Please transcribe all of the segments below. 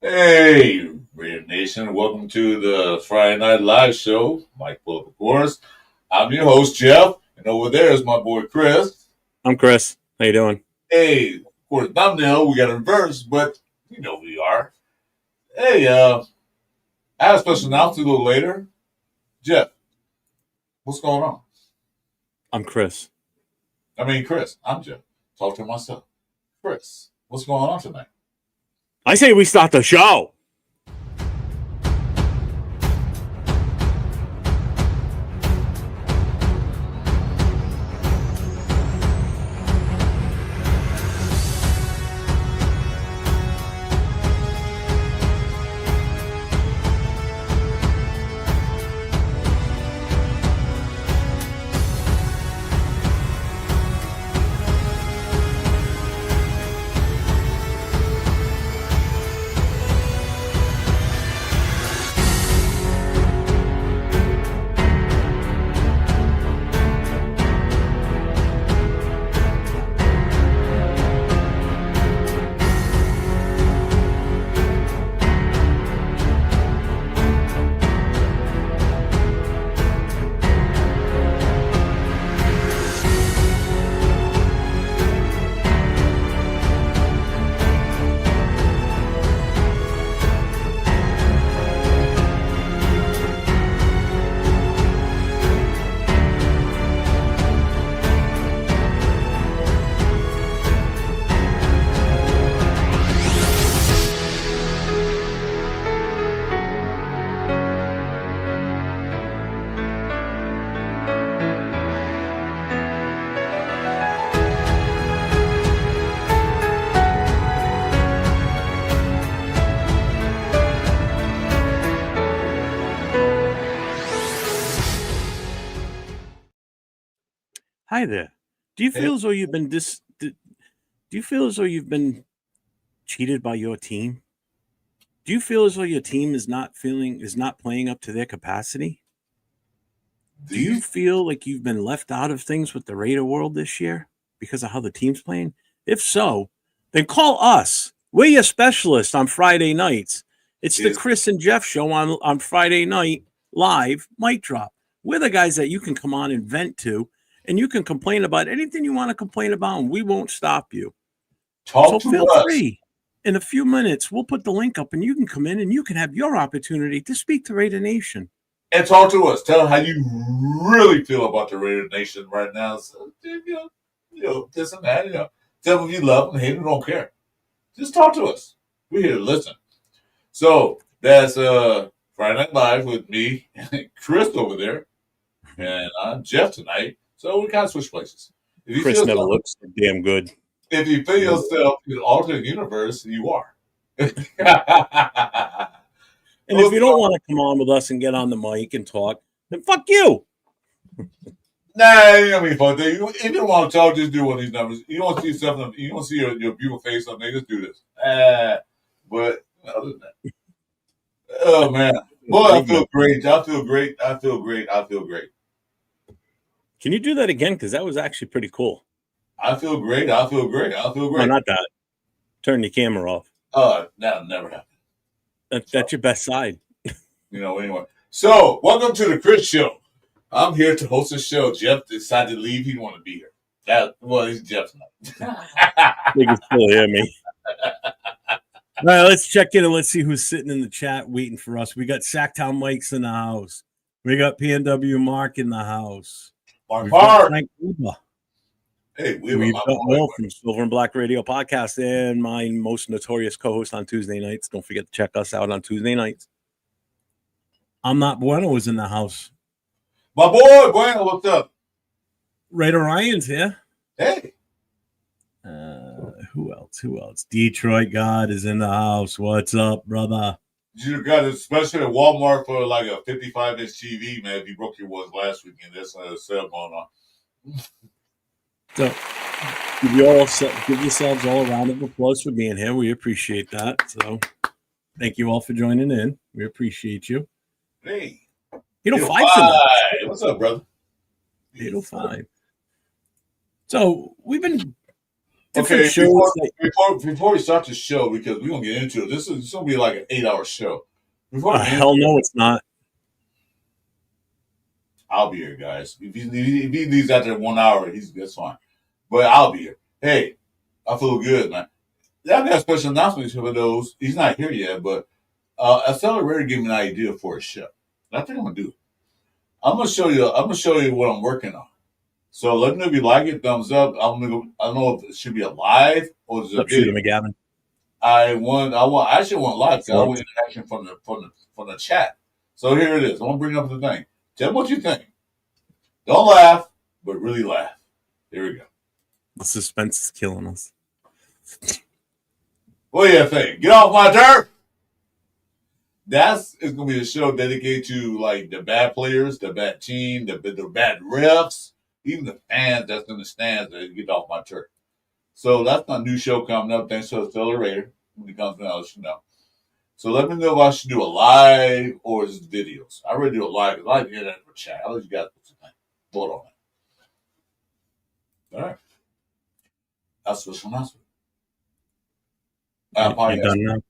Hey, Raider Nation, welcome to the Friday Night Live show. Mike Phillip, of course. I'm your host, Jeff, and over there is my boy, Chris. I'm Chris. How you doing? Hey, of course, thumbnail, we got a verse, but you know who we are. Hey, I have a special announcement a little later. Jeff, what's going on? I'm Chris. Chris, I'm Jeff. Talk to myself. Chris, what's going on tonight? I say we start the show. Hi there. Do you feel as though you've been do you feel as though you've been cheated by your team? Do you feel as though your team is not playing up to their capacity? Do you feel like you've been left out of things with the Raider world this year because of how the team's playing? If so, then call us. We're your specialists on Friday nights. It's the Chris and Jeff show on Friday night live mic drop. We're the guys that you can come on and vent to, and you can complain about anything you want to complain about, and we won't stop you. So feel free. In a few minutes, we'll put the link up, and you can come in, and you can have your opportunity to speak to Raider Nation. And talk to us. Tell how you really feel about the Raider Nation right now. So, this and that. Tell them if you love them, hate them, don't care. Just talk to us. We're here to listen. So that's Friday Night Live with me and Chris over there, and I'm Jeff tonight. So we kind of switch places. Chris never looks so damn good. If you feel yourself in an alternate universe, you are. And if you don't want to come on with us and get on the mic and talk, then fuck you. Nah, you know fuck that. If you don't want to talk, just do one of these numbers. You don't see something. You don't see your beautiful face on there. Just do this. But other than that, oh man, boy, I feel great. I feel great. I feel great. I feel great. Can you do that again? Because that was actually pretty cool. I feel great. I feel great. I feel great. No, not that. Turn your camera off. That'll never happen. That's your best side. Anyway. So, welcome to the Chris Show. I'm here to host the show. Jeff decided to leave. He didn't want to be here. He's Jeff's night. You can still hear me. All right, let's check in and let's see who's sitting in the chat waiting for us. We got Sacktown Mike's in the house. We got PNW Mark in the house. Mark. Hey, we've got Will from Silver and Black Radio Podcast and my most notorious co-host on Tuesday nights. Don't forget to check us out on Tuesday nights. I'm Not Bueno is in the house. My boy Bueno, what's up? Raider Ryan's here. Hey. Who else? Detroit God is in the house. What's up, brother? You got a special at Walmart for like a 55-inch TV, man. If you broke your ones last weekend, that's a sale going on. So, give yourselves all a round of applause for being here. We appreciate that. So, thank you all for joining in. We appreciate you. Hey. 805 tonight. What's up, brother? 805. So, we've been different Okay, shows. before we start the show, because we're gonna get into it. This is gonna be like an 8-hour show. Before we get into Hell no, it's not. I'll be here, guys. If he leaves after 1 hour, that's fine. But I'll be here. Hey, I feel good, man. Yeah, I got a special announcement for those. He's not here yet, but Accelerator gave me an idea for a show. I think I'm gonna do it. I'm gonna show you what I'm working on. So let me know if you like it. Thumbs up. I don't know if it should be a live or is it a What's up, Shooter video. McGavin? I actually want live because I want interaction from the chat. So here it is. I want to bring up the thing. Tell me what you think. Don't laugh, but really laugh. Here we go. The suspense is killing us. What do you think? Get off my turf. It's gonna be a show dedicated to like the bad players, the bad team, the bad refs, even the fans that's in the stands that get off my turf. So that's my new show coming up. Thanks to Accelerator. When it comes to I'll let you know. So let me know if I should do a live or is it videos. I already do a live because I like to hear that in the chat. I'll let you guys put some vote on it. All right. That's a special announcement. You done now?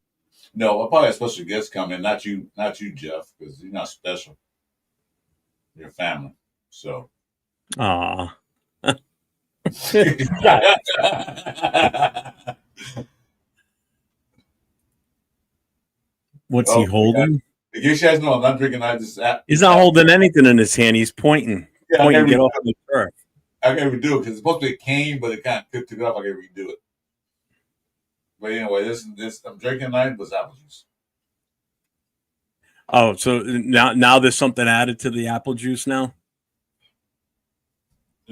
No, I'll probably have special guests come in. Not you, Jeff, because you're not special. You're family. So. Aw. What's he holding? In case you guys know, I'm not drinking. He's not holding anything in his hand. He's pointing. Yeah, pointing. Get off the turf. I gotta redo it because it's supposed to be a cane, but it kind of took it off. I gotta redo it. But anyway, this I'm drinking tonight was apple juice. Oh, so now there's something added to the apple juice now?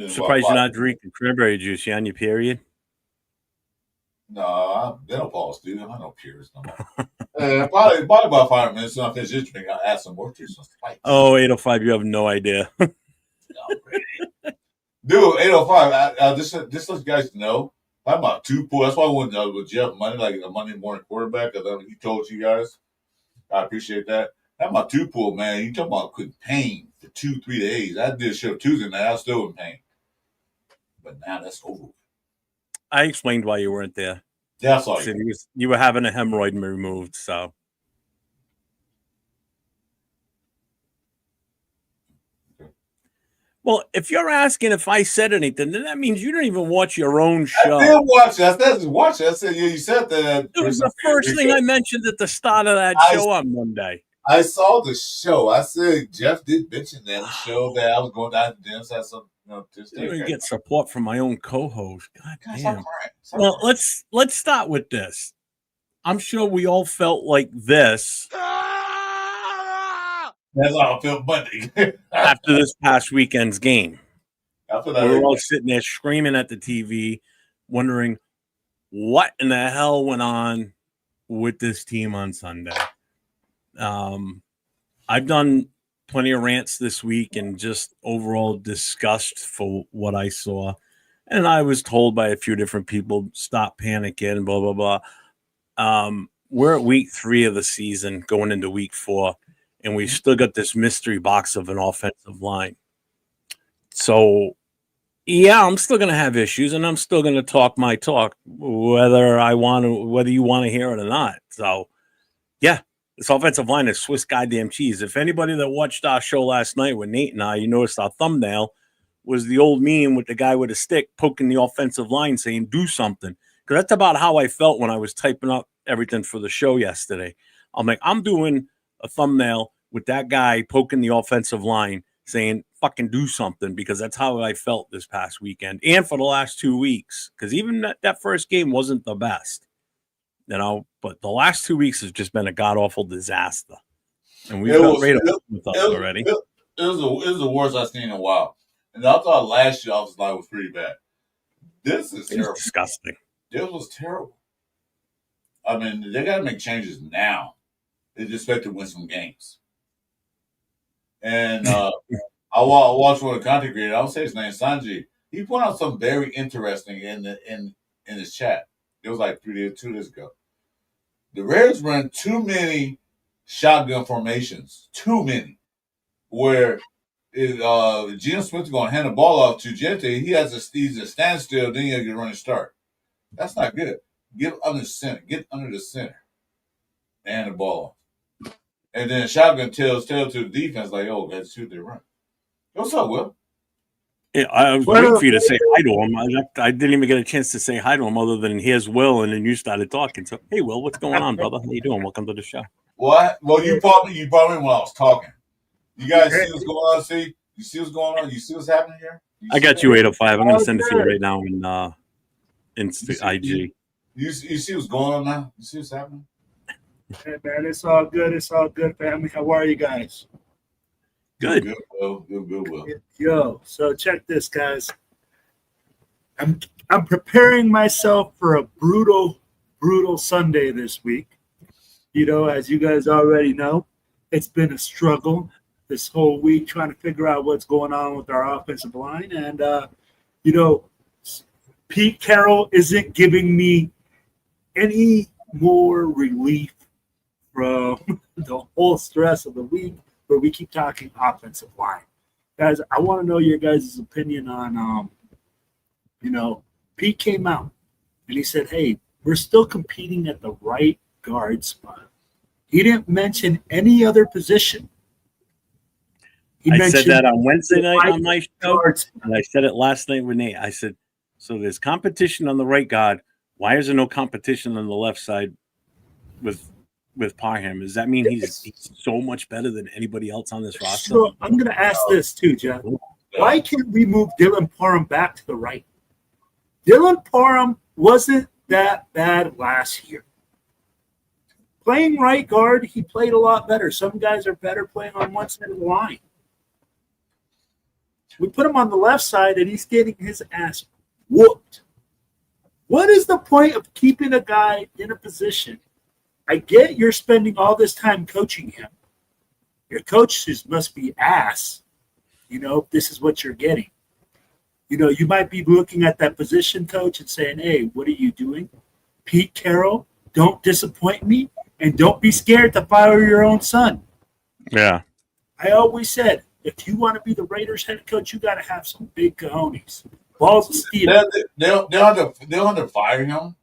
Surprised you're not drinking cranberry juice. You on your period? No, they don't pause, dude. I know periods no more. Probably about 5 minutes. When I finish this drink, I'll add some more juice. Oh, 805, you have no idea. Dude, 805. Just let you guys know. I'm about 2 pool. That's why I went with Jeff Monday, like a Monday morning quarterback, because he told you guys. I appreciate that. I'm about 2 pool, man. You talking about quitting pain for 2-3 days. I did a show Tuesday night. I was still in pain. But now that's over. I explained why you weren't there. Yeah, that's all. You were having a hemorrhoid removed, so. Okay. Well, if you're asking if I said anything, then that means you don't even watch your own show. I did watch it. I said watch it. I said you said that. It was the first thing I mentioned at the start of that show on Monday. I saw the show. I said Jeff did mention that show that I was going down to dinner. So some, I get support from my own co-host. God damn. Well, let's start with this. I'm sure we all felt like this. That's how I felt Monday. After this past weekend's game. We were all sitting there screaming at the TV, wondering what in the hell went on with this team on Sunday. I've done plenty of rants this week and just overall disgust for what I saw. And I was told by a few different people, stop panicking, blah, blah, blah. We're at week 3 of the season, going into week 4, and we still got this mystery box of an offensive line. So, yeah, I'm still going to have issues, and I'm still going to talk my talk, whether you want to hear it or not. So, yeah. This offensive line is Swiss goddamn cheese. If anybody that watched our show last night with Nate and I, you noticed our thumbnail was the old meme with the guy with a stick poking the offensive line saying, do something. Because that's about how I felt when I was typing up everything for the show yesterday. I'm like, I'm doing a thumbnail with that guy poking the offensive line saying, fucking do something, because that's how I felt this past weekend and for the last 2 weeks. Because even that first game wasn't the best. But the last 2 weeks has just been a god-awful disaster. And we've got Raider with us already. It was the worst I've seen in a while. And I thought last year was pretty bad. This is terrible. Disgusting. This was terrible. I mean, they got to make changes now. They just expect to win some games. And I watched one of the content creators. I'll say his name, Sanji. He pointed out something very interesting in his chat. It was like 2 days ago. The Raiders run too many shotgun formations. Too many. Where Geno Smith is going to hand the ball off to Gente. He's a standstill, then you get a running start. That's not good. Get under the center. Get under the center and the ball. And then shotgun tells to the defense like, "Oh, let's shoot their run." What's up, Will? Yeah, I was waiting for you to say hi to him. I didn't even get a chance to say hi to him other than here's Will, and then you started talking. So, hey, Will, what's going on, brother? How you doing? Welcome to the show. What? Well, you brought me when I was talking. You guys see what's going on? See? You see what's going on? You see what's happening here? I got you 805. I'm going to send it to you right now in IG. You see what's going on now? You see what's happening? Hey, man, it's all good. It's all good, family. How are you guys? Good. Good, Will. Good, Will. Yo, so check this, guys. I'm preparing myself for a brutal Sunday this week. You know, as you guys already know, it's been a struggle this whole week trying to figure out what's going on with our offensive line. And, you know, Pete Carroll isn't giving me any more relief from the whole stress of the week where we keep talking offensive line. Guys, I want to know your guys' opinion on, you know, Pete came out and he said, hey, we're still competing at the right guard spot. He didn't mention any other position. I said that on Wednesday night on my show, and I said it last night with Nate. I said, so there's competition on the right guard. Why is there no competition on the left side with Parham? Does that mean he's so much better than anybody else on this roster? So I'm going to ask this too, Jeff. Why can't we move Dylan Parham back to the right? Dylan Parham wasn't that bad last year. Playing right guard, he played a lot better. Some guys are better playing on one side of the line. We put him on the left side, and he's getting his ass whooped. What is the point of keeping a guy in a position? I get you're spending all this time coaching him. Your coaches must be ass. You know, this is what you're getting. You know, you might be looking at that position coach and saying, hey, what are you doing? Pete Carroll, don't disappoint me, and don't be scared to fire your own son. Yeah. I always said, if you want to be the Raiders head coach, you got to have some big cojones. Balls of steel. They'll have to fire him.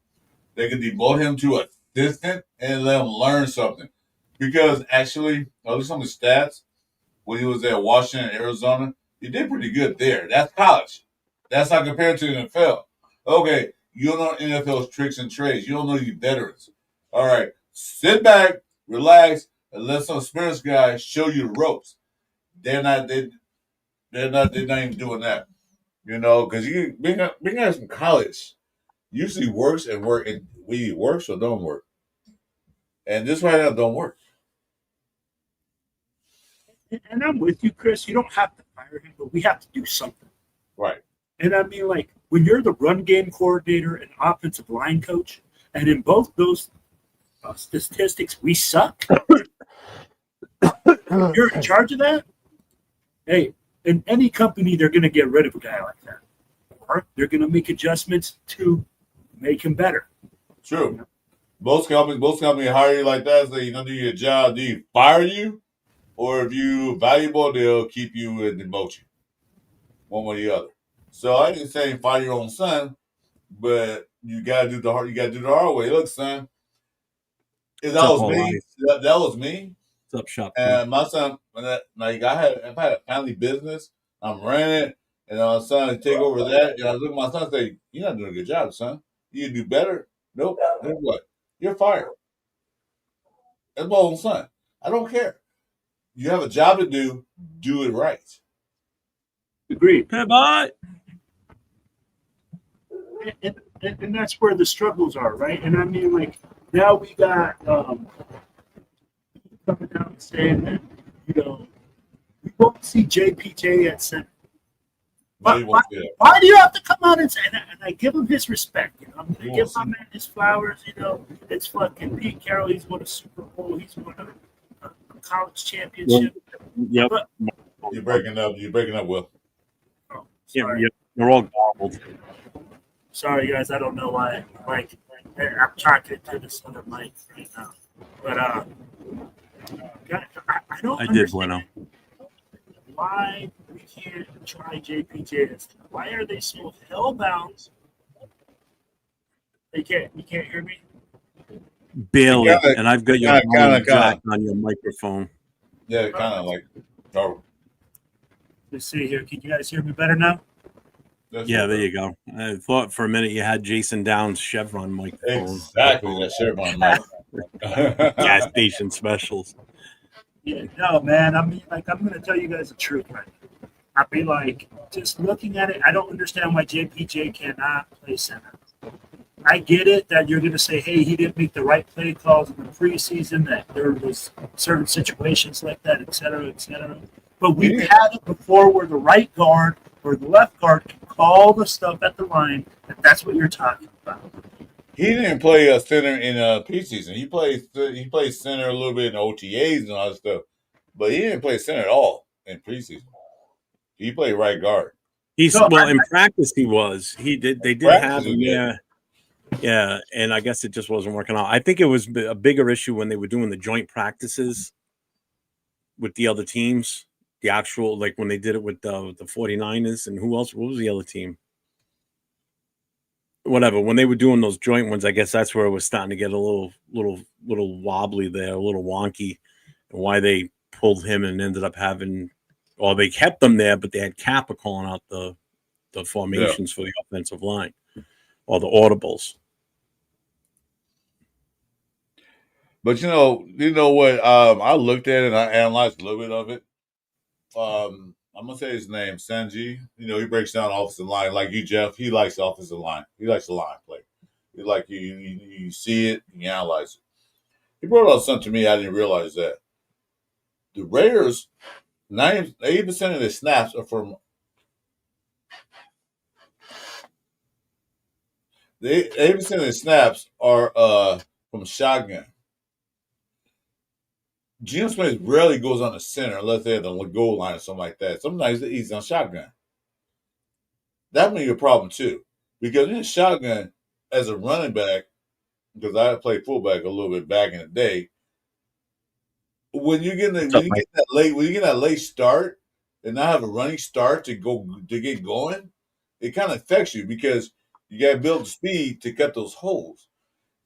They can demote him to assistant and let him learn something. Because actually, at least on the stats, when he was at Washington and Arizona, he did pretty good there. That's college. That's not compared to the NFL. Okay, you don't know NFL's tricks and trades. You don't know you veterans. All right, sit back, relax, and let some experienced guys show you the ropes. They're not even doing that. You know, because you being guys from college usually works and we works or don't work. And this right now don't work. And I'm with you, Chris. You don't have to fire him, but we have to do something. Right. And I mean, like, when you're the run game coordinator and offensive line coach, and in both those statistics, we suck. You're in charge of that? Hey, in any company, they're going to get rid of a guy like that. Or they're going to make adjustments to make him better. True. Most companies hire you like that, say, you don't do your job, do you fire you? Or if you're valuable, they'll keep you and demote you. One way or the other. So I didn't say fire your own son, but you gotta do the hard way. Look, son, if that was me, that was me. What's up, shop? And my son, if I had a family business, I'm running it, and my son take over that, and I look at my son and say, you're not doing a good job, son. You can do better. Nope. Then what? You're fired. That's my own son. I don't care. You have a job to do it right. Agreed. Hey, bye. And that's where the struggles are, right? And I mean, like, now we got coming out and saying that, you know, we won't see JPJ at center. Why do you have to come out and say that? And I give him his respect. You know, I'm going to give my man his flowers. You know, it's fucking Pete Carroll. He's won a Super Bowl. He's won a college championship. Yep. But, You're breaking up, Will. Oh, sorry. Yep. You're all gobbled. Sorry, guys. I don't know why. Like, I'm talking to this other mic right now. But guys, I don't. I did, Bueno. Why we can't try JPJ? Why are they so hellbound You can't hear me? Barely, Kinda- and I've got your kinda- volume kinda. jack on your microphone. Yeah, kind of like. Oh, Let's see here. Can you guys hear me better now? that's Yeah, what there it you go. I thought for a minute you had Jason Down's Chevron is. microphone. Exactly. That Chevron mic. Gas station specials. Yeah, no, man. I mean, like, I'm going to tell you guys the truth right now. I mean, like, just looking at it, I don't understand why JPJ cannot play center. I get it that you're going to say, hey, he didn't make the right play calls in the preseason, that there was certain situations like that, et cetera, et cetera. But we've had it before where the right guard or the left guard can call the stuff at the line, and that's what you're talking about. He didn't play center in preseason. He played center a little bit in OTAs and all that stuff, but he didn't play center at all in preseason. He played right guard. He's No, well in practice. He was. He did. They did Practice have he him. did. Yeah, yeah. And I guess it just wasn't working out. I think it was a bigger issue when they were doing the joint practices with the other teams. The actual, like when they did it with the 49ers and who else? What was the other team? Whatever. When they were doing those joint ones, I guess that's where it was starting to get a little wobbly there, a little wonky, and why they pulled him and ended up having, or they kept them there, but they had Kappa calling out the formations for the offensive line or the audibles. But you know what? I looked at it and I analyzed a little bit of it. I'm gonna say his name, Sanji. You know, he breaks down offensive line like you, Jeff. He likes the offensive line. He likes the line play. He like you see it, and you analyze it. He brought out something to me I didn't realize that the Raiders, 80% of their snaps are from. 80% of the snaps are from shotgun. Geno Smith rarely goes on the center unless they're at the goal line or something like that. Sometimes he's on shotgun. That may be a problem too, because in shotgun as a running back, because I played fullback a little bit back in the day. When you get that late start and not have a running start to get going, it kind of affects you because you got to build the speed to cut those holes.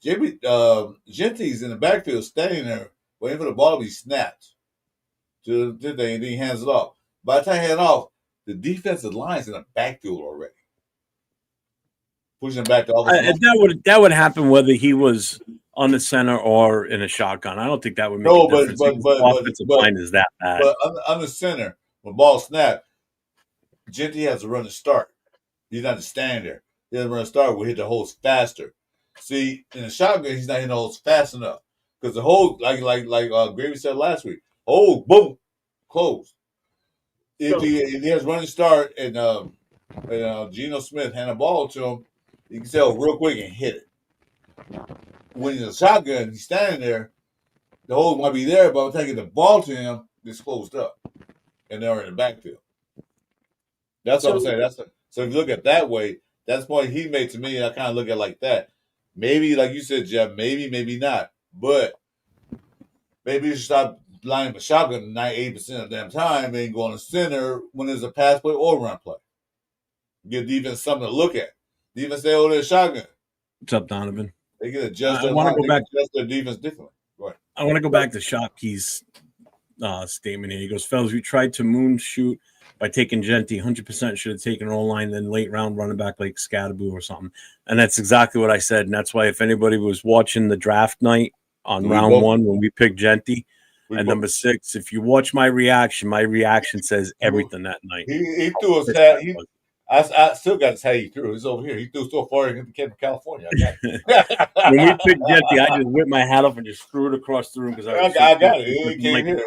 Genty's in the backfield standing there waiting for the ball to be snapped. And then he hands it off. By the time he hands it off, the defensive line's in the backfield already. Pushing back to offensive line. That would happen whether he was on the center or in a shotgun. I don't think that would make a difference. Offensive line is that bad. But on the center, when ball snap, Genty has to run the start. He's not to stand there. He has to run the start. We'll hit the holes faster. See, in a shotgun, he's not hitting the holes fast enough because the hole, like Gravy said last week, boom, closed. If he has running start and Geno Smith hand the ball to him, he can tell real quick and hit it. When he's a shotgun, he's standing there. The hole might be there, but I'm taking the ball to him. It's closed up, and they're in the backfield. That's what I'm saying. So if you look at it that way, that's the point he made to me. I kind of look at it like that. Maybe, like you said, Jeff. Maybe not. But maybe you should stop lining up a shotgun 98% of the damn time and go on the center when there's a pass play or run play. Give defense something to look at. Defense stay over there shotgun. What's up, Donovan? They can adjust their defense differently. Go ahead. I want to go back to Shopkey's statement here. He goes, fellas, we tried to moon shoot by taking Genty. 100% should have taken O-line, then late round running back like Scadaboo or something. And that's exactly what I said. And that's why if anybody was watching the draft night on round one when we picked Genty at number 6, if you watch my reaction says everything that night. He threw his hat. I still got his hat he threw. He's over here. He threw so far he came from California. I got it. When we picked Genty, I just whipped my hat off and just threw it across the room because I got it. He came here.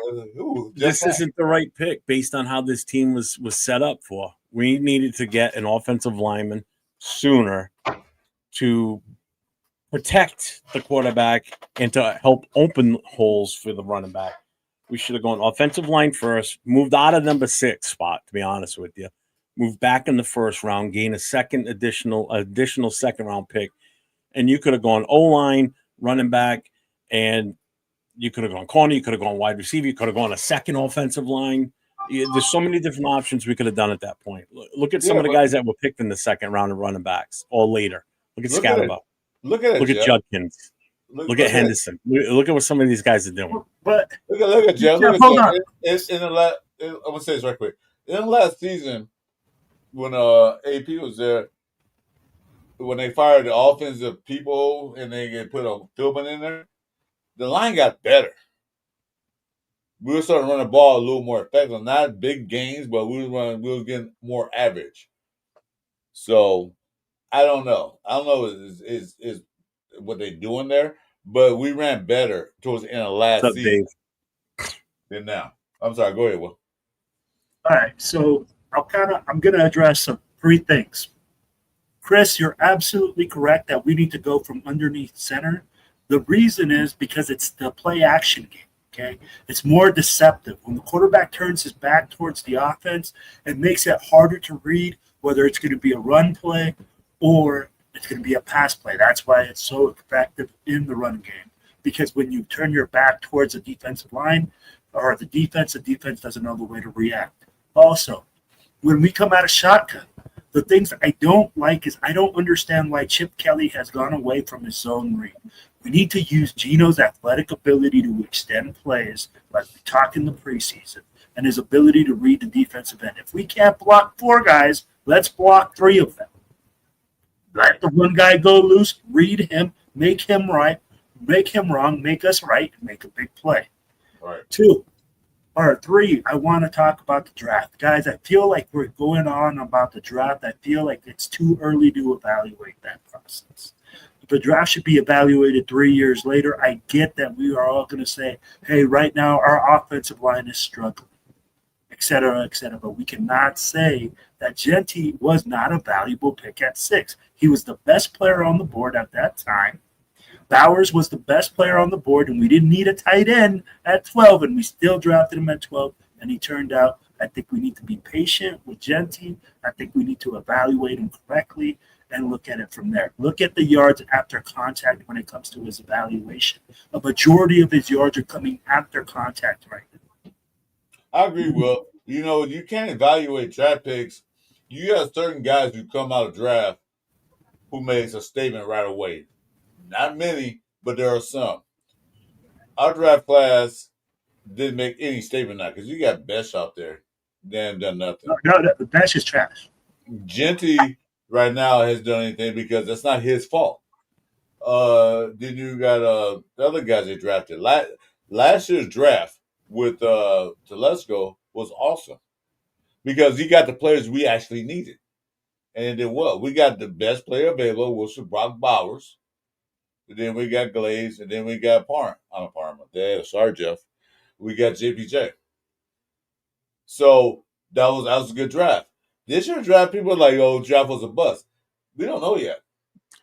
This isn't the right pick based on how this team was set up for. We needed to get an offensive lineman sooner to protect the quarterback and to help open holes for the running back. We should have gone offensive line first, moved out of number 6 spot, to be honest with you. Move back in the first round, gain a additional second round pick, and you could have gone O-line, running back, and you could have gone corner, you could have gone wide receiver, you could have gone a second offensive line. There's so many different options we could have done at that point. Look at some of the guys that were picked in the second round of running backs or later. Look at Scadaboo. Look at it, Look at Jeff. Judkins. Look at Henderson. Look at what some of these guys are doing. But Look at Jeff. Look at hold Jeff. on. In the last, I'm gonna say this right quick. In the last season, when AP was there, when they fired the offensive people and they put a Philbin in there, the line got better. We were starting to run the ball a little more effective. Not big gains, but we was getting more average. So I don't know. I don't know is what they doing there, but we ran better towards the end of last What's up, season Dave? than now. I'm sorry. Go ahead, Will. All right, so I'm going to address some 3 things. Chris, you're absolutely correct that we need to go from underneath center. The reason is because it's the play action game. Okay, it's more deceptive when the quarterback turns his back towards the offense. It makes it harder to read whether it's going to be a run play or it's going to be a pass play. That's why it's so effective in the run game, because when you turn your back towards the defensive line or the defense doesn't know the way to react. Also, when we come out of shotgun, the things I don't like is I don't understand why Chip Kelly has gone away from his zone read. We need to use Geno's athletic ability to extend plays, like we talked in the preseason, and his ability to read the defensive end. If we can't block 4 guys, let's block 3 of them. Let the one guy go loose, read him, make him right, make him wrong, make us right, and make a big play. All right. 2. Or 3, I want to talk about the draft. Guys, I feel like we're going on about the draft. I feel like it's too early to evaluate that process. The draft should be evaluated 3 years later. I get that we are all going to say, hey, right now our offensive line is struggling, et cetera, but we cannot say that Genty was not a valuable pick at 6. He was the best player on the board at that time. Bowers was the best player on the board, and we didn't need a tight end at 12, and we still drafted him at 12, and he turned out. I think we need to be patient with Genty. I think we need to evaluate him correctly and look at it from there. Look at the yards after contact when it comes to his evaluation. A majority of his yards are coming after contact right now. I agree, Will. You know, you can't evaluate draft picks. You have certain guys who come out of draft who makes a statement right away. Not many, but there are some. Our draft class didn't make any statement now because you got Besh out there. They haven't done nothing. No, the bench is trash. Genty right now has done anything because that's not his fault. Then you got the other guys they drafted. Last year's draft with Telesco was awesome because he got the players we actually needed. And it did well. We got the best player available, which was Brock Bowers. And then we got Glaze, and then we got Parma. Sorry, Jeff. We got JPJ. So that was a good draft. This year's draft, people are like, "Oh, draft was a bust." We don't know yet.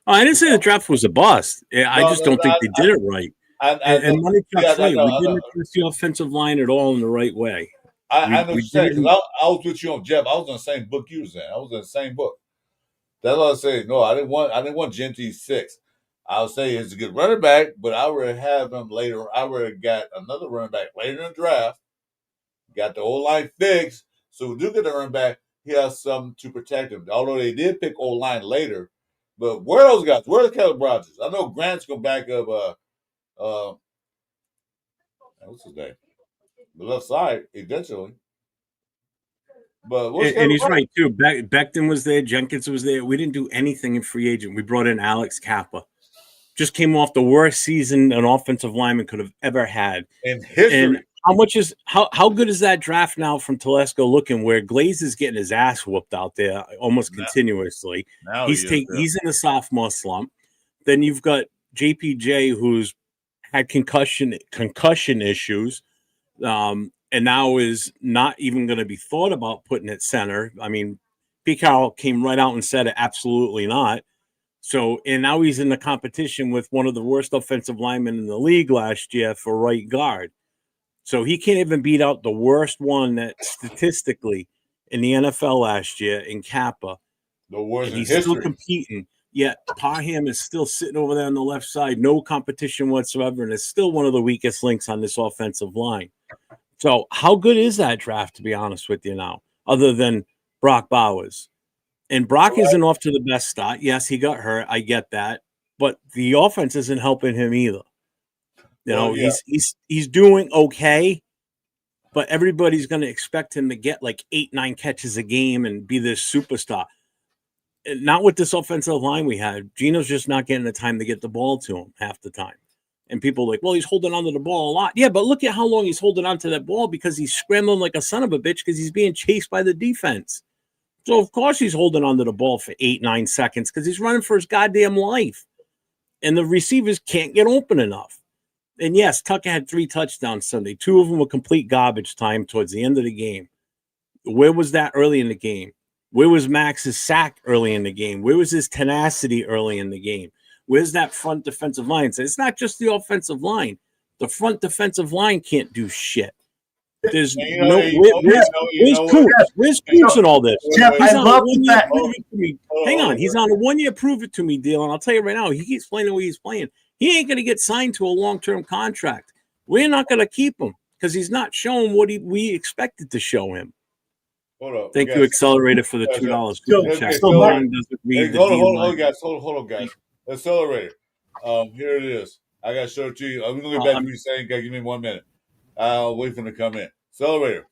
Oh, I didn't say the draft was a bust. I just don't think they did it right. And money Chuck's right. We didn't address the offensive line at all in the right way. I know what you're saying. I was with you on Jeff. I was in the same book you was in. I was in the same book. That's what I was saying. No, I didn't want Genty 6. I would say he's a good running back, but I would have him later. I would have got another running back later in the draft. Got the O-line fixed. So we do get the running back. He has something to protect him. Although they did pick O-line later. But where are those guys? Where's Caleb Rogers? I know Grant's going to back up what's his name? The left side eventually. But and he's right too. Becton was there, Jenkins was there. We didn't do anything in free agent. We brought in Alex Kappa. Just came off the worst season an offensive lineman could have ever had in history. And how good is that draft now from Telesco looking where Glaze is getting his ass whooped out there almost continuously. Now he's in a sophomore slump. Then you've got JPJ who's had concussion issues. And now is not even going to be thought about putting at center. I mean, Pete Carroll came right out and said it, absolutely not. So, and now he's in the competition with one of the worst offensive linemen in the league last year for right guard. So he can't even beat out the worst one that statistically in the NFL last year in Kappa. The worst and he's in history. Still competing. Yet Parham is still sitting over there on the left side, no competition whatsoever, and is still one of the weakest links on this offensive line. So how good is that draft, to be honest with you now, other than Brock Bowers? And Brock isn't off to the best start. Yes, he got hurt. I get that. but the offense isn't helping him either. He's doing okay, but everybody's going to expect him to get like 8-9 catches a game and be this superstar. Not with this offensive line we had. Gino's just not getting the time to get the ball to him half the time. And people are like, well, he's holding on to the ball a lot. Yeah, but look at how long he's holding on to that ball because he's scrambling like a son of a bitch because he's being chased by the defense. So, of course, he's holding on to the ball for 8-9 seconds because he's running for his goddamn life. And the receivers can't get open enough. And, yes, Tucker had 3 touchdowns Sunday. 2 of them were complete garbage time towards the end of the game. Where was that early in the game? Where was Max's sack early in the game? Where was his tenacity early in the game? Where's that front defensive line? So it's not just the offensive line. The front defensive line can't do shit. There's where's Coops in all this? Jeff, I love that. Hang on, he's on a 1-year prove it to me deal, and I'll tell you right now, he keeps playing the way he's playing. He ain't going to get signed to a long-term contract. We're not going to keep him because he's not showing what we expected to show him. Hold on. Thank you, Accelerator, for the $2 super chat. Hold on, guys. Accelerator. Here it is. I got to show it to you. I'm going to get back to you saying, give me 1 minute. I'll wait for him to come in. Accelerator.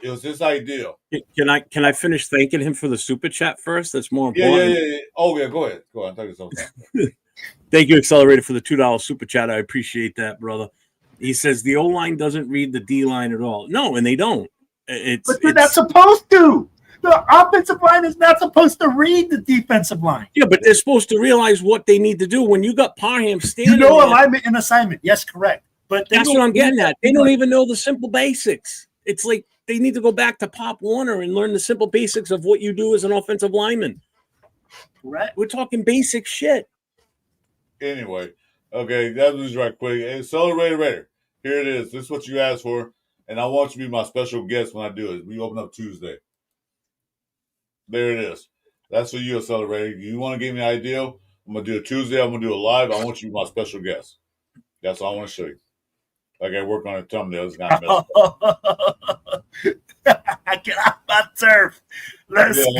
It was his idea. Can I finish thanking him for the super chat first? That's more important. Yeah. Oh, yeah, go ahead. Go on. Thank you so much. Thank you, Accelerator, for the $2 super chat. I appreciate that, brother. He says the O-line doesn't read the D-line at all. No, and they don't. But they're not supposed to. The offensive line is not supposed to read the defensive line. Yeah, but they're supposed to realize what they need to do. When you got Parham standing alignment and assignment. Yes, correct. But that's what I'm getting at. They don't even know the simple basics. It's like they need to go back to Pop Warner and learn the simple basics of what you do as an offensive lineman. Correct. We're talking basic shit. Anyway, okay, that was right quick. Accelerator. Here it is. This is what you asked for. And I want you to be my special guest when I do it. We open up Tuesday. There it is. That's for you, Accelerator. You want to give me an idea? I'm going to do it Tuesday. I'm going to do it live. I want you to be my special guest. That's all I want to show you. I got to work on a thumbnail. It's not messed up. Get off my turf. Let's go.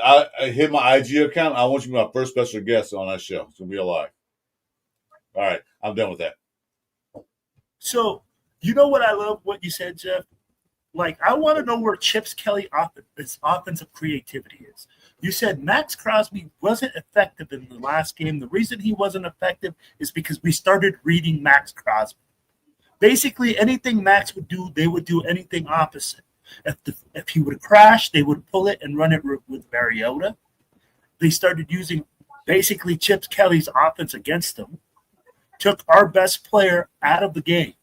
I hit my IG account. I want you to be my first special guest on that show. It's going to be live. All right. I'm done with that. So, you know what I love what you said, Jeff? Like, I want to know where Chip Kelly's offensive creativity is. You said Max Crosby wasn't effective in the last game. The reason he wasn't effective is because we started reading Max Crosby. Basically, anything Max would do, they would do anything opposite. If he would crash, they would pull it and run it with Mariota. They started using basically Chip Kelly's offense against them. Took our best player out of the game.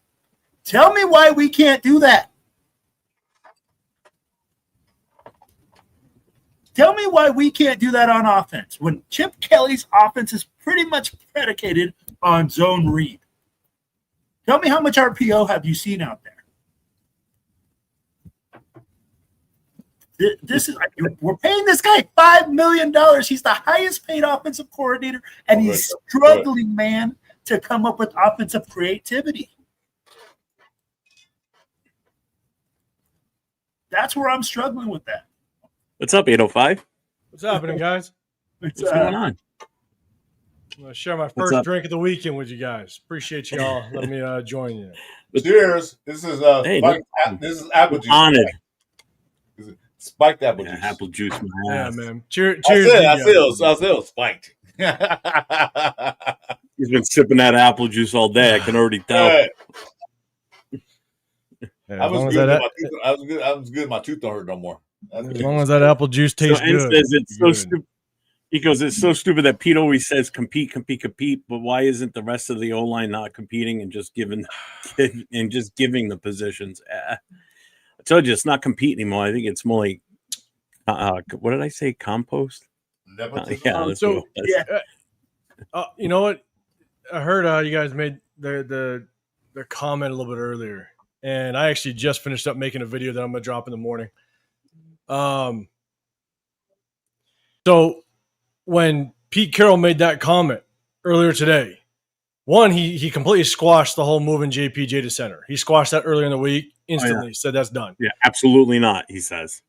Tell me why we can't do that. Tell me why we can't do that on offense when Chip Kelly's offense is pretty much predicated on zone read. Tell me how much RPO have you seen out there? We're paying this guy $5 million. He's the highest paid offensive coordinator, and he's struggling, man, to come up with offensive creativity. That's where I'm struggling with that. What's up, 805? What's happening, guys? What's going on? I'm going to share my first drink of the weekend with you guys. Appreciate you all letting me join you. Cheers. This is this is apple juice. Honored. Spiked apple juice. Apple juice, man. Yeah, man. Cheers. I said it was spiked. He's been sipping that apple juice all day. I can already tell. Right. I was good. My tooth don't hurt no more. As long as that apple juice tastes good. Says it's so stupid. He goes, it's so stupid that Pete always says compete, but why isn't the rest of the O-line not competing and just giving the positions? I told you it's not compete anymore. I think it's more like what did I say? Compost? You know what? I heard you guys made the comment a little bit earlier, and I actually just finished up making a video that I'm gonna drop in the morning. So when Pete Carroll made that comment earlier today, one, he completely squashed the whole moving JPJ to center. He squashed that earlier in the week instantly. Said that's done. Yeah, absolutely not, he says.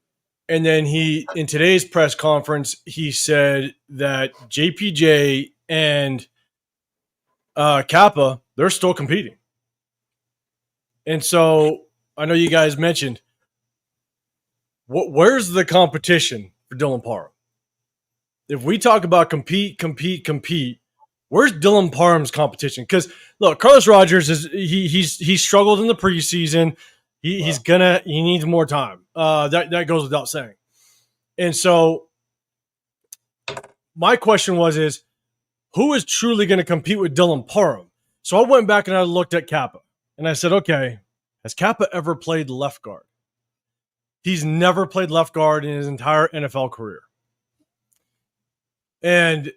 And then in today's press conference, he said that JPJ and Kappa, they're still competing. And so I know you guys mentioned, where's the competition for Dylan Parham? If we talk about compete, where's Dylan Parham's competition? Because look, Carlos Rogers he's struggled in the preseason. He needs more time. That goes without saying. And so my question is who is truly going to compete with Dylan Parham? So I went back and I looked at Kappa and I said, okay, has Kappa ever played left guard? He's never played left guard in his entire NFL career. And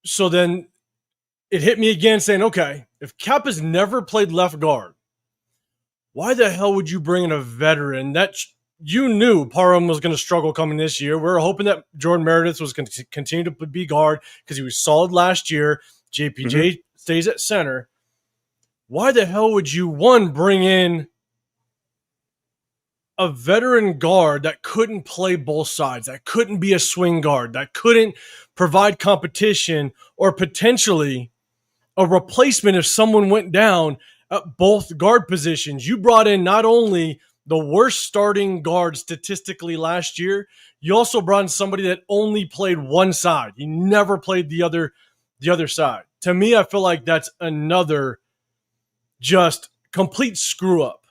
so then it hit me again saying, okay, if Kappa's never played left guard, why the hell would you bring in a veteran that you knew Parham was going to struggle coming this year? We were hoping that Jordan Meredith was going to continue to be guard because he was solid last year. JPJ stays at center. Why the hell would you, bring in a veteran guard that couldn't play both sides, that couldn't be a swing guard, that couldn't provide competition or potentially a replacement if someone went down at both guard positions? You brought in not only the worst starting guard statistically last year, you also brought in somebody that only played one side. He never played the other side. To me, I feel like that's another just complete screw up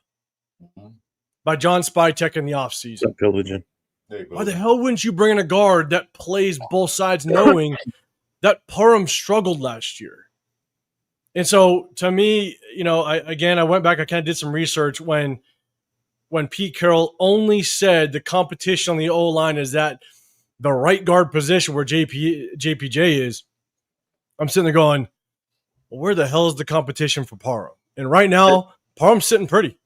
by John Spytek in the offseason. Why the hell wouldn't you bring in a guard that plays both sides knowing that Parham struggled last year? And so to me, I went back, I kind of did some research when Pete Carroll only said the competition on the O-line is at the right guard position where JPJ is. I'm sitting there going, well, where the hell is the competition for Parham? And right now, Parham's sitting pretty.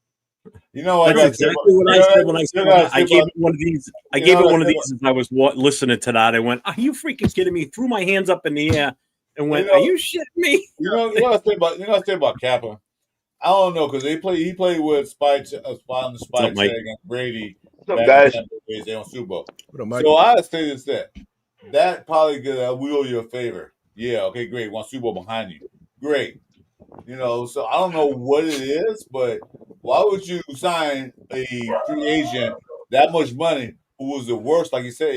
You know, that's exactly what I said when I said I gave it one of these. I gave it one of these as I was listening to that. I went, "Are you freaking kidding me?" Threw my hands up in the air and went, "Are you shitting me?" You know what I say about Kappa? I don't know because he played with Spike on the Spike against Brady. What's up, guys? They on Super Bowl. So I say this that probably could wheel you a favor. Yeah, okay, great. One Super Bowl behind you, great. So I don't know what it is, but why would you sign a free agent that much money who was the worst, like you said,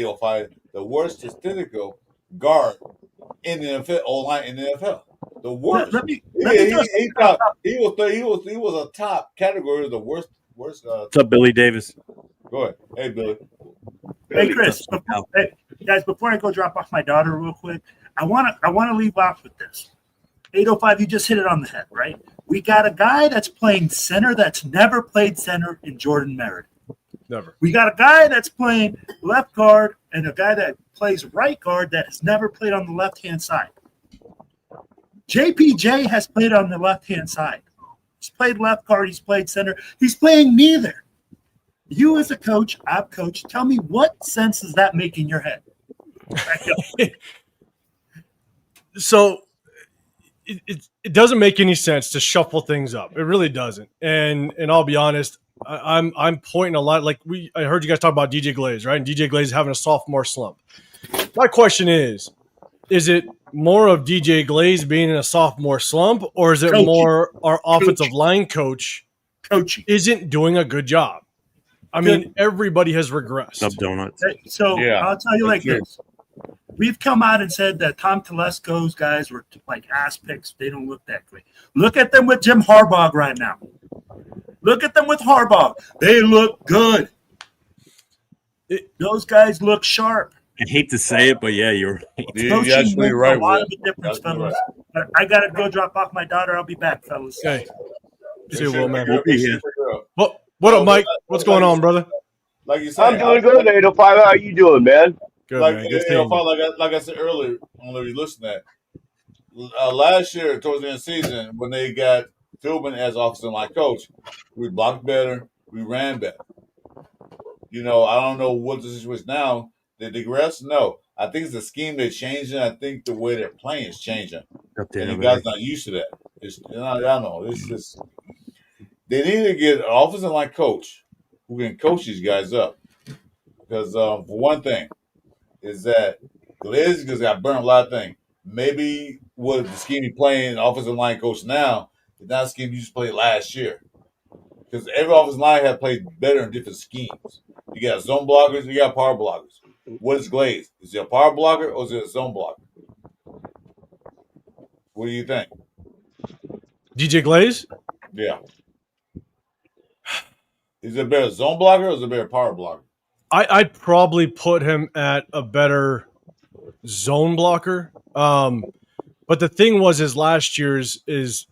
the worst statistical guard in the NFL, O-line in the NFL? The worst. He was a top category of the worst. What's up, Billy Davis? Go ahead. Hey, Billy. Hey, Chris. Guys, before I go drop off my daughter real quick, I want to leave off with this. 805, you just hit it on the head, right? We got a guy that's playing center that's never played center in Jordan Meredith. Never. We got a guy that's playing left guard and a guy that plays right guard that has never played on the left-hand side. JPJ has played on the left-hand side. He's played left guard. He's played center. He's playing neither. You as a coach, I'm coach, tell me what sense does that make in your head? So it doesn't make any sense to shuffle things up. It really doesn't. And I'll be honest, I'm pointing a lot. Like I heard you guys talk about DJ Glaze, right? And DJ Glaze having a sophomore slump. My question is it more of DJ Glaze being in a sophomore slump, or is it more our offensive line coach isn't doing a good job? I mean, everybody has regressed. Sub donuts. So I'll tell you like this. We've come out and said that Tom Telesco's guys were like ass picks. They don't look that great. Look at them with Jim Harbaugh right now. Look at them with Harbaugh. They look good. Those guys look sharp. I hate to say it, but yeah, you're right. You're actually right. A lot of the difference, fellas. Right. I got to go drop off my daughter. I'll be back, fellas. Okay. See you, Will, man. We'll be here. What up, Mike? What's going on, brother? Like you said, I'm doing good, 805. How are you doing, man? Good, like, man. Good like I said earlier, I don't know if you listened to that. Last year, towards the end of the season, when they got Philbin as offensive line coach, we blocked better, we ran better. I don't know what the situation now. Did they digress? No. I think it's the scheme they're changing. I think the way they're playing is changing. And the guys not used to that. I don't know. It's just they need to get an offensive line coach who can coach these guys up. Because for one thing, is that Glaze just got burnt a lot of things. Maybe with the scheme he playing, offensive line coach now, is not the scheme you just played last year. Because every offensive line have played better in different schemes. You got zone blockers, you got power blockers. What is Glaze? Is it a power blocker or is it a zone blocker? What do you think? DJ Glaze? Yeah. Is it a better zone blocker or is it a better power blocker? I'd probably put him at a better zone blocker. But the thing was, is last year's is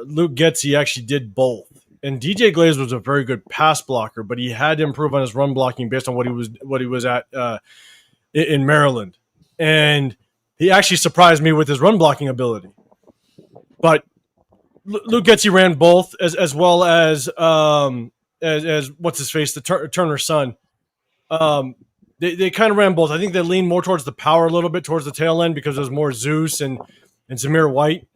Luke Getsy actually did both, and DJ Glaze was a very good pass blocker, but he had to improve on his run blocking based on what he was at in Maryland, and he actually surprised me with his run blocking ability. But Luke Getsy ran both as well as what's his face, the Turner's son. They kind of ran both. I think they leaned more towards the power a little bit towards the tail end because there's more Zeus and Zamir White.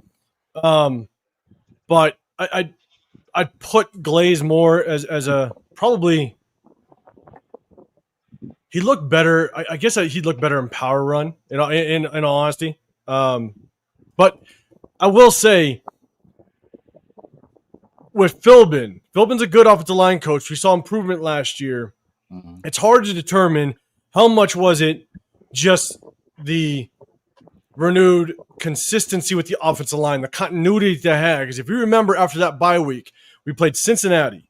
But I'd put Glaze more as a probably. He looked better. I guess he'd look better in power run. In all honesty, but I will say with Philbin's a good offensive line coach. We saw improvement last year. Mm-hmm. It's hard to determine how much was it just the renewed consistency with the offensive line, the continuity they had. Because if you remember, after that bye week, we played Cincinnati.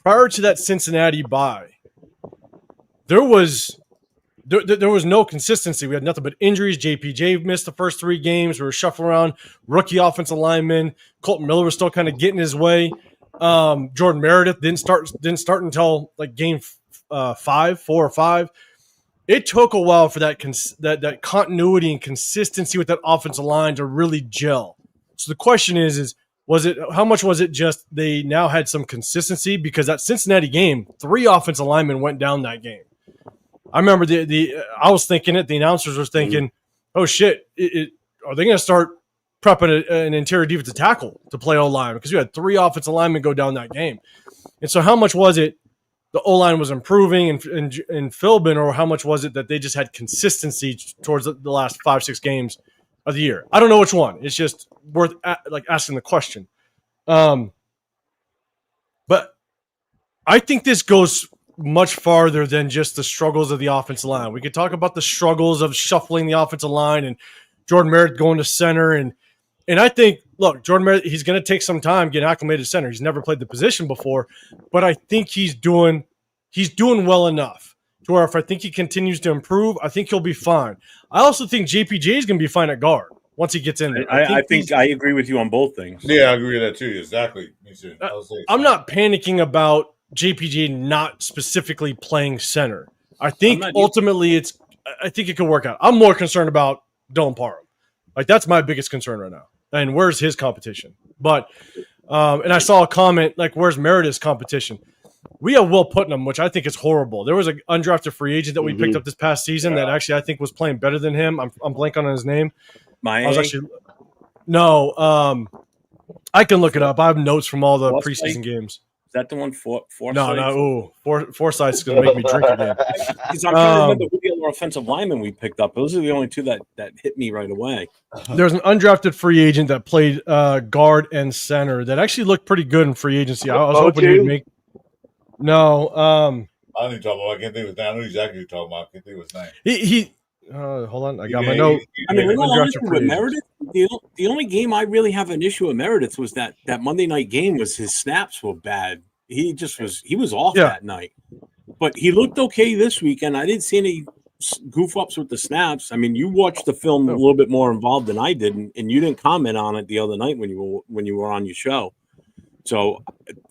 Prior to that Cincinnati bye, there was no consistency. We had nothing but injuries. JPJ missed the first 3 games. We were shuffling around rookie offensive linemen. Colton Miller was still kind of getting his way. Jordan Meredith didn't start until like game 4 or 5. It took a while for that continuity and consistency with that offensive line to really gel. So the question is how much was it just they now had some consistency? Because that Cincinnati game, 3 offensive linemen went down that game. I remember I was thinking it. The announcers were thinking, "Oh shit, are they going to start prepping an interior defensive tackle to play O-line?" Because you had 3 offensive linemen go down that game. And so how much was it the O-line was improving in Philbin, or how much was it that they just had consistency towards the last 5-6 games of the year? I don't know which one. It's just worth asking the question. But I think this goes much farther than just the struggles of the offensive line. We could talk about the struggles of shuffling the offensive line and Jordan Merritt going to center. And I think, look, Jordan Merritt, he's going to take some time getting acclimated to center. He's never played the position before, but I think he's doing well enough to where if I think he continues to improve, I think he'll be fine. I also think JPJ is going to be fine at guard once he gets in there. I think I agree with you on both things. Yeah, I agree with that too. Exactly. Me too. I'm not panicking about JPJ not specifically playing center. I think ultimately I think it could work out. I'm more concerned about Dylan Parham. Like, that's my biggest concern right now. And where's his competition? But and I saw a comment like, where's Meredith's competition? We have Will Putnam, which I think is horrible. There was an undrafted free agent that we picked up this past season that actually I think was playing better than him. I'm blanking on his name. I can look it up. I have notes from all the preseason games. Is that the one? Forsyth? No. Forsyth's going to make me drink again. Because I'm trying to remember who the other offensive linemen we picked up. Those are the only 2 that hit me right away. There's an undrafted free agent that played guard and center that actually looked pretty good in free agency. I was hoping he would make. No. I don't even talk about. I can't think of his name. I know exactly what you're talking about. I can't think of his name. He hold on. I got my note. I mean, with Meredith, the only game I really have an issue with Meredith was that Monday night game was his snaps were bad. He was off that night. But he looked okay this weekend. I didn't see any goof ups with the snaps. I mean, you watched the film a little bit more involved than I did, and you didn't comment on it the other night when you were on your show. So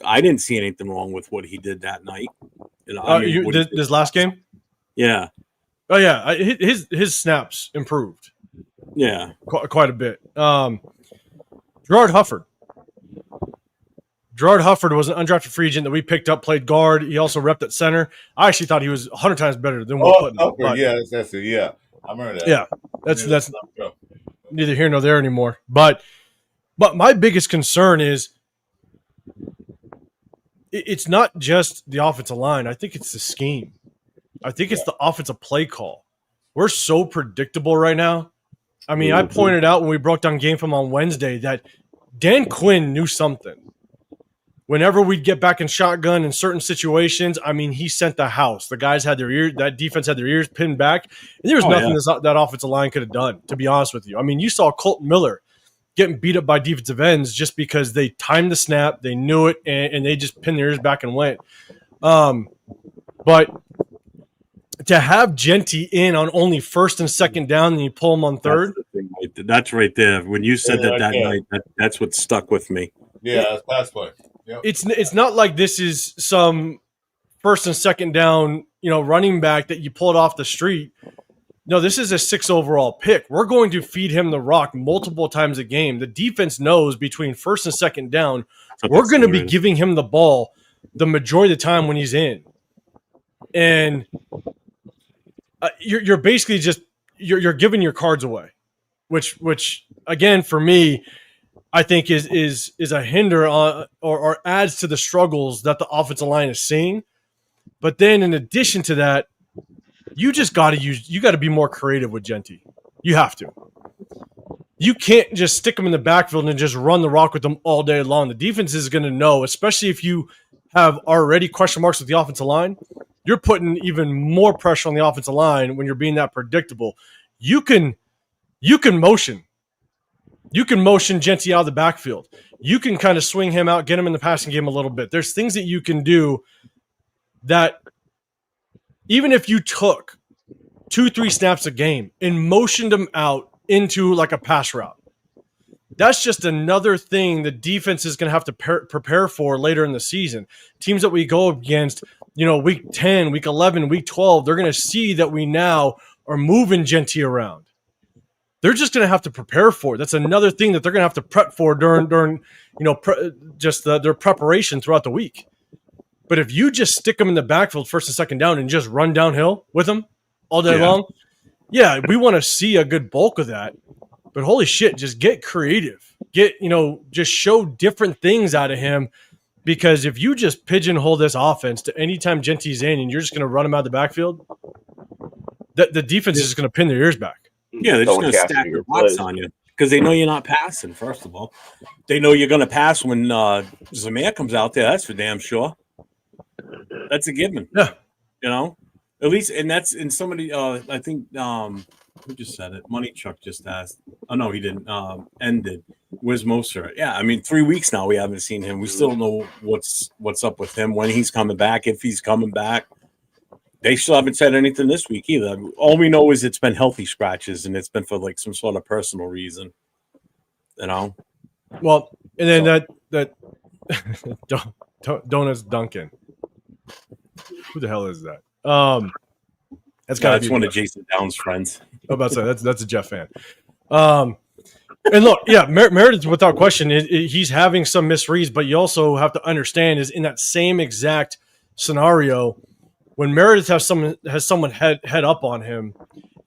I didn't see anything wrong with what he did that night. This last game? Yeah. Oh yeah, his snaps improved. Yeah, quite a bit. Gerard Hufford. Gerard Hufford was an undrafted free agent that we picked up, played guard. He also repped at center. I actually thought he was 100 times better than Will Putnam. Yeah, that's it. Yeah, I remember that. Yeah, that's neither here nor there anymore. But my biggest concern is it's not just the offensive line. I think it's the scheme. I think it's the offensive play call. We're so predictable right now. I mean, I pointed out when we broke down game film on Wednesday that Dan Quinn knew something. Whenever we'd get back in shotgun in certain situations, I mean, he sent the house. The guys had their ears, that defense had their ears pinned back. And there was nothing that offensive line could have done, to be honest with you. I mean, you saw Colton Miller getting beat up by defensive ends just because they timed the snap, they knew it, and they just pinned their ears back and went. But to have Genty in on only first and second down and you pull him on third. That's right there. When you said that night, that's what stuck with me. Yeah, that's pass play. Yep. It's not like this is some first and second down, running back that you pulled off the street. No, this is a 6 overall pick. We're going to feed him the rock multiple times a game. The defense knows between first and second down, we're going to be giving him the ball the majority of the time when he's in. And you're basically just you're giving your cards away, which again for me, I think is a hinder on or adds to the struggles that the offensive line is seeing. But then in addition to that, you got to be more creative with Genty. You have to. You can't just stick him in the backfield and just run the rock with them all day long. The defense is going to know, especially if you have already question marks with the offensive line. You're putting even more pressure on the offensive line when you're being that predictable. You can motion. You can motion Genty out of the backfield. You can kind of swing him out, get him in the passing game a little bit. There's things that you can do that even if you took 2-3 snaps a game and motioned him out into like a pass route, that's just another thing the defense is going to have to prepare for later in the season. Teams that we go against, week 10, week 11, week 12, they're going to see that we now are moving Genty around. They're just going to have to prepare for it. That's another thing that they're going to have to prep for during their preparation throughout the week. But if you just stick them in the backfield first and second down and just run downhill with them all day long, we want to see a good bulk of that. But holy shit, just get creative. Just show different things out of him. Because if you just pigeonhole this offense to anytime Genty's in and you're just going to run him out of the backfield, the defense is just going to pin their ears back. Yeah, they're just going to stack your box on you because they know you're not passing, first of all. They know you're going to pass when Zamir comes out there. That's for damn sure. That's a given. Yeah. At least, and that's in somebody, I think, who just said it? Money Chuck just asked. Oh, no, he didn't. Ended. Where's Moser? Yeah, I mean, 3 weeks now we haven't seen him. We still don't know what's up with him, when he's coming back, if he's coming back. They still haven't said anything this week either. All we know is it's been healthy scratches, and it's been for like some sort of personal reason. Well, and then that Donuts Duncan. Who the hell is that? That's one of Jason Downs' friends. I'm about to say that's a Jeff fan. And look, Meredith, without question, he's having some misreads, but you also have to understand is in that same exact scenario. When Meredith has someone head up on him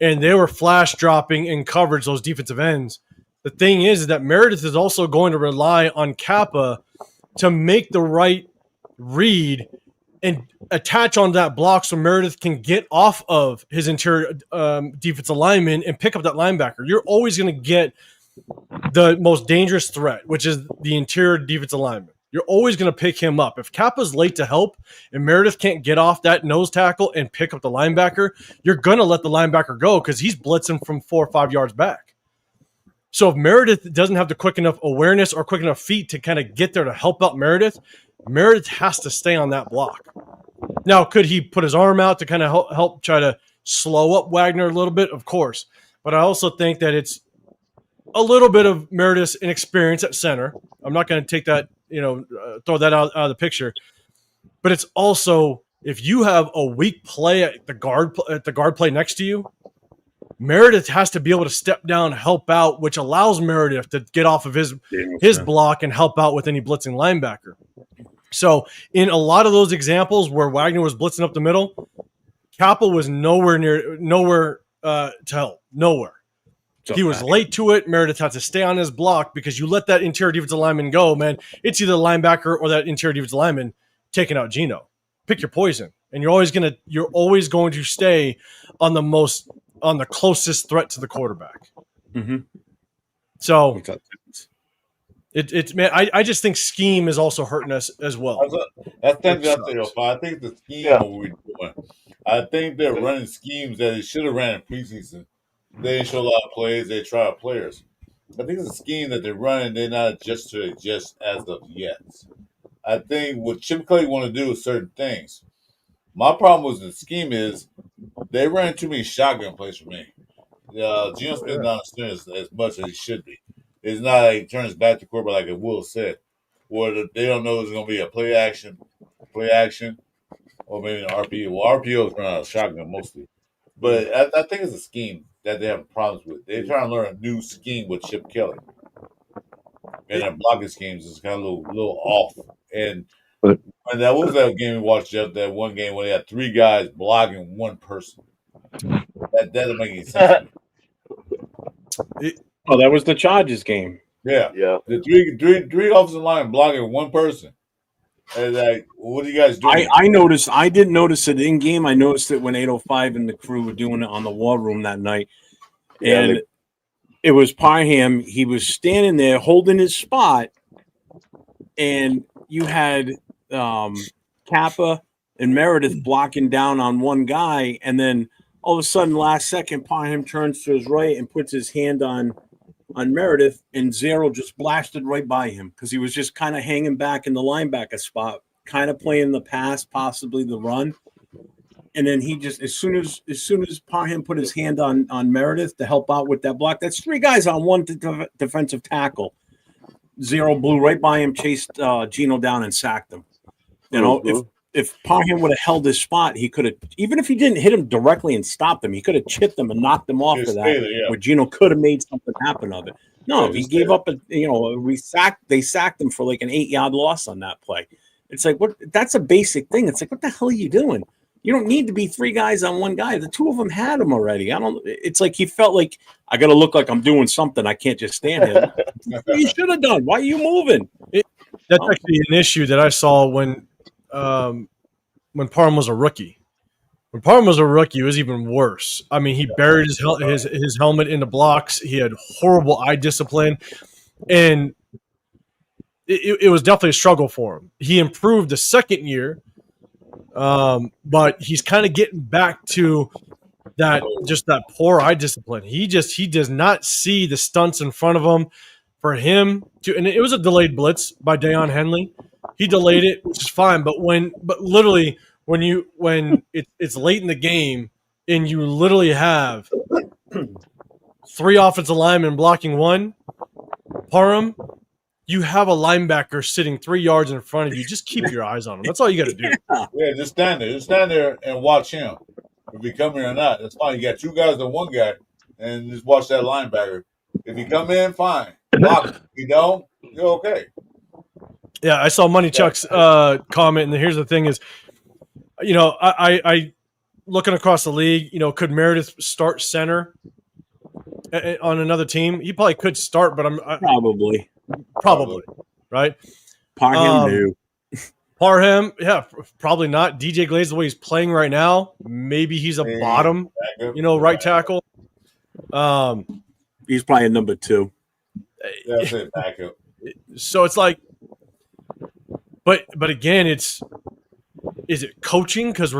and they were flash dropping in coverage, those defensive ends, the thing is that Meredith is also going to rely on Kappa to make the right read and attach on that block so Meredith can get off of his interior defensive lineman and pick up that linebacker. You're always going to get the most dangerous threat, which is the interior defensive lineman. You're always going to pick him up. If Kappa's late to help and Meredith can't get off that nose tackle and pick up the linebacker, you're going to let the linebacker go because he's blitzing from 4 or 5 yards back. So if Meredith doesn't have the quick enough awareness or quick enough feet to kind of get there to help out Meredith has to stay on that block. Now, could he put his arm out to kind of help try to slow up Wagner a little bit? Of course. But I also think that it's a little bit of Meredith's inexperience at center. I'm not going to take that, throw that out of the picture. But it's also, if you have a weak play at the guard play next to you, Meredith has to be able to step down, help out, which allows Meredith to get off of his block and help out with any blitzing linebacker. So in a lot of those examples where Wagner was blitzing up the middle, Kappa was nowhere to help. Nowhere. He was late to it. Meredith had to stay on his block because you let that interior defensive lineman go, man. It's either the linebacker or that interior defensive lineman taking out Gino. Pick your poison. and you're always going to stay on the closest threat to the quarterback. Mm-hmm. So it's man, I just think scheme is also hurting us as well. That's I think the scheme what we're doing. I think they're running schemes that they should have ran in preseason. They didn't show a lot of plays. They try out players. I think it's a scheme that they're running. They're not adjusted just as of yet. I think what Chip Kelly want to do is certain things. My problem with the scheme is they ran too many shotgun plays for me. Geno Smith not understanding as much as he should be. It's not like he turns back to quarterback like Will said, where they don't know it's going to be a play action, or maybe an RPO. Well, RPOs run out of shotgun mostly. But I think it's a scheme that they have problems with. They're trying to learn a new scheme with Chip Kelly. And their blocking schemes is kind of a little off. And that was that game we watched, Jeff, that one game where they had three guys blocking one person. That doesn't make any sense to me. That was the Chargers game. Yeah. The three offensive line blocking one person. And like, what are you guys doing? I noticed. I didn't notice it in game. I noticed it when 805 and the crew were doing it on the War Room that night, and it was Parham. He was standing there holding his spot, and you had Kappa and Meredith blocking down on one guy, and then all of a sudden, last second, Parham turns to his right and puts his hand on Meredith, and Zero just blasted right by him because he was just kind of hanging back in the linebacker spot, kind of playing the pass, possibly the run. And then he just, as soon as Parham put his hand on Meredith to help out with that block, that's three guys on one defensive tackle. Zero blew right by him, chased Geno down and sacked him. You know, if Parham would have held his spot, he could have, even if he didn't hit him directly and stopped him, he could have chipped him and knocked him off of that, where Geno could have made something happen of it. No, he gave up they sacked him for like an 8-yard loss on that play. It's like, what? That's a basic thing. It's like, what the hell are you doing? You don't need to be three guys on one guy. The two of them had him already. It's like he felt like, I got to look like I'm doing something. I can't just stand here. You should have done. Why are you moving? That's actually an issue that I saw when Parham was a rookie. When Parham was a rookie, it was even worse. I mean, he buried his helmet in the blocks. He had horrible eye discipline, and it was definitely a struggle for him. He improved the second year, but he's kind of getting back to that poor eye discipline. He does not see the stunts in front of him. For him to, and it was a delayed blitz by Deion Henley. He delayed it, which is fine. But literally when it's late in the game and you literally have three offensive linemen blocking one, Parham, you have a linebacker sitting 3 yards in front of you. Just keep your eyes on him. That's all you got to do. Yeah, just stand there. Just stand there and watch him. If he come in or not, that's fine. You got two guys and one guy, and just watch that linebacker. If he come in, fine. Block him. If you don't, you're okay. Yeah, I saw Money Chuck's comment, and here's the thing: is I looking across the league, could Meredith start center on another team? He probably could start, but Probably right. Parham knew. Parham, yeah, probably not. DJ Glaze, the way he's playing right now, maybe he's a bottom, right tackle. He's probably a number 2. That's it, backup. So it's like, but again, is it coaching? Because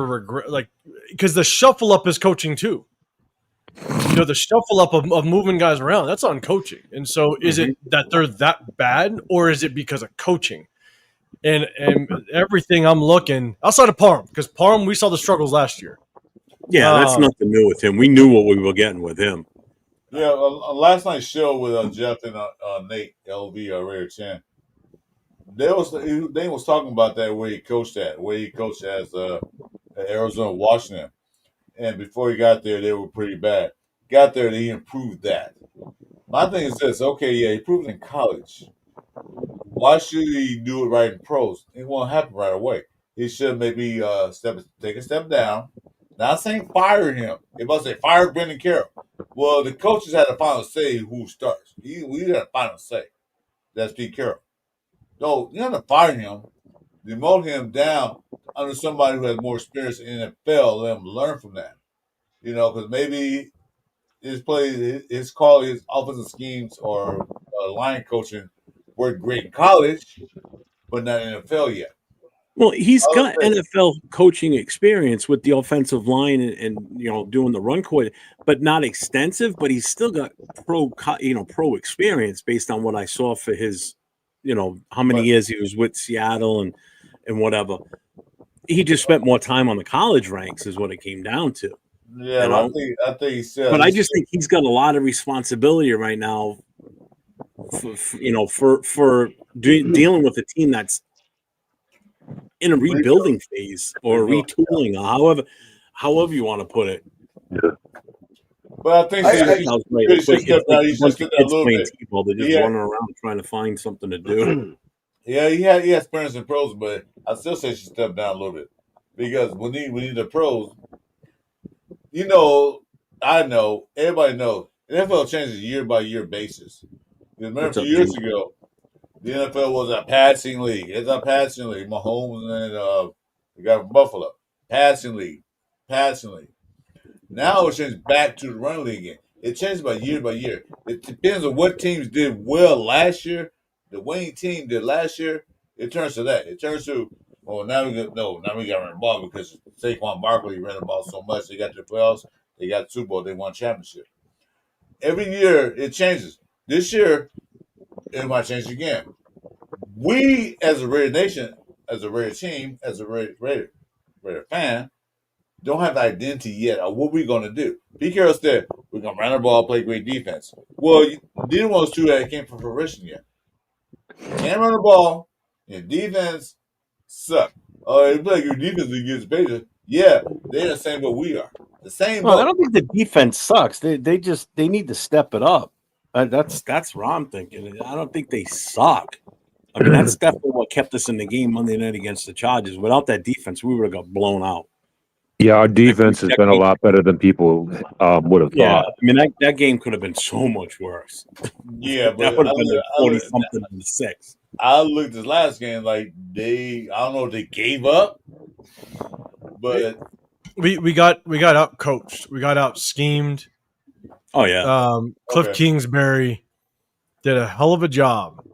because the shuffle up is coaching too. The shuffle up of moving guys around, that's on coaching. And so is it that they're that bad, or is it because of coaching? And everything I'm looking outside of Parham, because Parham, we saw the struggles last year. Yeah, that's nothing new with him. We knew what we were getting with him. Yeah, last night's show with Jeff and Nate LV Raider 10, they was talking about that where he coached at Arizona, Washington, and before he got there, they were pretty bad. Got there, and he improved that. My thing is this: okay, yeah, he improved in college. Why should he do it right in pros? It won't happen right away. He should maybe take a step down. Not saying fire him. They must say fire Brendan Carroll. Well, the coaches had the final say who starts. We had a final say. That's Pete Carroll. No, you don't have to fire him. demote him down under somebody who has more experience in the NFL. Let him learn from that. Because maybe his play, his call, his offensive schemes or line coaching worked great in college, but not in the NFL yet. Well, he's All got I'm saying. NFL coaching experience with the offensive line and doing the run court, but not extensive. But he's still got pro experience based on what I saw for his, how many But- years he was with Seattle and whatever. He just spent more time on the college ranks, is what it came down to. Yeah, but I think he said. But I just think he's got a lot of responsibility right now, for dealing with a team that's in a rebuilding phase or retooling, or however you want to put it. Yeah. But I think he should step down. He should step down a little bit. They're just running around trying to find something to do. Yeah, he has experience in pros, but I still say he should step down a little bit because we need the pros. I know, everybody knows, the NFL changes year by year basis. Remember, a few years ago, the NFL was a passing league. It's a passing league. Mahomes and the guy from Buffalo, passing league. Now it changed back to the run league again. It changed by year. It depends on what teams did well last year. The winning team did last year. It turns to that. It turns to, now we got to run the ball because Saquon Barkley ran the ball so much. They got to the playoffs. They got the Super Bowl. They won championship. Every year it changes. This year it might change again. We, as a Raider Nation, as a Raider team, as a Raider fan, don't have the identity yet of what we're going to do. Pete Carroll said, we're going to run the ball, play great defense. Well, neither one of those two that came from fruition yet. Can't run the ball, and defense suck. Oh, they play good defense against Patriots. Yeah, they're the same what we are. The same. Well, I don't think the defense sucks. They need to step it up. That's what I'm thinking. I don't think they suck. I mean, that's definitely what kept us in the game Monday night against the Chargers. Without that defense, we would have got blown out. Yeah, our defense has been a lot better than people would have Yeah, thought. I mean, that game could have been so much worse. Yeah, but that would have been like 40-something to 6. I looked at this last game like I don't know if they gave up, but We got out coached. We got out schemed. Oh yeah. Cliff Kingsbury did a hell of a job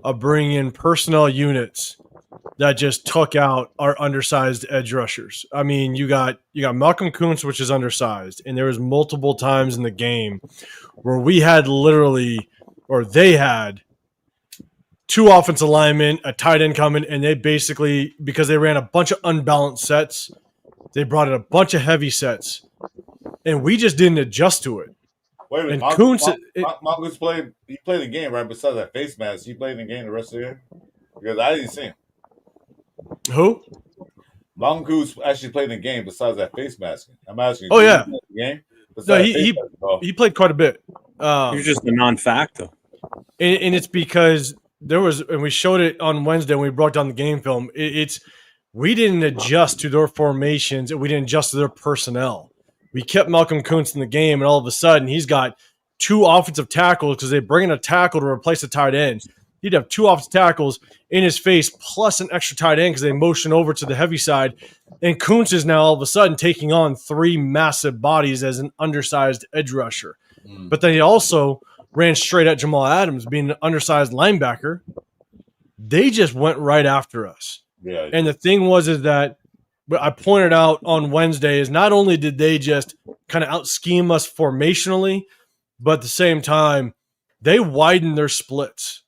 of bringing in personnel units that just took out our undersized edge rushers. I mean, you got Malcolm Kuntz, which is undersized, and there was multiple times in the game where we had they had 2 offensive linemen, a tight end coming, and they basically, because they ran a bunch of unbalanced sets, they brought in a bunch of heavy sets, and we just didn't adjust to it. wait a minute. And Kuntz, Malcolm played. He played the game right besides that face mask. He played the game the rest of the year because I didn't see him. who? Malcolm Kuntz actually played the game besides that face mask. I'm asking. Oh, yeah. The game. No, he played quite a bit. He was just a non-factor. And it's because and we showed it on Wednesday when we broke down the game film. We didn't adjust to their formations and we didn't adjust to their personnel. We kept Malcolm Kuntz in the game, and all of a sudden he's got 2 offensive tackles because they bring in a tackle to replace the tight end. He'd have 2 offensive tackles in his face plus an extra tight end because they motion over to the heavy side. And Kuntz is now all of a sudden taking on 3 massive bodies as an undersized edge rusher. But then he also ran straight at Jamal Adams, being an undersized linebacker. They just went right after us. Yeah. And the thing is that I pointed out on Wednesday is not only did they just kind of out-scheme us formationally, but at the same time, they widened their splits.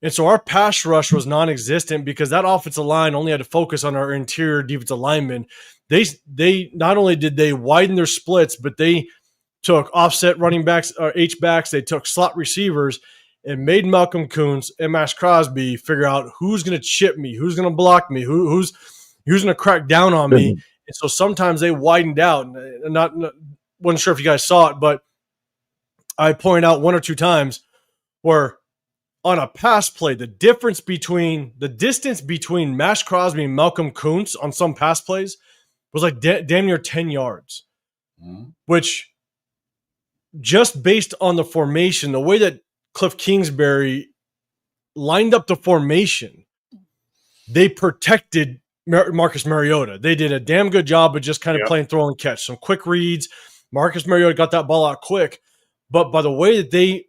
And so our pass rush was non-existent because that offensive line only had to focus on our interior defensive linemen. They not only did they widen their splits, but they took offset running backs or H-backs. They took slot receivers and made Malcolm Kuntz and Max Crosby figure out who's going to chip me, who's going to block me, who's going to crack down on me. And so sometimes they widened out. And wasn't sure if you guys saw it, but I pointed out 1 or 2 times where on a pass play, the distance between Max Crosby and Malcolm Kuntz on some pass plays was like damn near 10 yards, which just based on the formation, the way that Cliff Kingsbury lined up the formation, they protected Marcus Mariota. They did a damn good job of just kind of playing throw and catch, some quick reads. Marcus Mariota got that ball out quick, but by the way that they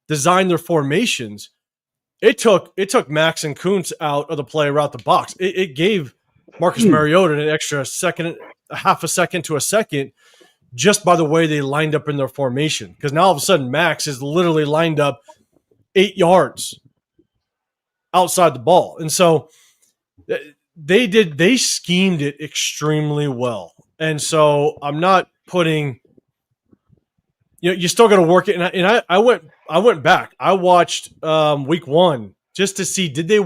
designed their formations, it took Max and Kuntz out of the play around the box. It gave Marcus Mariota an extra second, half a second to a second, just by the way they lined up in their formation. Because now all of a sudden Max is literally lined up 8 yards outside the ball. And so they schemed it extremely well. And so I'm not putting, you still got to work it. And I went back. I watched week 1 just to see, did the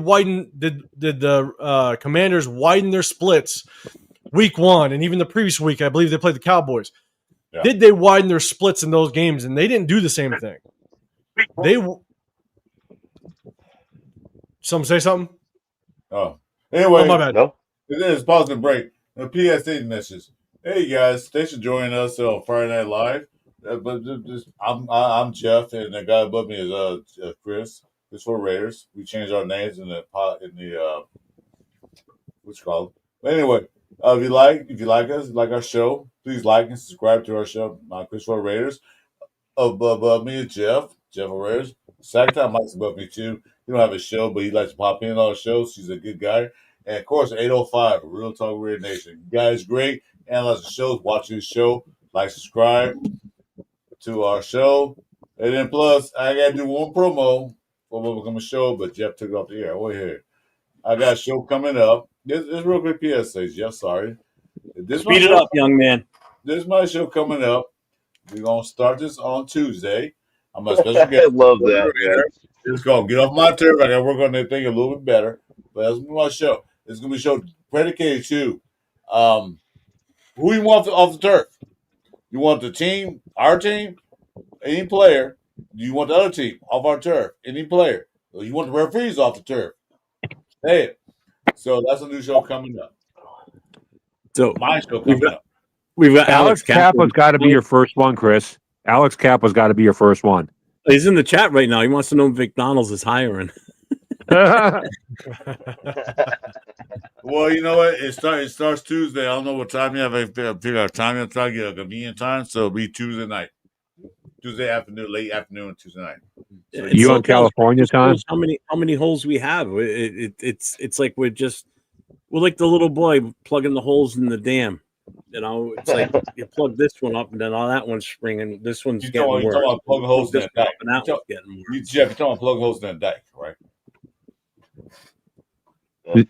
Commanders widen their splits week 1 and even the previous week? I believe they played the Cowboys. Yeah. Did they widen their splits in those games? And they didn't do the same thing. Some say something. Oh, anyway, my bad. No? It is pause and break. The PSA message. Hey guys, thanks for joining us on Friday Night Live. I'm Jeff, and the guy above me is Chris. It's for Raiders. We changed our names in the what's called. But anyway, if you like us, like our show, please like and subscribe to our show. Chris for Raiders. Above me is Jeff for Raiders. Second time Mike's above me too. He don't have a show, but he likes to pop in on our shows. He's a good guy. And of course, 805, Real Talk Raider Nation. You guys great. Analyze the shows, watch this show, like, subscribe to our show. And then plus, I got to do one promo for what become a show, but Jeff took it off the air. Over here. I got a show coming up. This real quick PSA, Jeff, sorry. Speed it up, young man. This is my show coming up. We're going to start this on Tuesday. I'm a special guest. I love that. It's going to get off my turf. I got to work on that thing a little bit better. But that's going to be my show. It's going to be a show predicated to who you want off the turf. You want the team, our team, any player. Do you want the other team off our turf, any player? Or you want the referees off the turf? Say it. So that's a new show coming up. So my show coming up. We've got Alex Kappa's got to be your first one, Chris. Alex Kappa's got to be your first one. He's in the chat right now. He wants to know if McDonald's is hiring. Well, you know what? It starts Tuesday. I don't know what time you have. I figure out time. I'm trying to get a convenient time, so it'll be Tuesday night, Tuesday afternoon, late afternoon, Tuesday night. So you on California time? How many holes we have? It's like we're like the little boy plugging the holes in the dam. You know, it's like you plug this one up, and then all that one's springing. This one's getting worse. You're talking about plugging holes in that dike. Jeff, you're talking about plugging holes in that dike, right?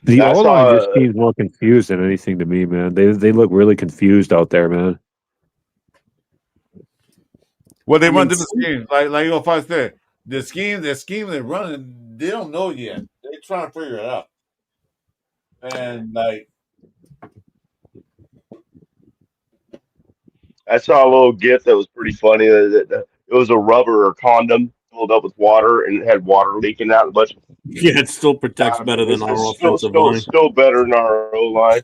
The O-line just seems more confused than anything to me, man. They look really confused out there, man. Well, they run different schemes. Like if I said, the scheme they're running, they don't know yet. They're trying to figure it out. And like, I saw a little GIF that was pretty funny. It was a rubber or condom filled up with water, and it had water leaking out. Yeah, it still protects better than our offensive line. Still better than our O line.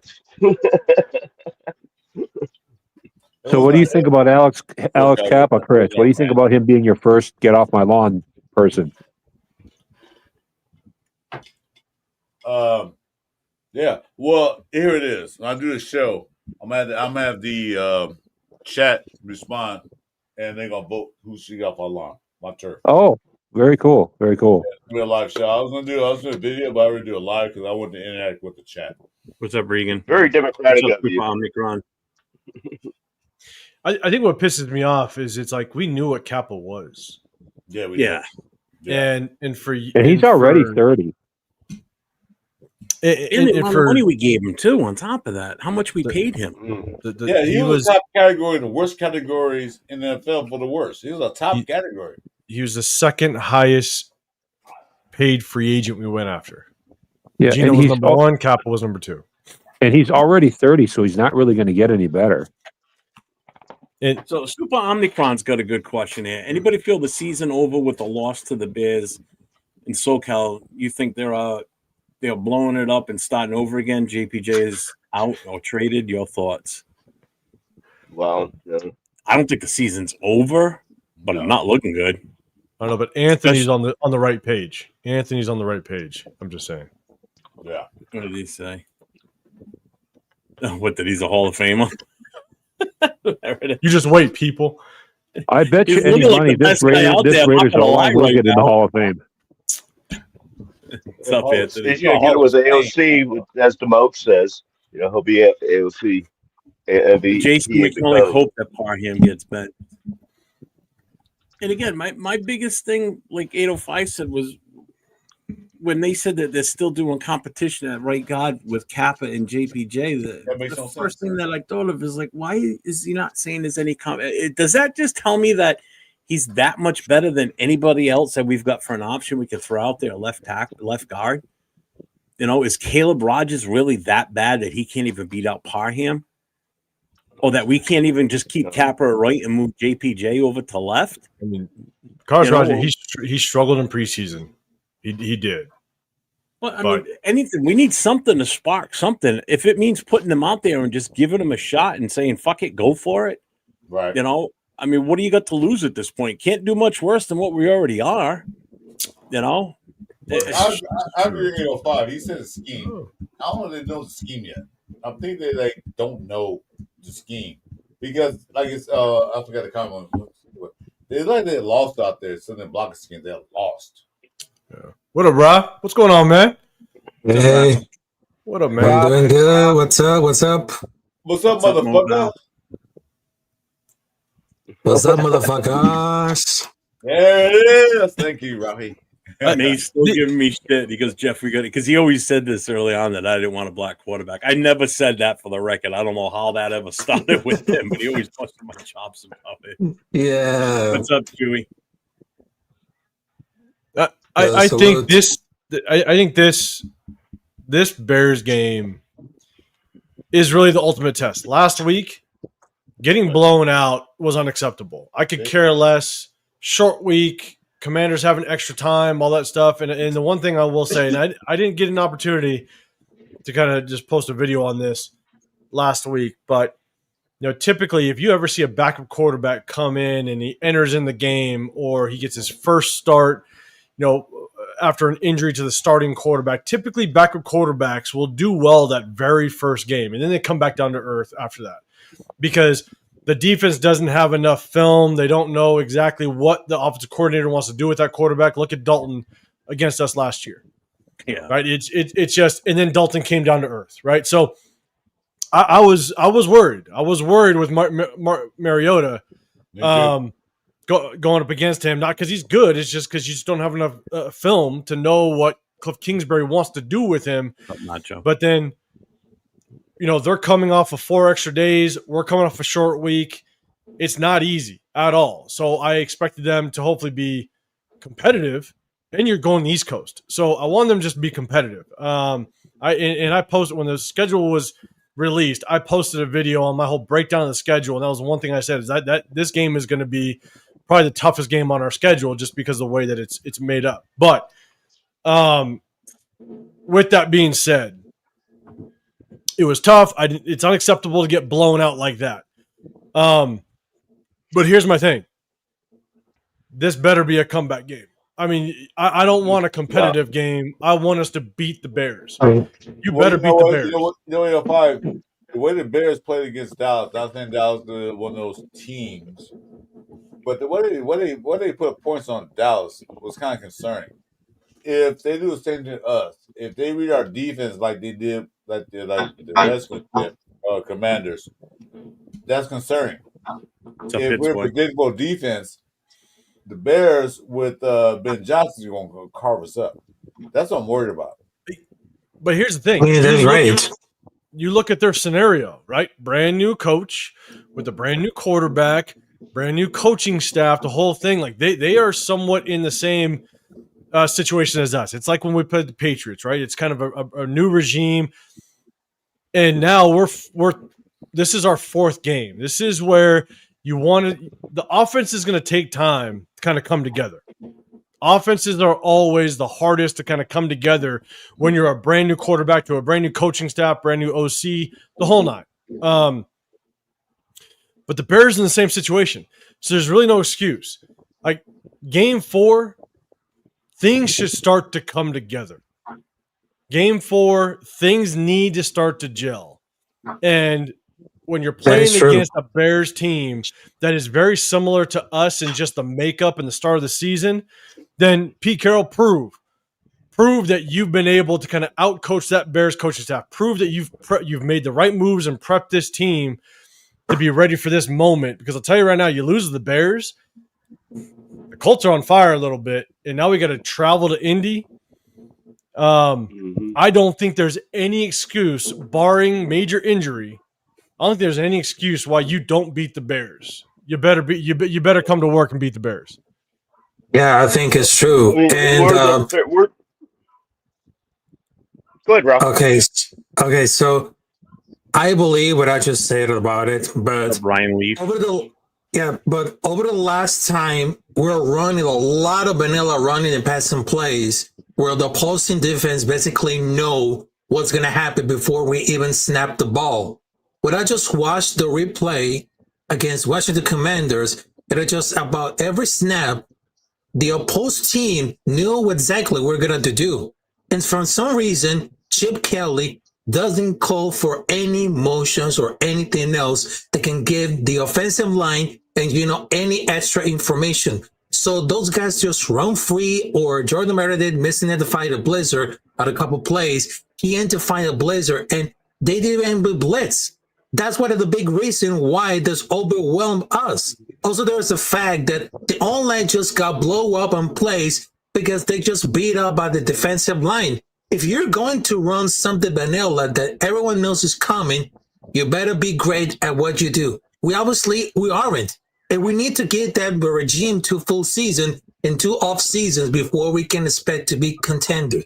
So, what do you think about Alex Kappa, Chris? What do you think about him being your first get off my lawn person? Yeah. Well, here it is. When I do the show, I'm gonna have the chat respond, and they're gonna vote who should get off our lawn, my turf. Oh, very cool. Very cool. Yeah, it'll be a live show. I was gonna do a video, but I already do a live because I wanted to interact with the chat. What's up, Regan? Very democratic of you. I think what pisses me off is it's like we knew what Kappa was. Yeah, we did. And he's already 30. And for money we gave him too. On top of that, how much we paid him? He was top category in the worst categories in the NFL for the worst. He was a top category. He was the second highest paid free agent we went after. Yeah, Gino was number one. Kappa was number two. And he's already 30, so he's not really going to get any better. So Super Omnicron's got a good question here. Anybody feel the season over with the loss to the Bears in SoCal? You think they're blowing it up and starting over again? JPJ is out or traded. Your thoughts? Well, I don't think the season's over, but I'm not looking good. I don't know, but Anthony's on the right page. Anthony's on the right page. I'm just saying. Yeah. What did he say? What, that he's a Hall of Famer? You just wait, people. I bet you He's any literally money the this best guy out there, I'm not Raiders gonna lie O-line will right get in the now. Hall of Fame. What's up, Anthony? He's going to get it with AOC, as Demote says. He'll be at AOC. And Jason, we can only hope that Parham gets bent. And again, my biggest thing, like 805 said, was when they said that they're still doing competition at right guard with Kappa and JPJ. The first thing that I thought of is like, why is he not saying there's any does that just tell me that he's that much better than anybody else that we've got for an option we could throw out there, left guard? Is Caleb Rogers really that bad that he can't even beat out Parham? Or that we can't even just keep Kappa at right and move JPJ over to left? I mean, Carlos Rogers, he struggled in preseason. He did. Well, I mean, anything. We need something to spark something. If it means putting them out there and just giving them a shot and saying, fuck it, go for it. Right. I mean, what do you got to lose at this point? Can't do much worse than what we already are. I agree with 805. He said a scheme. I don't know if they know the scheme yet. I think they don't know the scheme. Because I forgot the comment. They lost out there, so they block a scheme. They're lost. Yeah. What up, Rob? What's going on, man? Hey. What up, man? I'm doing good. What's up? What's up? What's up, motherfucker? What's up, motherfuckers? There it is. Thank you, Robbie. And he's still giving me shit. He goes, Jeff, we got it. Because he always said this early on that I didn't want a black quarterback. I never said that for the record. I don't know how that ever started with him, but he always busted my chops about it. Yeah. What's up, Chewy? I think this Bears game is really the ultimate test. Last week, getting blown out was unacceptable. I could care less. Short week, Commanders having extra time, all that stuff. And the one thing I will say, and I didn't get an opportunity to kind of just post a video on this last week, but typically if you ever see a backup quarterback come in and he enters in the game or he gets his first start, after an injury to the starting quarterback, typically backup quarterbacks will do well that very first game. And then they come back down to earth after that because the defense doesn't have enough film. They don't know exactly what the offensive coordinator wants to do with that quarterback. Look at Dalton against us last year. Yeah. Right. It's just, and then Dalton came down to earth. Right. So I was worried. I was worried with Mariota. Going up against him, not because he's good. It's just because you just don't have enough film to know what Cliff Kingsbury wants to do with him. But then, they're coming off of 4 extra days. We're coming off a short week. It's not easy at all. So I expected them to hopefully be competitive. And you're going the East Coast, so I wanted them just to be competitive. I posted when the schedule was released. I posted a video on my whole breakdown of the schedule, and that was one thing I said is that this game is going to be probably the toughest game on our schedule just because of the way that it's made up. But with that being said, it was tough. It's unacceptable to get blown out like that. But here's my thing. This better be a comeback game. I mean, I don't want a competitive game. I want us to beat the Bears. You better beat the Bears. The way the Bears played against Dallas, I think Dallas is one of those teams. But the way they put points on Dallas was kind of concerning. If they do the same to us, if they read our defense like they did, like the rest of the Commanders, that's concerning. If we're a predictable defense, the Bears with Ben Johnson is going to carve us up. That's what I'm worried about. But here's the thing. That's right. You look at their scenario, right? Brand new coach with a brand new quarterback, brand new coaching staff, the whole thing. Like they are somewhat in the same situation as us. It's like when we played the Patriots, right? It's kind of a new regime. And now this is our 4th game. This is where the offense is going to take time to kind of come together. Offenses are always the hardest to kind of come together when you're a brand new quarterback to a brand new coaching staff, brand new OC, the whole nine. But the Bears in the same situation. So there's really no excuse. Like game 4, things should start to come together. Game 4, things need to start to gel. And when you're That is playing true. against a Bears team that is very similar to us in just the makeup and the start of the season, then Pete Carroll, prove that you've been able to kind of outcoach that Bears coaching staff. Prove that you've made the right moves and prepped this team to be ready for this moment. Because I'll tell you right now, you lose to the Bears, the Colts are on fire a little bit, and now we got to travel to Indy. I don't think there's any excuse, barring major injury. I don't think there's any excuse why you don't beat the Bears. You better come to work and beat the Bears. Yeah, I think it's true. I mean, And we're go ahead, Ralph. okay, so I believe what I just said about it, but Ryan Leaf. over the last time we're running a lot of vanilla running and passing plays where the opposing defense basically know what's going to happen before we even snap the ball. When I just watched the replay against Washington Commanders, and it just about every snap, the opposed team knew exactly what we're going to do. And for some reason, Chip Kelly doesn't call for any motions or anything else that can give the offensive line and, any extra information. So those guys just run free, or Jordan Meredith missing it to fight a blizzard at a couple plays. He had to find a blizzard, and they didn't even blitz. That's one of the big reason why this overwhelmed us. Also, there's the fact that the online just got blow up on plays because they just beat up by the defensive line. If you're going to run something vanilla that everyone knows is coming, you better be great at what you do. We aren't. And we need to get that regime to full season and 2 off seasons before we can expect to be contender.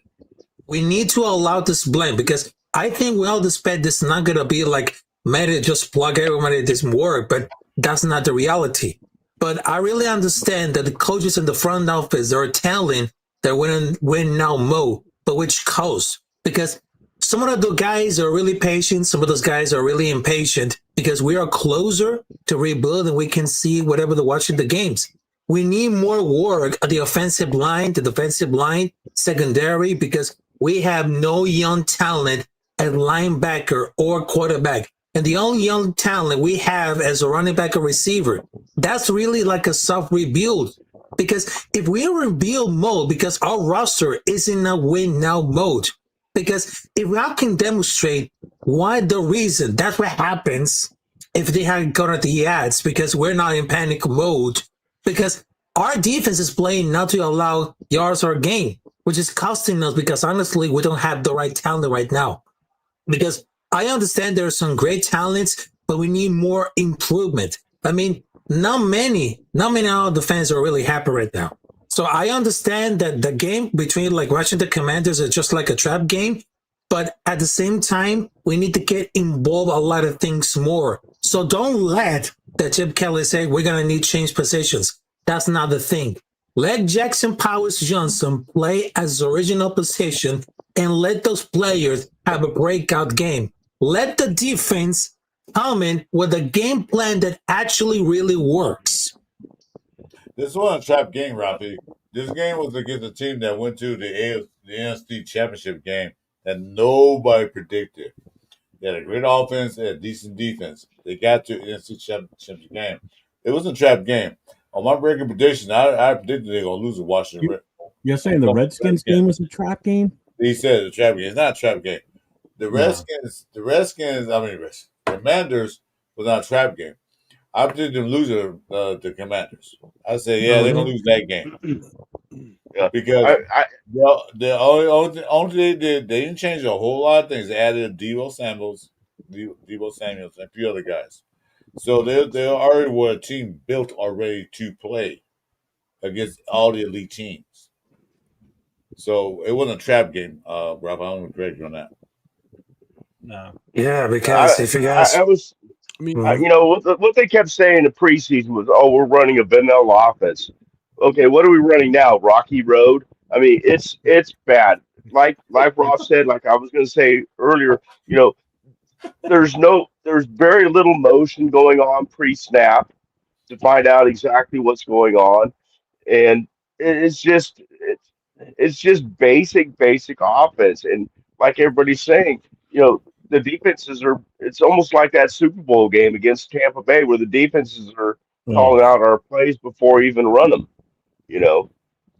We need to allow this blend, because I think we all expect this not going to be like, man, just plug everybody this work, but that's not the reality. But I really understand that the coaches in the front office are telling they're win now mode, but which coast? Because some of the guys are really patient, some of those guys are really impatient, because we are closer to rebuild and we can see whatever they're watching the games. We need more work at the offensive line, the defensive line, secondary, because we have no young talent at linebacker or quarterback. And the only young talent we have as a running back or receiver, that's really like a soft rebuild. Because if we're in rebuild mode, because our roster is in a win now mode, because if I can demonstrate why the reason, that's what happens if they hadn't gone at the ads, because we're not in panic mode, because our defense is playing not to allow yards or gain, which is costing us, because honestly, we don't have the right talent right now. Because I understand there are some great talents, but we need more improvement. I mean, not many of the fans are really happy right now. So I understand that the game between like Washington Commanders is just like a trap game, but at the same time, we need to get involved a lot of things more. So don't let the Chip Kelly say we're going to need change positions. That's not the thing. Let Jackson Powers Johnson play as the original position and let those players have a breakout game. Let the defense come in with a game plan that actually really works. This wasn't a trap game, Rafi. This game was against a team that went to the NFC Championship game that nobody predicted. They had a great offense and a decent defense. They got to the NFC Championship game. It wasn't a trap game. On my breaking prediction, I predicted they're going to lose to Washington. You're saying the Redskins game was a trap game? He said it's a trap game. It's not a trap game. The Commanders was not a trap game. I predicted them losing the Commanders. I said, they're going to lose that game. Yeah. Because the only thing they did, they didn't change a whole lot of things. They added Deebo Samuels, and a few other guys. So they already were a team built already to play against all the elite teams. So it wasn't a trap game, Rob. I don't correct you on that. No. Yeah, because if you guys, what they kept saying in the preseason was, "Oh, we're running a vanilla offense." Okay, what are we running now? Rocky Road. I mean, it's bad. Like Rob said, like I was going to say earlier, there's very little motion going on pre-snap to find out exactly what's going on, and it's just basic offense. And like everybody's saying, the defenses are. It's almost like that Super Bowl game against Tampa Bay, where the defenses are calling out our plays before we even run them.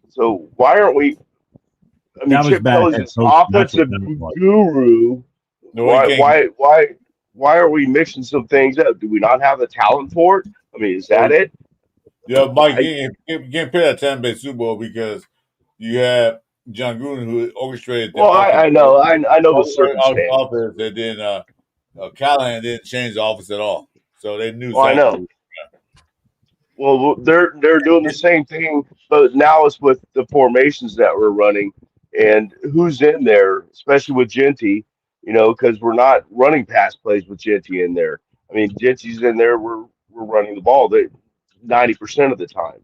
So why aren't we? I mean, That was Chip bad Kelly's head this coaching. That's what offensive that was. guru. No, he Why, can't. why, why, why are we mixing some things up? Do we not have the talent for it? I mean, is that it? Yeah, Mike, I, you can't play that Tampa Bay Super Bowl because you have John Gruden who orchestrated the well, offense. I know, I know the circumstances. Offense, and then Callahan didn't change the offense at all, so they knew Well, I exactly. know. Well, they're doing the same thing, but now it's with the formations that we're running and who's in there, especially with Genty. Because we're not running pass plays with Genty in there. I mean, Genty's in there. We're running the ball 90% of the time.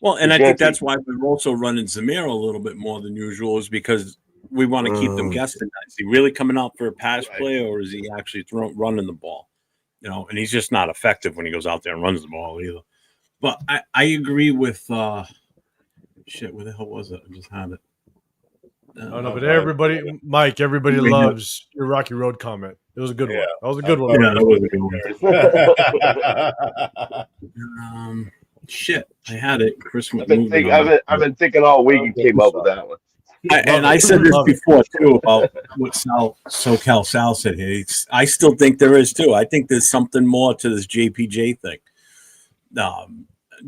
Well, and With I think Genty. that's why we're also running Zamir a little bit more than usual, is because we want to keep them guessing. Is he really coming out for a pass play, or is he actually running the ball? And he's just not effective when he goes out there and runs the ball either. But I agree with shit. Where the hell was it? I just had it. Oh no, but everybody loves your Rocky Road comment. It was a good one. That was a good one. Yeah, that was a good one. Shit, I had it. Chris, I've been thinking all week and came up with that one. I said this before too about what SoCal Sal said here. I still think there is too. I think there's something more to this JPJ thing.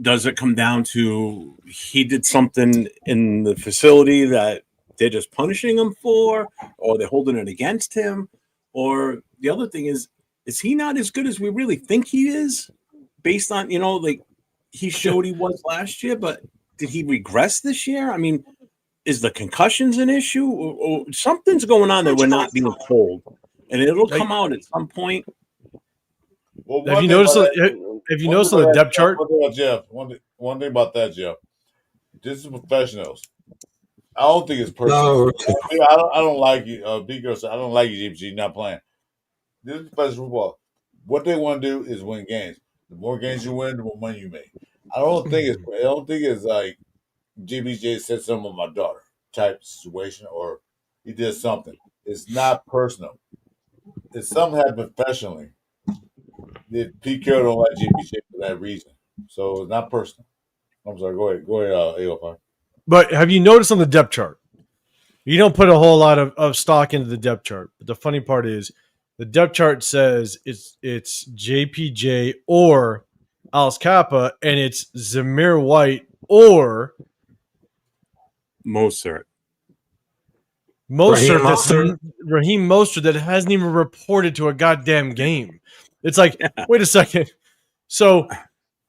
Does it come down to he did something in the facility that they're just punishing him for, or they're holding it against him? Or the other thing is he not as good as we really think he is, based on, like he showed he was last year, but did he regress this year? I mean, is the concussions an issue, or something's going on that we're not being told, and it'll come out at some point. Well, have you noticed on the depth chart? One thing about that, Jeff. This is professionals. I don't think it's personal. I don't like you. Big girl said, I don't like you, GPG, not playing. This is professional football. What they want to do is win games. The more games you win, the more money you make. I don't think it's like GBJ said something with my daughter type situation, or he did something. It's not personal. It's something happened professionally. Pete Carroll don't like GBJ for that reason. So it's not personal. I'm sorry. Go ahead, AO5. But have you noticed on the depth chart? You don't put a whole lot of stock into the depth chart. But the funny part is the depth chart says it's JPJ or Alice Kappa, and it's Zamir White or Mostert. Raheem Mostert that hasn't even reported to a goddamn game. It's like, wait a second. So,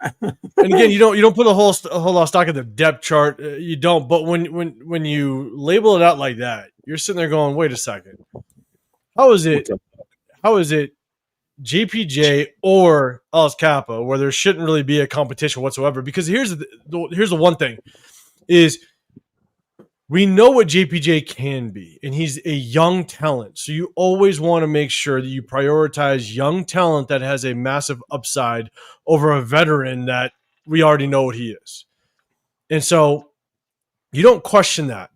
and again, you don't put a whole lot of stock in the depth chart. You don't. But when you label it out like that, you're sitting there going, wait a second. How is it JPJ or Alice Kappa where there shouldn't really be a competition whatsoever? Because here's the one thing is we know what JPJ can be, and he's a young talent. So you always want to make sure that you prioritize young talent that has a massive upside over a veteran that we already know what he is. And so you don't question that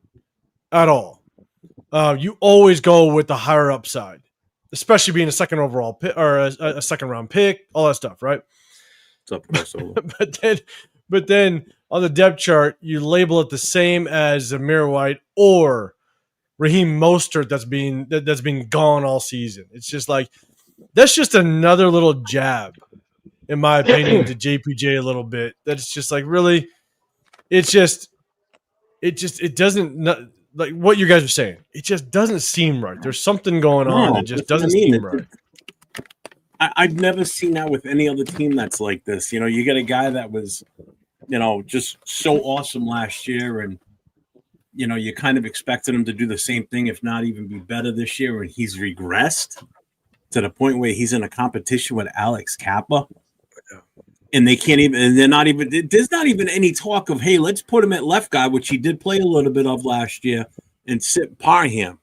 at all. You always go with the higher upside, especially being a second overall pick or a second round pick, all that stuff, right? What's up, But then on the depth chart, you label it the same as Zamir White or Raheem Mostert that's been gone all season. It's just like that's just another little jab, in my opinion, to JPJ a little bit. That's just like really, it doesn't like what you guys are saying. It just doesn't seem right. There's something going on that just doesn't seem right. I've never seen that with any other team that's like this. You get a guy that was, just so awesome last year, and you kind of expected him to do the same thing, if not even be better this year, and he's regressed to the point where he's in a competition with Alex Kappa, and they can't even, and they're not even, there's not even any talk of, hey, let's put him at left guard, which he did play a little bit of last year, and sit Parham.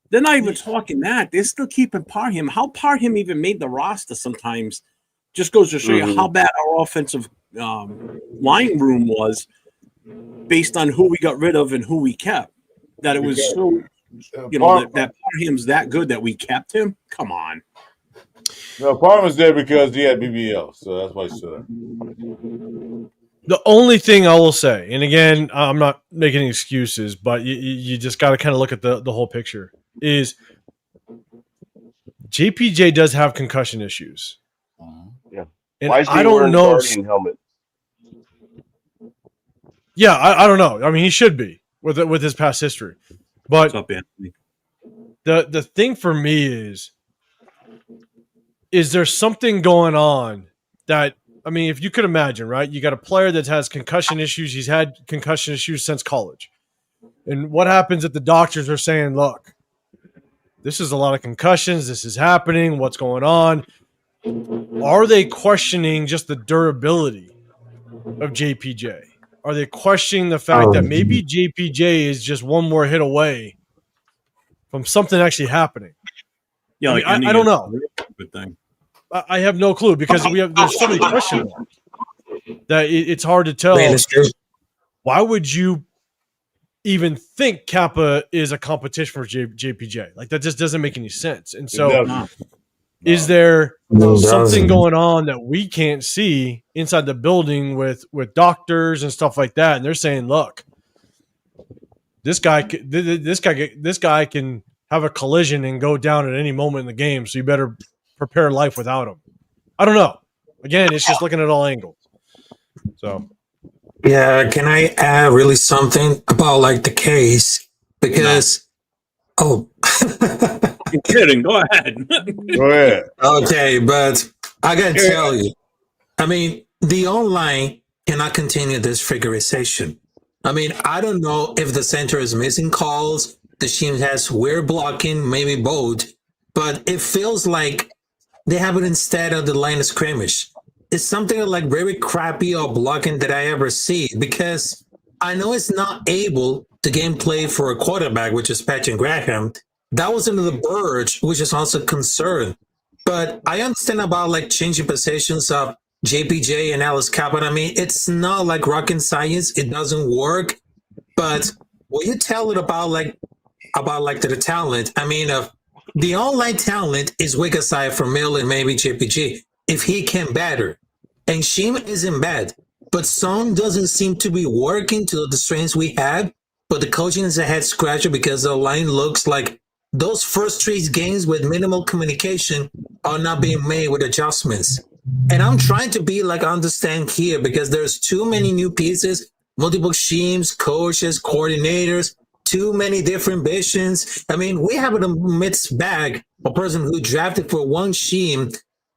They're not even talking that. They're still keeping Parham. How Parham even made the roster sometimes just goes to show you how bad our offensive line room was based on who we got rid of and who we kept. That it was so You know, that Parham's that good that we kept him? Come on. No, Parham's there because he had BBL, so that's why he's still there. The only thing I will say, and again, I'm not making excuses, but you just got to kind of look at the whole picture, is JPJ does have concussion issues. Yeah. And Why is he I don't wearing know. Guardian helmet? Yeah, I don't know. I mean, he should be with his past history. But What's up, Anthony? the thing for me is there something going on that, I mean, if you could imagine, right? You got a player that has concussion issues. He's had concussion issues since college. And what happens if the doctors are saying, look, this is a lot of concussions. This is happening. What's going on? Are they questioning just the durability of JPJ? Are they questioning the fact that maybe JPJ is just one more hit away from something actually happening? Yeah, I don't know. Good thing. I have no clue because there's so many question marks that it's hard to tell. Why would you even think Kappa is a competition for JPJ? Like, that just doesn't make any sense. And so is there something going on that we can't see inside the building with doctors and stuff like that? And they're saying, look, this guy can have a collision and go down at any moment in the game, so you better prepare life without him. I don't know. Again, it's just looking at all angles. So, yeah, can I add really something about like the case? Because I'm kidding. Go ahead. Go ahead. Okay, but I gotta tell you, I mean, the online cannot continue this figurization. I mean, I don't know if the center is missing calls, the team has weird blocking, maybe both, but it feels like they have it instead of the line of scrimmage. It's something like very crappy or blocking that I ever see, because I know it's not able to game play for a quarterback, which is Patrick Graham. That was into the Burge, which is also concerned. But I understand about like changing positions of JPJ and Alice Kappa. I mean, it's not like rocket science. It doesn't work. But when you tell it about the talent, I mean, the online talent is weak aside from Mill and maybe JPG. If he can better, and Sheem isn't bad, but Song doesn't seem to be working to the strengths we have. But the coaching is a head scratcher because the line looks like those first 3 games with minimal communication are not being made with adjustments. And I'm trying to be like understand here because there's too many new pieces, multiple schemes, coaches, coordinators, too many different visions. I mean, we have a mixed bag, a person who drafted for one scheme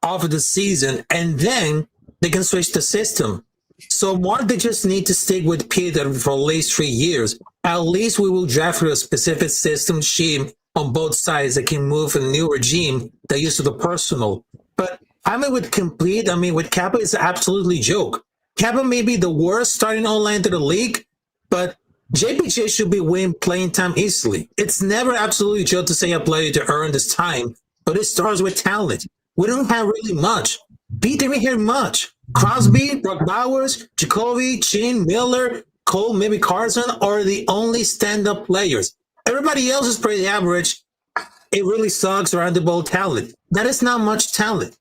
off of the season, and then they can switch the system. So Mark, they just need to stick with Peter for at least 3 years. At least we will draft for a specific system scheme on both sides that can move in a new regime that used to the personal. But I mean, with Kappa, it's absolutely joke. Kappa may be the worst starting online to the league, but JPJ should be winning playing time easily. It's never absolutely joke to say a player to earn this time, but it starts with talent. We don't have really much. Pete didn't hear much. Crosby, Brock Bowers, Jacoby, Chin, Miller, Cole, maybe Carson are the only stand-up players. Everybody else is pretty average. It really sucks around the ball talent. That is not much talent.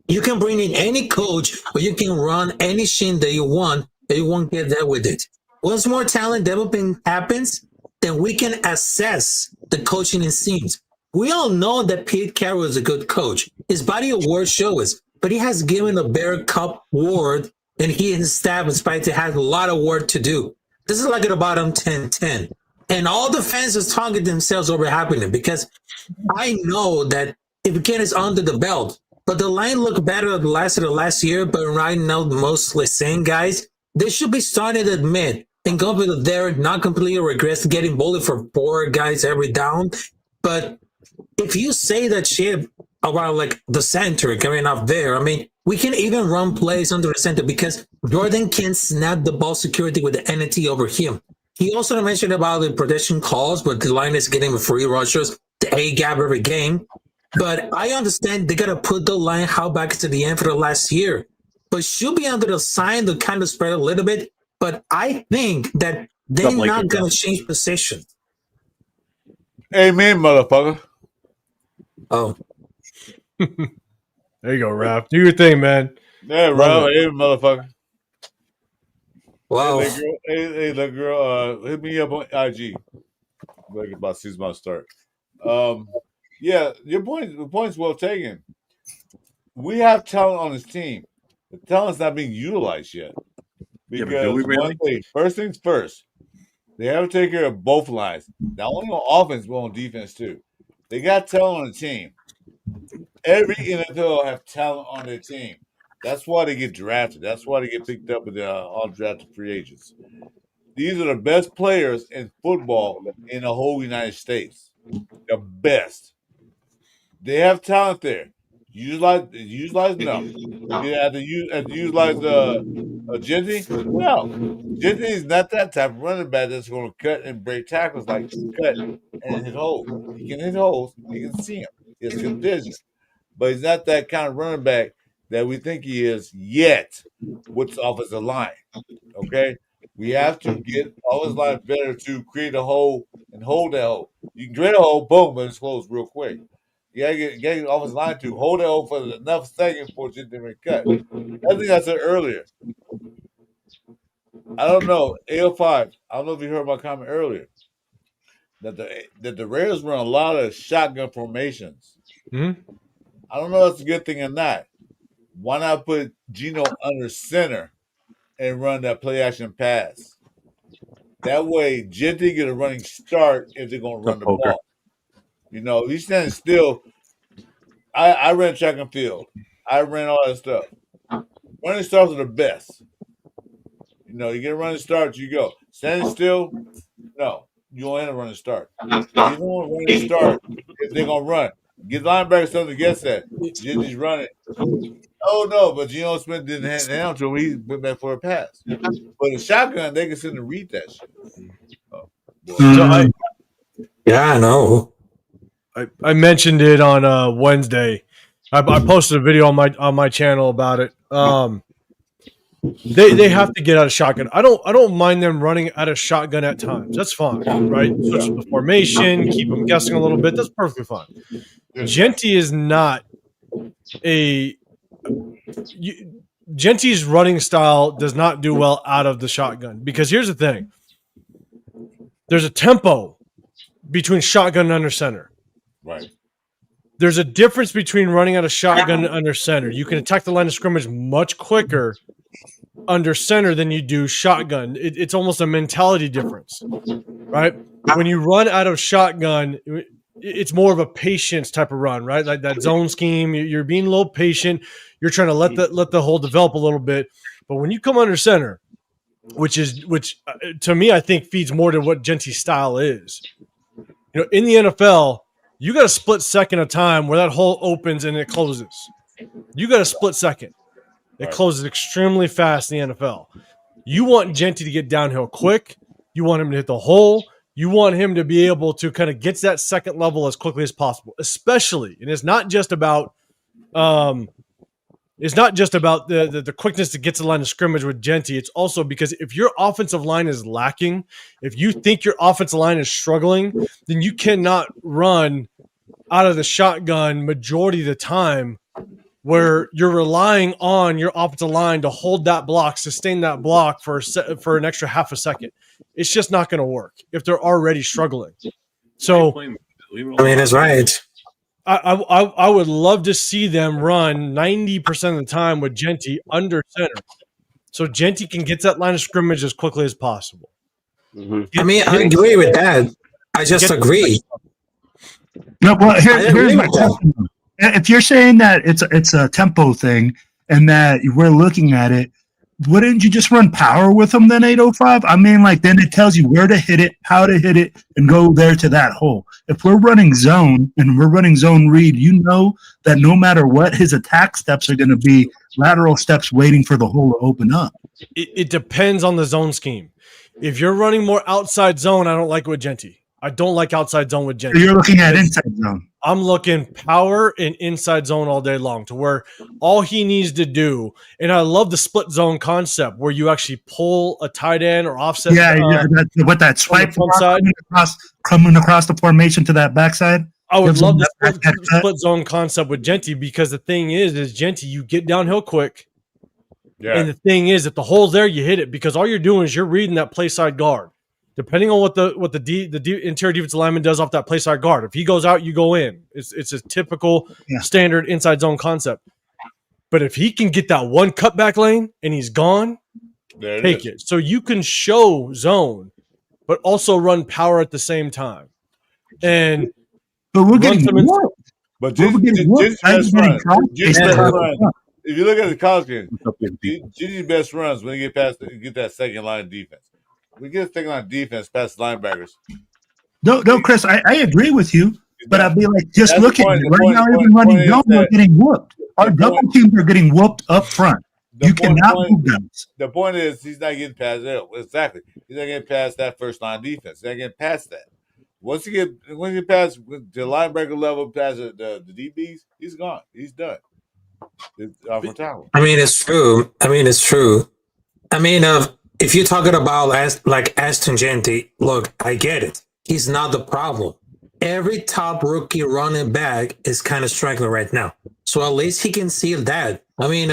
You can bring in any coach or you can run any scheme that you want, and you won't get that with it. Once more talent developing happens, then we can assess the coaching and schemes. We all know that Pete Carroll is a good coach. His body of work shows, but he has given a Bear Cup award, and he and his staff, in spite of have a lot of work to do. This is like at the bottom 10-10. And all the fans is talking themselves over happening because I know that if Ken is under the belt, but the line looked better the last year, but right now mostly same guys, they should be starting to admit and go with there, not completely regress getting bullied for 4 guys every down. But if you say that shit about like the center coming up there, I mean, we can even run plays under the center because Jordan can snap the ball security with the entity over him. He also mentioned about the protection calls, but the line is getting free rushers, the A gap every game. But I understand they got to put the line how back to the end for the last year. But should be under the sign to kind of spread a little bit. But I think that they're not going to change position. Amen, motherfucker. Oh, There you go, Raph. Do your thing, man. Yeah, Love Ralph. it. Hey, motherfucker. wow. Hey, little girl, hit me up on IG. Like about 6 months start. Yeah, the point's well taken. We have talent on this team. The talent's not being utilized yet. Yeah, Because but do we really? one thing, first things first, they have to take care of both lines. Not only on offense, but on defense too. They got talent on the team. Every NFL have talent on their team. That's why they get drafted. That's why they get picked up with the undrafted free agents. These are the best players in football in the whole United States. The best. They have talent there. Utilize no. You have to utilize Genty? No. Genty is not that type of running back that's going to cut and break tackles like cut and hit holes. He can hit holes. He can see them. He has good vision. But he's not that kind of running back that we think he is yet with the offensive line. Okay? We have to get offensive line better to create a hole and hold that hole. You can create a hole, boom, but it's closed real quick. You gotta get the offensive line to hold it hole for enough seconds for it to be cut. I think I said earlier. I don't know. AO5, I don't know if you heard my comment earlier. That the Raiders run a lot of shotgun formations. Mhm. I don't know if that's a good thing or not. Why not put Geno under center and run that play action pass? That way, Genty get a running start if they're going to run the poker. ball. You know, if he's standing still. I ran track and field. I ran all that stuff. Running starts are the best. You know, you get a running start, you go. Standing still, no. You don't end a running start. You don't want to run and start if they're going to run. Get linebackers something against that. Genty's running. Oh, no, but Geno Smith didn't hand it down to him. He went back for a pass. But a shotgun, they can sit and read that shit. Oh, So Yeah, I know. I mentioned it on Wednesday. I posted a video on my channel about it. They have to get out of shotgun. I don't mind them running out of shotgun at times. That's fine, right? Switch the formation, keep them guessing a little bit. That's perfectly fine. Genty is not Genty's running style does not do well out of the shotgun because here's the thing. There's a tempo between shotgun and under center. Right. There's a difference between running out of shotgun and under center. You can attack the line of scrimmage much quicker under center than you do shotgun. It's almost a mentality difference, right? When you run out of shotgun, it's more of a patience type of run, right? Like that zone scheme, you're being a little patient. You're trying to let the hole develop a little bit. But when you come under center, which to me I think feeds more to what Genty's style is. You know, in the NFL, you got a split second of time where that hole opens and it closes. You got a split second. It closes extremely fast in the NFL. You want Genty to get downhill quick. You want him to hit the hole. You want him to be able to kind of get to that second level as quickly as possible, especially. And it's not just about the quickness to get to the line of scrimmage with Genty. It's also because if your offensive line is lacking, if you think your offensive line is struggling, then you cannot run out of the shotgun majority of the time where you're relying on your offensive line to hold that block, sustain that block for an extra half a second. It's just not going to work if they're already struggling. So, I mean, that's right. I would love to see them run 90% of the time with Genty under center, so Genty can get that line of scrimmage as quickly as possible. I mean, I agree with that. I just agree. No, well, here's agree my with that. question. If you're saying that it's a tempo thing and that we're looking at it, wouldn't you just run power with them then 805? I mean, like then it tells you where to hit it, how to hit it, and go there to that hole. If we're running zone and we're running zone read, you know that no matter what, his attack steps are going to be lateral steps waiting for the hole to open up. It depends on the zone scheme. If you're running more outside zone, I don't like it with Genty. I don't like outside zone with Genty. So you're looking at inside zone. I'm looking power and inside zone all day long to where all he needs to do, and I love the split zone concept where you actually pull a tight end or offset. With that swipe front side. across coming across the formation to that backside. I would Gives love him the that back cut. split zone concept with Genty, because the thing is Genty, you get downhill quick. Yeah. And the thing is, if the hole's there, you hit it, because all you're doing is you're reading that play side guard. Depending on what the interior defensive lineman does off that play side guard. If he goes out, you go in. It's a typical standard inside zone concept. But if he can get that one cutback lane and he's gone, take it. So you can show zone, but also run power at the same time. But we're getting whooped. But We're getting whooped. If you look at the college game, Ginny's best runs when you get that second line defense. We get a second line defense past the linebackers. No, Chris, I agree with you, but I'd be like, just look at it. We're not even running zone. We're getting whooped. Our double teams are getting whooped up front. You cannot move them. The point is, he's not getting past that. Exactly. He's not getting past that first line defense. He's not getting past that. Once you get past the linebacker level, past the DBs, he's gone. He's done. I mean, it's true. If you're talking about Ashton Genty, look, I get it. He's not the problem. Every top rookie running back is kind of struggling right now. So at least he can see that. I mean,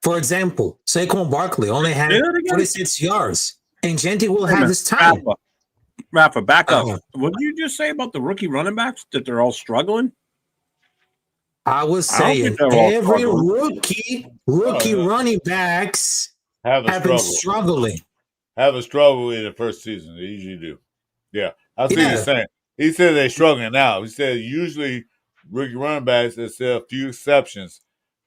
for example, Saquon Barkley only had 46 yards, and Genty will have his time. Rafa, back up. What did you just say about the rookie running backs, that they're all struggling? I was saying every rookie running backs have been struggling. Have a struggle in the first season. They usually do. Yeah. I see what you're saying. He said they're struggling now. He said usually rookie running backs, there's a few exceptions,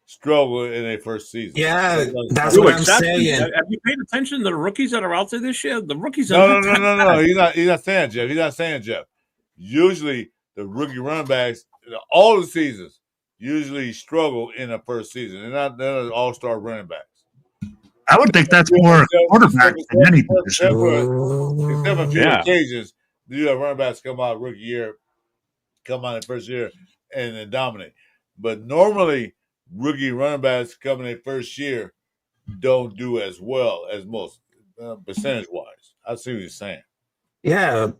struggle in their first season. Yeah, that's what I'm saying. Have you paid attention to the rookies that are out there this year? The rookies No. He's not saying, Jeff. He's not saying, Jeff. Usually the rookie running backs, all the seasons, usually struggle in the first season. They're not all-star running backs. I would think that's more quarterbacks than any position. Except for a few occasions, you have running backs come out rookie year, come out in first year, and then dominate. But normally, rookie running backs come in their first year don't do as well as most, percentage-wise. I see what you're saying. Yeah,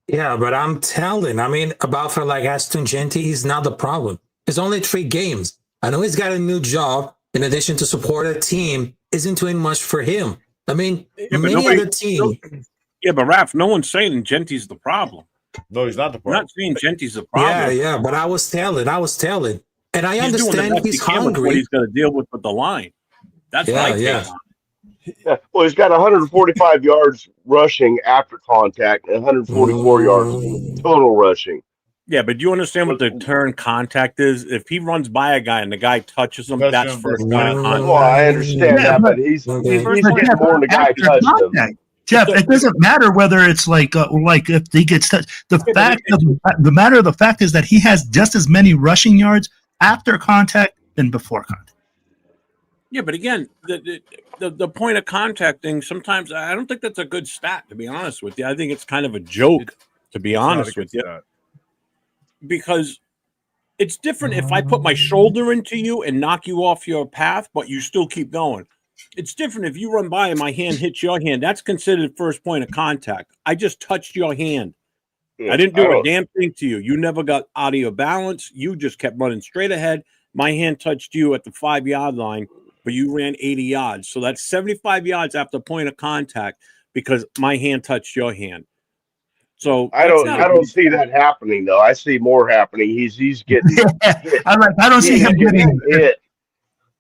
but I'm telling. I mean, about for like Ashton Genty, he's not the problem. It's only 3 games. I know he's got a new job. In addition to support a team, isn't doing much for him. I mean, many other team. Yeah, but Raph, no one's saying Genty's the problem. No, he's not the problem. I'm not saying Genty's the problem. Yeah, but I was telling. And I understand he's hungry. What he's going to deal with the line. That's my take on it. Yeah. Well, he's got 145 yards rushing after contact and 144 yards total rushing. Yeah, but do you understand what the turn contact is? If he runs by a guy and the guy touches him, that's first point of contact. Well, I understand that, but he's getting more than the guy touched him. Jeff, it doesn't matter whether it's like if he gets touched. The fact is that he has just as many rushing yards after contact than before contact. Yeah, but again, the point of contact thing, sometimes I don't think that's a good stat, to be honest with you. I think it's kind of a joke, to be honest with you. Because it's different if I put my shoulder into you and knock you off your path, but you still keep going. It's different if you run by and my hand hits your hand. That's considered first point of contact. I just touched your hand. Yeah, I didn't do a damn thing to you. You never got out of your balance. You just kept running straight ahead. My hand touched you at the 5-yard line, but you ran 80 yards. So that's 75 yards after point of contact because my hand touched your hand. So I don't see that happening though. I see more happening. He's getting. I don't see him getting hit.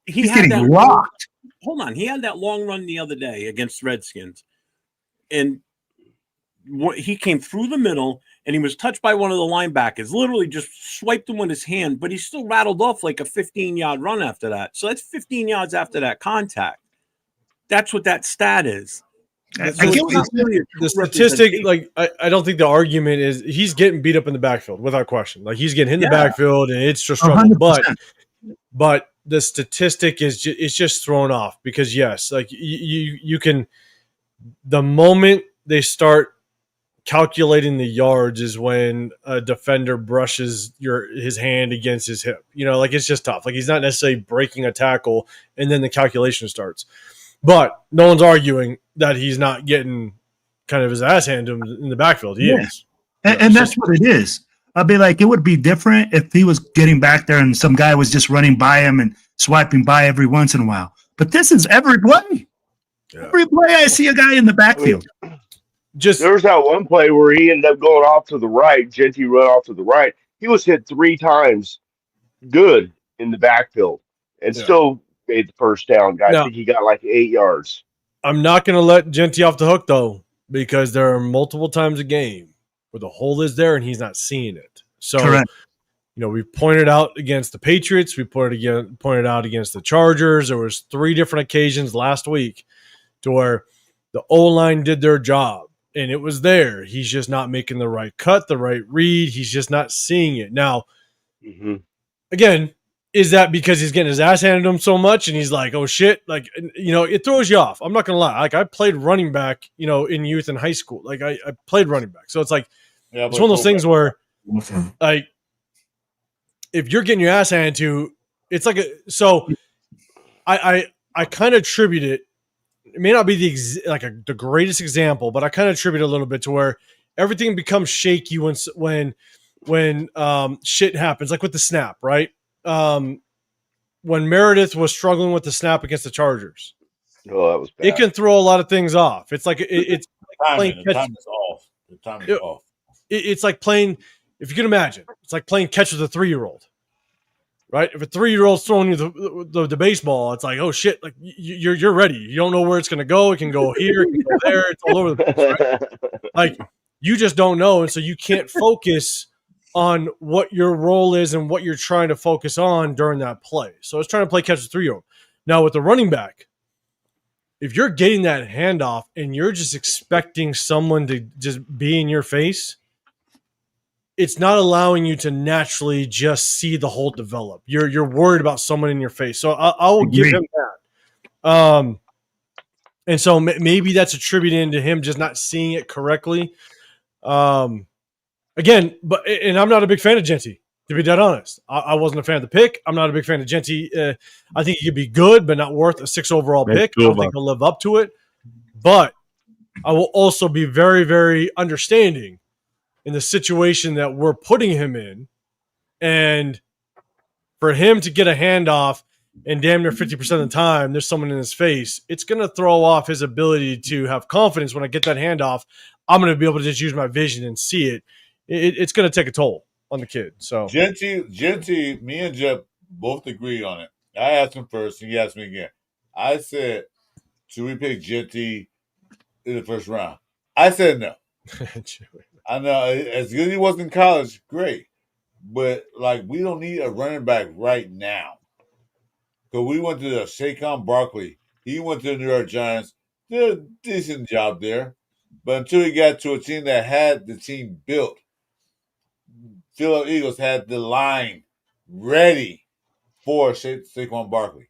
He's getting locked. Hold on, he had that long run the other day against Redskins, and he came through the middle, and he was touched by one of the linebackers. Literally, just swiped him with his hand, but he still rattled off like a 15-yard run after that. So that's 15 yards after that contact. That's what that stat is. So the statistic, like I don't think the argument is he's getting beat up in the backfield without question. Like he's getting hit in the backfield and it's just struggle. But the statistic is just thrown off because yes, like you can. The moment they start calculating the yards is when a defender brushes his hand against his hip. You know, like it's just tough. Like he's not necessarily breaking a tackle and then the calculation starts. But no one's arguing that he's not getting kind of his ass handed to him in the backfield. He is. And that's what it is. I'd be like, it would be different if he was getting back there and some guy was just running by him and swiping by every once in a while. But this is every play. Yeah. Every play I see a guy in the backfield. There was that one play where he ended up going off to the right. Genty run off to the right. He was hit 3 times good in the backfield and still made the first down. I think he got like 8 yards. I'm not going to let Genty off the hook, though, because there are multiple times a game where the hole is there and he's not seeing it. So, Correct. We pointed out against the Patriots. We pointed out against the Chargers. There was 3 different occasions last week to where the O-line did their job, and it was there. He's just not making the right cut, the right read. He's just not seeing it. Now, again, is that because he's getting his ass handed to him so much and he's like, oh, shit? Like, it throws you off. I'm not going to lie. Like, I played running back, in youth and high school. Like, I played running back. So it's like, it's one of those things where, like, if you're getting your ass handed to, it's like I kind of attribute it. It may not be the greatest example, but I kind of attribute it a little bit to where everything becomes shaky when shit happens, like with the snap, right? When Meredith was struggling with the snap against the Chargers, that was bad. It can throw a lot of things off. It's like it's playing catch. The time is off. The time is off. It's like playing. If you can imagine, it's like playing catch with a 3-year-old, right? If a 3-year-old's throwing you the baseball, it's like, oh shit, like you're ready. You don't know where it's going to go. It can go here, it can go there. It's all over the place, right? Like you just don't know, and so you can't focus on what your role is and what you're trying to focus on during that play. So it's trying to play catch with a 3-year-old. Now with the running back, if you're getting that handoff and you're just expecting someone to just be in your face, it's not allowing you to naturally just see the hole develop. You're worried about someone in your face. So I will give him that. And so maybe that's attributed to him just not seeing it correctly. Again, and I'm not a big fan of Genty, to be dead honest. I wasn't a fan of the pick. I'm not a big fan of Genty. I think he could be good, but not worth a 6 overall pick. I don't think he'll live up to it. But I will also be very, very understanding in the situation that we're putting him in, and for him to get a handoff and damn near 50% of the time there's someone in his face, it's going to throw off his ability to have confidence. When I get that handoff, I'm going to be able to just use my vision and see it. It's going to take a toll on the kid. So Genty, me and Jeff both agree on it. I asked him first, and he asked me again. I said, should we pick Genty in the first round? I said no. I know, as good as he was in college, great. But, we don't need a running back right now. Because we went to the Saquon Barkley. He went to the New York Giants. Did a decent job there. But until he got to a team that had the team built, Philadelphia Eagles had the line ready for Saquon Barkley.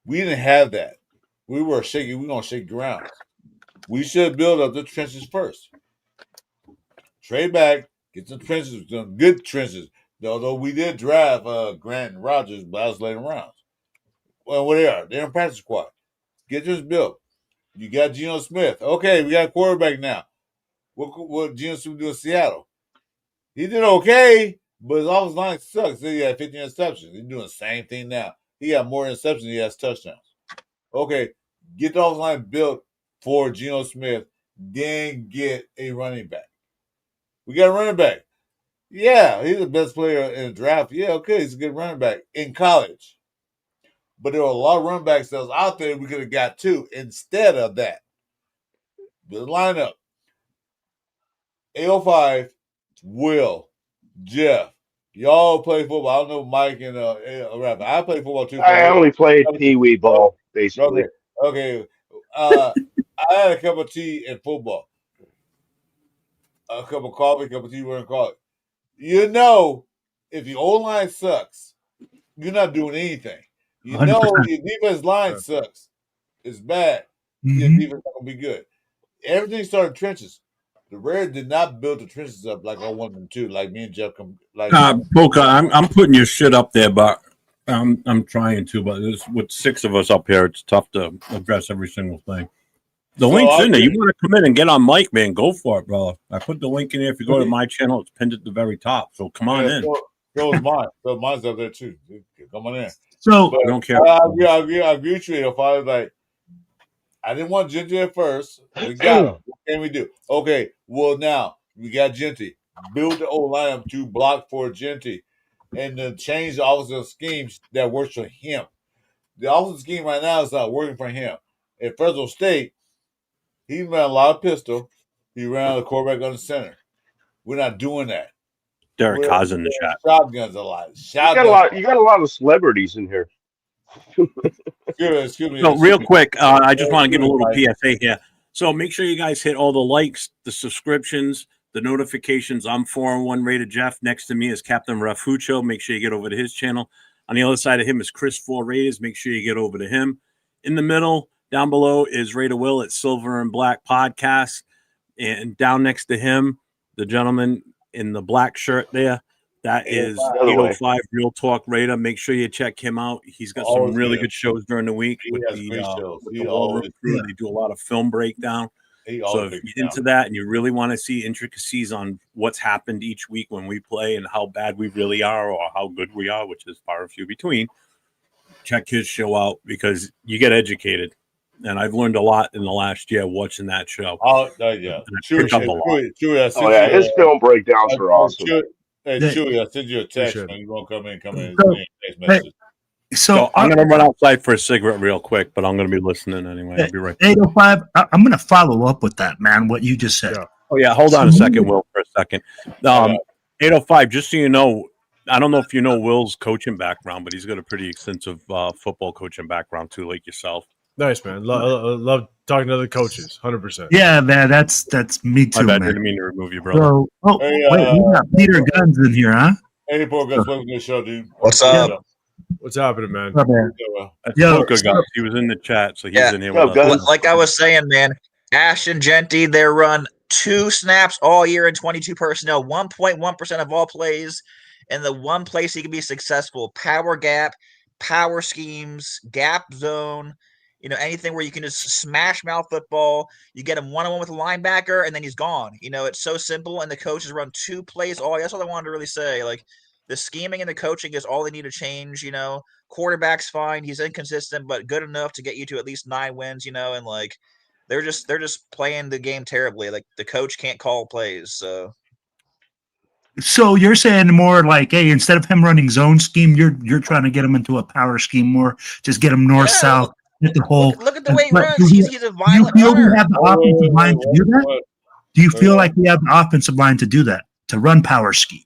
We didn't have that. We were shaking. We're going to shake ground. We should build up the trenches first. Trade back, get some trenches, some good trenches. Although we did draft Grant and Rodgers, but I was later rounds. Well, what they are? They're in practice squad. Get this built. You got Geno Smith. Okay, we got a quarterback now. What Geno Smith do in Seattle? He did okay, but his offensive line sucks. He had 15 interceptions. He's doing the same thing now. He got more interceptions than he has touchdowns. Okay, get the offensive line built for Geno Smith, then get a running back. We got a running back. Yeah, he's the best player in the draft. Yeah, okay, he's a good running back in college. But there were a lot of running backs that was out there we could have got too instead of that. The lineup. 805, Will, Jeff. Y'all play football. I don't know Mike and Rapper. I play football too. I only played pee-wee ball, basically. Okay. I had a cup of tea in football. A cup of coffee, a cup of tea, we're in college. If your O-line sucks, you're not doing anything. You 100%. know your defense line sucks. It's bad. Your defense not going to be good. Everything started trenches. The Raiders did not build the trenches up like I wanted them to, like me and Jeff. Boca, I'm putting your shit up there, but I'm trying to. But with 6 of us up here, it's tough to address every single thing. The link's in there. You want to come in and get on mic, man? Go for it, brother. I put the link in there. If you go to my channel, it's pinned at the very top. So come on in. So is mine. So mine's up there too. Come on in. So I don't care. I agree with you. If I was like, I didn't want Genty at first. We got him. What can we do? Okay, well now we got Genty. Build the old lineup to block for Genty, and then change the offensive schemes that works for him. The offensive scheme right now is not working for him. At Fresno State, he ran a lot of pistol. He ran the quarterback on the center. We're not doing that. Derek Haas in the chat. Shotguns a lot. You got a lot of celebrities in here. Excuse me. So real quick, I just want to give a little PSA here. So make sure you guys hit all the likes, the subscriptions, the notifications. I'm 4-1 rated Jeff. Next to me is Captain Rafucho. Make sure you get over to his channel. On the other side of him is Chris 4 Raiders. Make sure you get over to him. In the middle, down below, is Raider Will at Silver and Black Podcast. And down next to him, the gentleman in the black shirt there, that is 805 Real Talk Raider. Make sure you check him out. He's got some really good shows during the week with the War Room crew. They do a lot of film breakdown. So if you're into that and you really want to see intricacies on what's happened each week when we play and how bad we really are or how good we are, which is far and few between, check his show out because you get educated. And I've learned a lot in the last year watching that show. Yeah. His film breakdowns are awesome. Hey, Chewy, I send you a text when you want to come in. Text message. So I'm going to run outside for a cigarette real quick, but I'm going to be listening anyway. I'll be right back. 805, I'm going to follow up with that, man, what you just said. Yeah. Oh, yeah. Hold on a second, Will, for a second. 805, just so you know, I don't know if you know Will's coaching background, but he's got a pretty extensive football coaching background, too, like yourself. Nice, man. Love talking to other coaches, 100%. Yeah, man, that's me too, man. I didn't mean to remove you, brother. So, wait, we got Peter Guns in here, huh? Hey, Paul Guns, welcome to the show, dude. What's up? What's happening, man? What's up, man? He was in the chat, so he's in here with us. Like I was saying, man, Ash and Genty, they run 2 snaps all year in 22 personnel, 1.1% of all plays. And the one place he can be successful, power gap, power schemes, gap zone, anything where you can just smash mouth football. You get him one-on-one with a linebacker, and then he's gone. It's so simple, and the coaches run 2 plays all. That's all I wanted to really say. Like, the scheming and the coaching is all they need to change. Quarterback's fine. He's inconsistent, but good enough to get you to at least 9 wins, and like they're just playing the game terribly. Like, the coach can't call plays. So you're saying more like, hey, instead of him running zone scheme, you're trying to get him into a power scheme more. Just get him north-south. Hit the hole. Look at the way he runs. He's a violent runner. We have the offensive line to do that? Do you feel like we have the offensive line to do that, to run power scheme?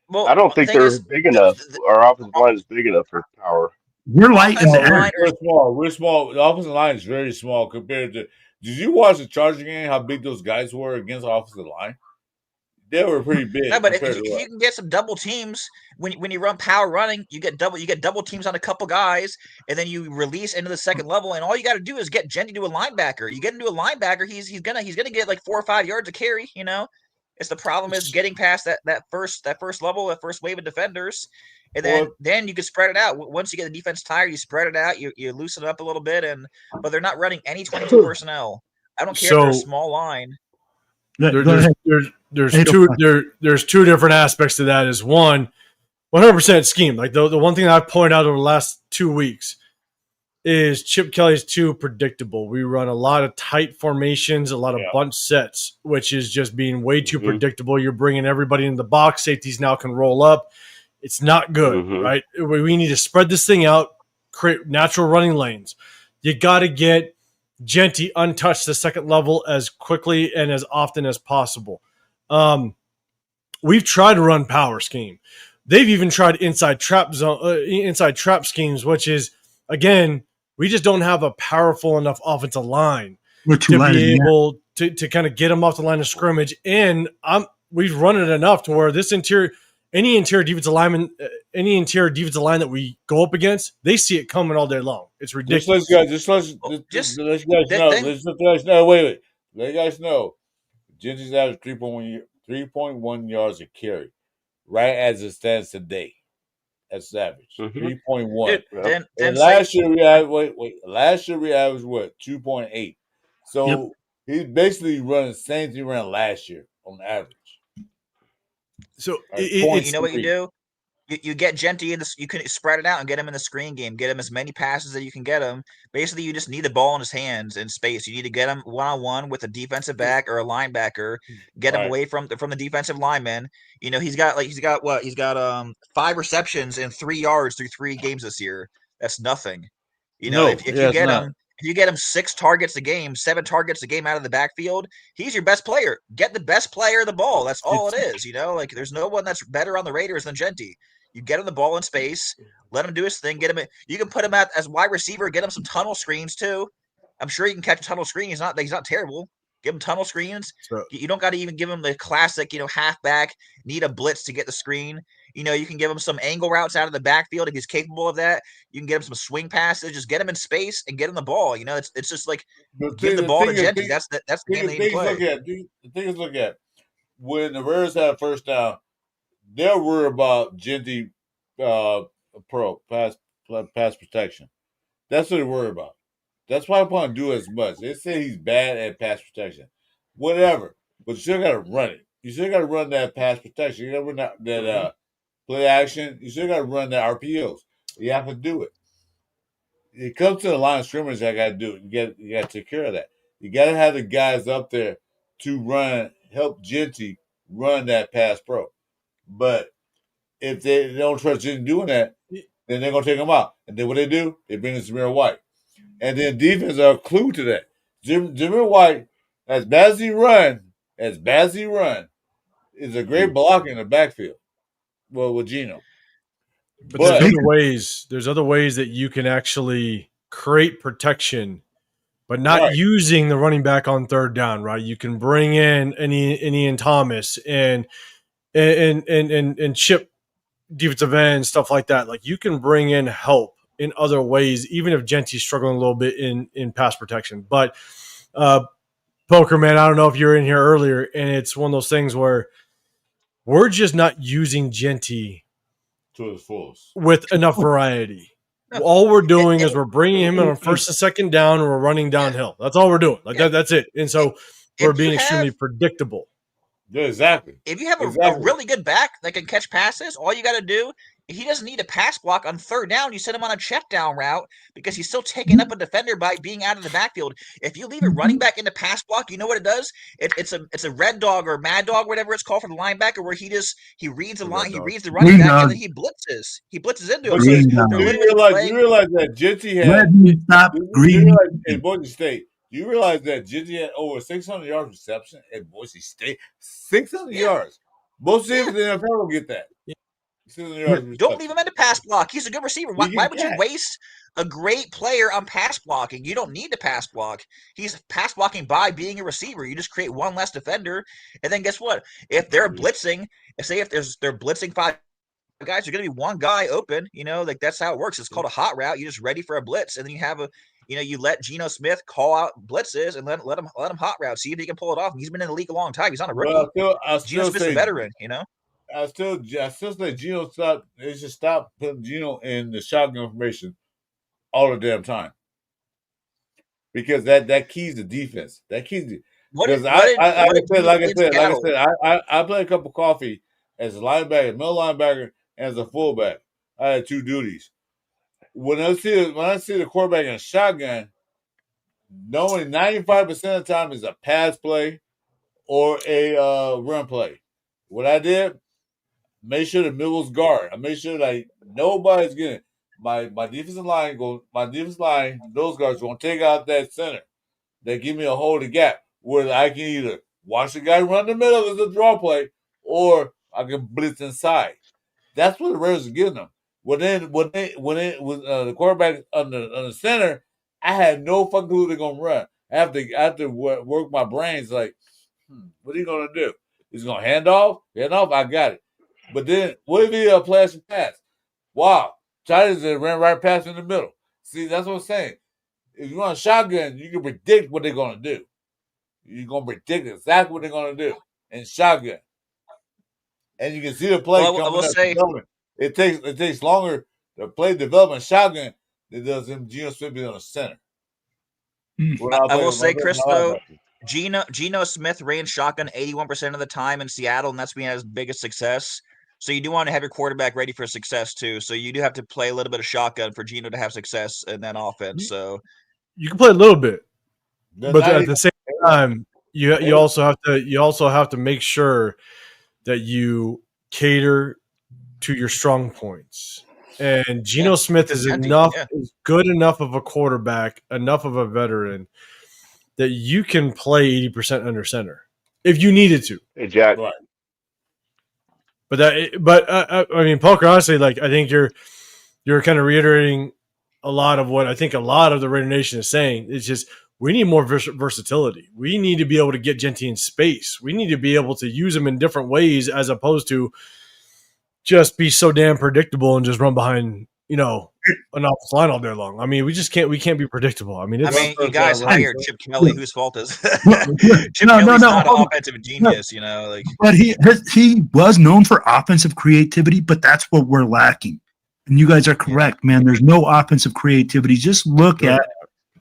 Well, I don't think they're big enough. Our offensive line is big enough for power. We're light in the air. We're small. We're small. The offensive line is very small compared to. Did you watch the Charger game? How big those guys were against the offensive line? They were pretty big. No, but if you can get some double teams when you run power running, you get double teams on a couple guys, and then you release into the second level, and all you got to do is get Genty to a linebacker. You get into a linebacker, he's gonna get like 4 or 5 yards of carry. It's the problem is getting past that first level, that first wave of defenders, and then you can spread it out. Once you get the defense tired, you spread it out, you loosen it up a little bit, but they're not running any 22 personnel. I don't care if they're a small line. There's 2 different aspects to that. Is one, 100% scheme. Like the one thing I've pointed out over the last 2 weeks is Chip Kelly's too predictable. We run a lot of tight formations, a lot of bunch sets, which is just being way too predictable. You're bringing everybody in the box. Safeties now can roll up. It's not good, right? We need to spread this thing out, create natural running lanes. You got to get Genty untouched the second level as quickly and as often as possible. We've tried to run power scheme. They've even tried inside trap schemes, which is, again, we just don't have a powerful enough offensive line to be able to kind of get them off the line of scrimmage. And we've run it enough to where any interior defensive line that we go up against, they see it coming all day long. It's ridiculous. Let you guys know. Genty's average 3.1 yards a carry, right as it stands today. That's average. 3.1. And last year we averaged what? 2.8. So he's basically running the same thing he ran last year on average. So you know what you do? You get Genty in this. You can spread it out and get him in the screen game. Get him as many passes as you can get him. Basically, you just need the ball in his hands in space. You need to get him one-on-one with a defensive back or a linebacker. Get him away from the defensive lineman. You know, he's got 5 receptions and 3 yards through 3 games this year. That's nothing. You know, if you get him. If you get him 6 targets a game, 7 targets a game out of the backfield, he's your best player. Get the best player of the ball. That's all it is. You know, like there's no one that's better on the Raiders than Genty. You get him the ball in space, let him do his thing, get him. You can put him out as wide receiver, get him some tunnel screens too. I'm sure you can catch a tunnel screen. He's not terrible. Give him tunnel screens. You don't got to even give him the classic, halfback, need a blitz to get the screen. You know, you can give him some angle routes out of the backfield if he's capable of that. You can get him some swing passes. Just get him in space and get him the ball. You know, it's just like give the ball to Genty. That's the game they need to play. The thing is, look at when the Raiders had a first down, they'll worry about Genty pass protection. That's what they worry about. That's why I want to do as much. They say he's bad at pass protection. Whatever. But you still got to run it. You still got to run that pass protection. You got to run that play action. You still got to run the RPOs. You have to do it. It comes to the line of scrimmage. I got to do it. You got to take care of that. You got to have the guys up there to help Genty run that pass pro. But if they don't trust Genty doing that, then they're going to take him out. And then what they do, they bring in Zamir White. And then defense are a clue to that. Zamir White, as bad as he run, is a great blocker in the backfield. Well, with Geno. But there's other ways that you can actually create protection, but not using the running back on third down, right? You can bring in an Ian Thomas and chip defensive end, stuff like that. Like you can bring in help in other ways, even if Genty's struggling a little bit in pass protection. But Poker Man, I don't know if you were in here earlier, and it's one of those things where we're just not using Genty to his fullest with enough variety. All we're doing is we're bringing him on first and second down, and we're running downhill. That's all we're doing. That's it. And so we're being extremely predictable. Yeah, exactly. If you have a really good back that can catch passes, all you got to do, he doesn't need a pass block on third down. You send him on a check down route because he's still taking up a defender by being out of the backfield. If you leave a running back in the pass block, you know what it does? It's a red dog or mad dog, whatever it's called for the linebacker, where he reads the line, he reads the running back, and then he blitzes. He blitzes into him. You realize that Genty had in Boise State. You realize that Genty had over 600 yards reception at Boise State. 600 yards. Most teams in the NFL will get that. Don't leave him in the pass block. He's a good receiver. Why would you waste a great player on pass blocking? You don't need to pass block. He's pass blocking by being a receiver. You just create one less defender. And then guess what? If they're blitzing, they're blitzing 5 guys, there's going to be one guy open. You know, like that's how it works. It's called a hot route. You're just ready for a blitz. And then you have you let Geno Smith call out blitzes and let him hot route. See if he can pull it off. He's been in the league a long time. He's not a rookie. Geno Smith's a veteran, I still say Geno they should stop putting Geno in the shotgun formation all the damn time. Because that keys the defense. That keys because I played a cup of coffee as a linebacker, middle linebacker, and as a fullback. I had 2 duties. When I see the quarterback in a shotgun, normally 95% of the time is a pass play or a run play. What I did, made sure the middle was guard. I made sure like nobody's getting my defensive line. Those guards gonna take out that center. They give me a hole to gap where I can either watch the guy run the middle as a draw play, or I can blitz inside. That's what the Raiders are giving them. When it was the quarterback on the center, I had no fucking clue they're gonna run. I have to work my brains like, what are you gonna do? He's gonna hand off? Hand off? I got it. But then, what if he plays a pass? Wow, China's ran right past in the middle. See, that's what I'm saying. If you run a shotgun, you can predict what they're gonna do. You're gonna predict exactly what they're gonna do in shotgun, and you can see the play coming up. It takes longer to play development shotgun than it does him Geno Smith being on the center. I will say, Chris, though, Geno Smith ran shotgun 81% of the time in Seattle, and that's been his biggest success. So you do want to have your quarterback ready for success too. So you do have to play a little bit of shotgun for Geno to have success in that offense. So you can play a little bit, but at the same time, you also have to make sure that you cater to your strong points. And Geno Smith is is good enough of a quarterback, enough of a veteran that you can play 80% under center if you needed to. Hey, Jack. Right. I mean, Parker, honestly, like I think you're kind of reiterating a lot of what I think a lot of the Raider Nation is saying. It's just we need more versatility. We need to be able to get Genty in space. We need to be able to use him in different ways as opposed to just be so damn predictable and just run behind, an offensive line all day long. I mean, we can't be predictable. I mean, you guys hired Chip Kelly, whose fault is Chip Kelly's not an offensive genius, But he was known for offensive creativity, but that's what we're lacking. And you guys are correct, man. There's no offensive creativity. Just look at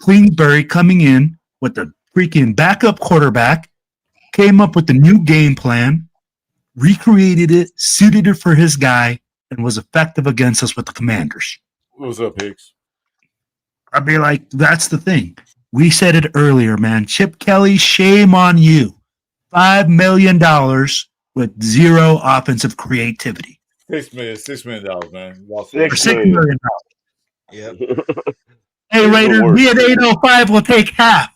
Queensbury coming in with the freaking backup quarterback, came up with the new game plan, recreated it, suited it for his guy, and was effective against us with the Commanders. What's up, Hicks? I mean, like, that's the thing. We said it earlier, man. Chip Kelly, shame on you. $5 million with zero offensive creativity. $6 million, man. $6 million. Yep. Hey, Raiders, me at 805 will take half.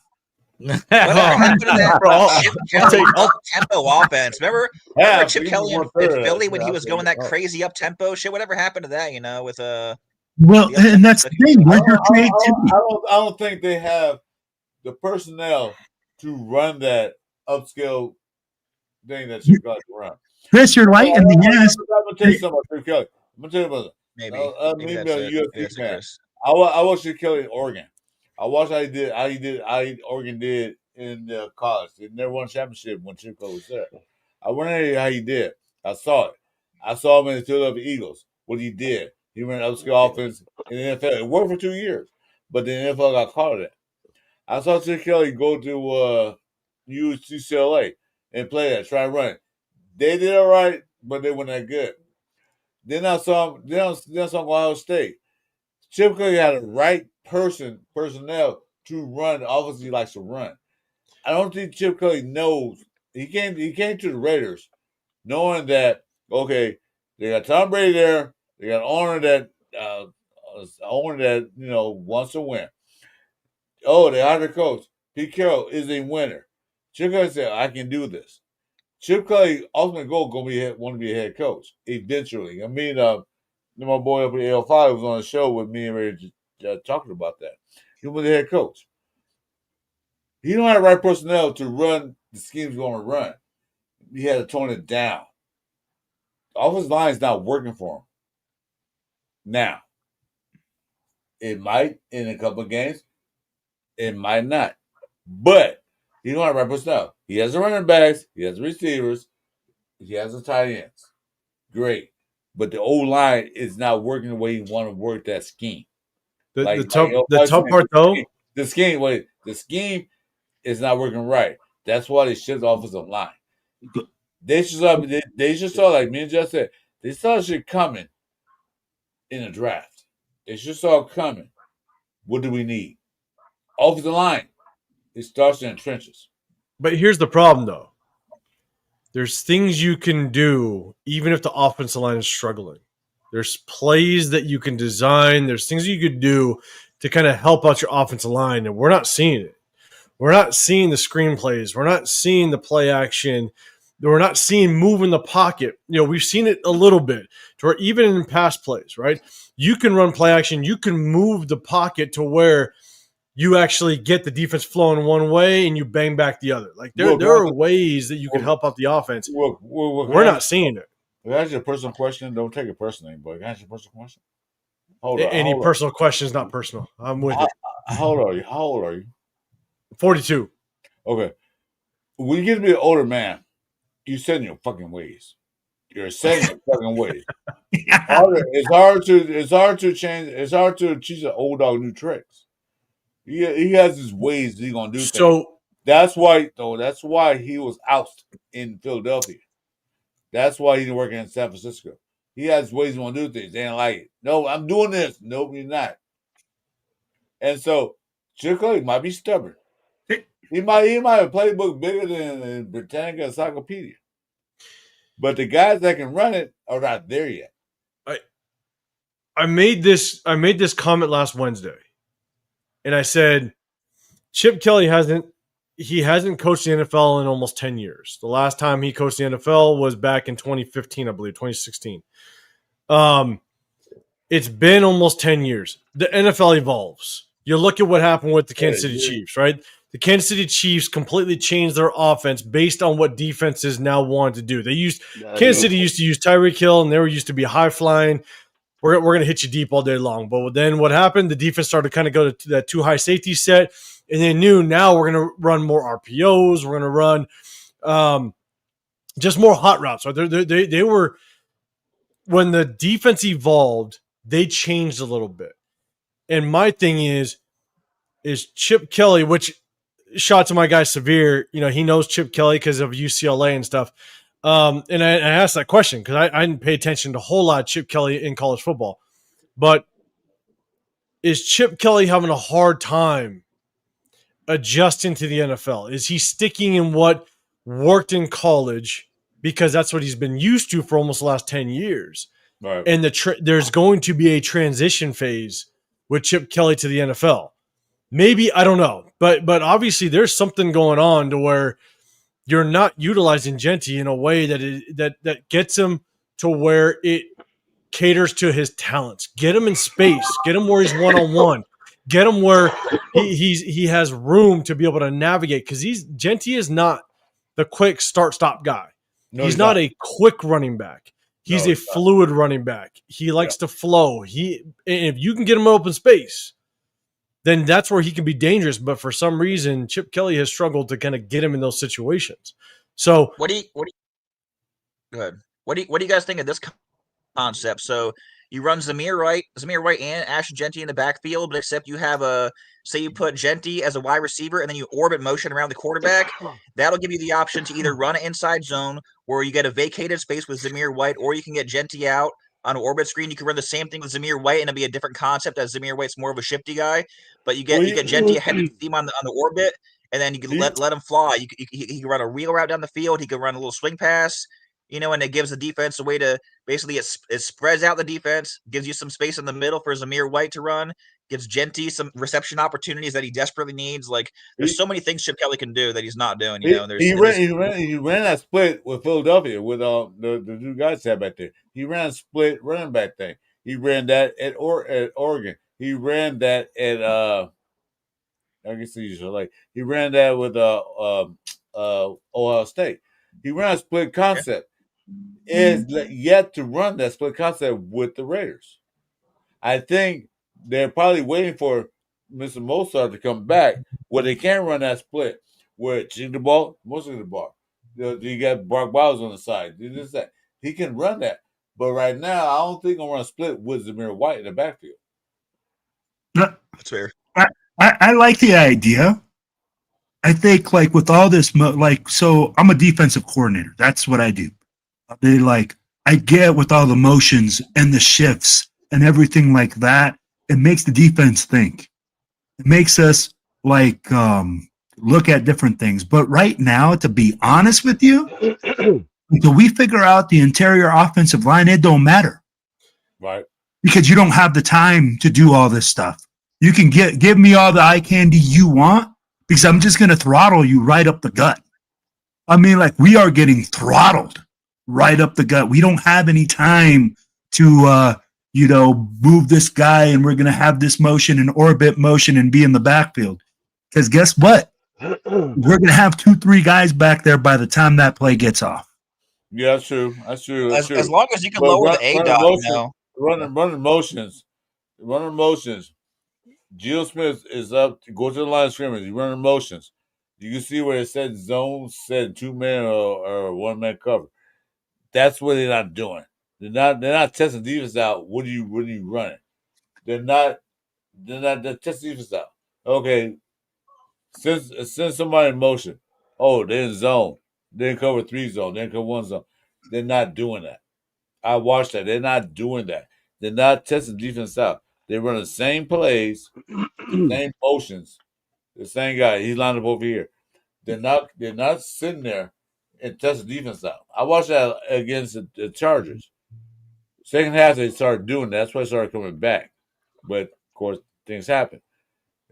What happened to that Chip Kelly up-tempo offense? Remember Chip Kelly in Philly when he was going that crazy up-tempo shit? Whatever happened to that, with Well, and that's the thing. Where's your creativity? I don't think they have the personnel to run that upscale thing that Chip Kelly can run. Chris, you're light in the ass. I'm going to tell you something about Chip Kelly. I'm going to tell you about it. Maybe a that's UFC fan. I watched Chip Kelly in Oregon. I watched how Oregon did in college. They never won a championship when Chip Kelly was there. I wondered how he did. I saw it. I saw him in the Philadelphia Eagles. What he did. He ran upscale offense in the NFL. It worked for 2 years, but the NFL got caught of that. I saw Chip Kelly go to UCLA and play that, try to run it. They did all right, but they weren't that good. Then I saw him. Then I saw him go Ohio State. Chip Kelly had the right personnel to run the offense he likes to run. I don't think Chip Kelly knows. He came to the Raiders knowing that, okay, they got Tom Brady there. They got an owner that wants to win. Oh, they hired a coach. Pete Carroll is a winner. Chip Kelly said, I can do this. Chip Kelly ultimate goal want to be a head coach eventually. I mean, my boy up at AL5 was on a show with me and Ray talking about that. He was the head coach. He don't have the right personnel to run the schemes going to run. He had to tone it down. The offensive line is not working for him. Now, it might in a couple of games. It might not. But he don't have the right personnel. He has the running backs. He has the receivers. He has the tight ends. Great. But the old line is not working the way he want to work that scheme. The tough part, though, the scheme is not working right. That's why they shipped the offensive line. They just saw, like me and Jeff said, they saw shit coming in the draft. They just saw it coming. What do we need? Offensive line. It starts in the trenches. But here's the problem, though. There's things you can do even if the offensive line is struggling. There's plays that you can design. There's things you could do to kind of help out your offensive line, and we're not seeing it. We're not seeing the screenplays. We're not seeing the play action. We're not seeing move in the pocket. We've seen it a little bit to where even in pass plays, right? You can run play action. You can move the pocket to where you actually get the defense flowing one way and you bang back the other. Like there are ways that you can help out the offense. We're not seeing it. Can I ask you a personal question? Don't take it personally, but can I ask you a personal question? Any personal question is not personal. I'm with it. How old are you? 42. Okay. When you get to be an older man, you set in your fucking ways. You're set in your fucking ways. It's hard to change. It's hard to teach an old dog new tricks. He has his ways he's gonna do things. So That's why he was ousted in Philadelphia. That's why he didn't work in San Francisco. He has ways he want to do things. They didn't like it. No, I'm doing this. Nope, you're not. And so Chip Kelly might be stubborn. He might have a playbook bigger than Britannica Encyclopedia. But the guys that can run it are not there yet. I made this comment last Wednesday, and I said Chip Kelly hasn't coached the NFL in almost 10 years. The last time he coached the NFL was back in 2015, I believe, 2016. It's been almost 10 years. The NFL evolves. You look at what happened with the Kansas City Chiefs, right? The Kansas City Chiefs completely changed their offense based on what defenses now want to do. Kansas City used to use Tyreek Hill, and they were used to be high flying. We're going to hit you deep all day long. But then what happened? The defense started to kind of go to that too high safety set, and they knew now we're going to run more RPOs. We're going to run just more hot routes. Right? They were, when the defense evolved, they changed a little bit. And my thing is Chip Kelly, which shot to my guy Severe, he knows Chip Kelly because of UCLA and stuff. And I asked that question because I didn't pay attention to a whole lot of Chip Kelly in college football. But is Chip Kelly having a hard time adjusting to the NFL? Is he sticking in what worked in college because that's what he's been used to for almost the last 10 years? Right. And there's going to be a transition phase with Chip Kelly to the NFL. Maybe, I don't know. But obviously there's something going on to where you're not utilizing Genty in a way that gets him to where it caters to his talents. Get him in space. Get him where he's one-on-one. Get him where he has room to be able to navigate, because Genty is not the quick start-stop guy. No, he's not a quick running back. He's a fluid running back. He likes to flow. If you can get him open space, then that's where he can be dangerous. But for some reason, Chip Kelly has struggled to kind of get him in those situations. So What do you guys think of this concept? So you run Zamir White and Ashton Genty in the backfield, but except you have say you put Genty as a wide receiver and then you orbit motion around the quarterback. That'll give you the option to either run an inside zone where you get a vacated space with Zamir White, or you can get Genty out on an orbit screen. You can run the same thing with Zamir White, and it'll be a different concept, as Zamir White's more of a shifty guy. But you get Genty ahead of the team on the orbit, and then you can let him fly. He can run a wheel route down the field. He can run a little swing pass, and it gives the defense a way to basically it spreads out the defense, gives you some space in the middle for Zamir White to run, gives Genty some reception opportunities that he desperately needs. Like, there's so many things Chip Kelly can do that he's not doing. He ran that split with Philadelphia with the two guys had back there. He ran a split running back thing. He ran that at Oregon. He ran that at I guess he ran that with Ohio State. He ran a split concept. Is yet to run that split concept with the Raiders. I think they're probably waiting for Mr. Mozart to come back where they can run that split where cheat the ball, mostly the ball. You got Brock Bowers on the side. He can run that. But right now, I don't think I'm going to split with Zamir White in the backfield. That's fair. I like the idea. I think, like, with all this, so I'm a defensive coordinator. That's what I do. I get with all the motions and the shifts and everything like that, it makes the defense think. It makes us look at different things. But right now, to be honest with you, until we figure out the interior offensive line, it don't matter. Right. Because you don't have the time to do all this stuff. You can give me all the eye candy you want, because I'm just going to throttle you right up the gut. I mean, we are getting throttled right up the gut. We don't have any time to, move this guy, and we're going to have this motion and orbit motion and be in the backfield. Because guess what? We're going to have 2-3 guys back there by the time that play gets off. Yeah, that's true. That's true. As long as you can lower the A-dot, running motions. Gio Smith is up to go to the line of scrimmage. He's running motions. You can see where it said zone, said 2-man or 1-man cover. That's what they're not doing. They're not testing defense out. What are you running? They're testing defense out. Okay, send somebody in motion. Oh, they're in zone. They're in cover 3 zone. They're in cover 1 zone. They're not doing that. I watched that. They're not doing that. They're not testing defense out. They run the same plays, the same motions. The same guy. He's lined up over here. They're not sitting there and testing defense out. I watched that against the Chargers. Second half they started doing that. That's why they started coming back. But of course things happen.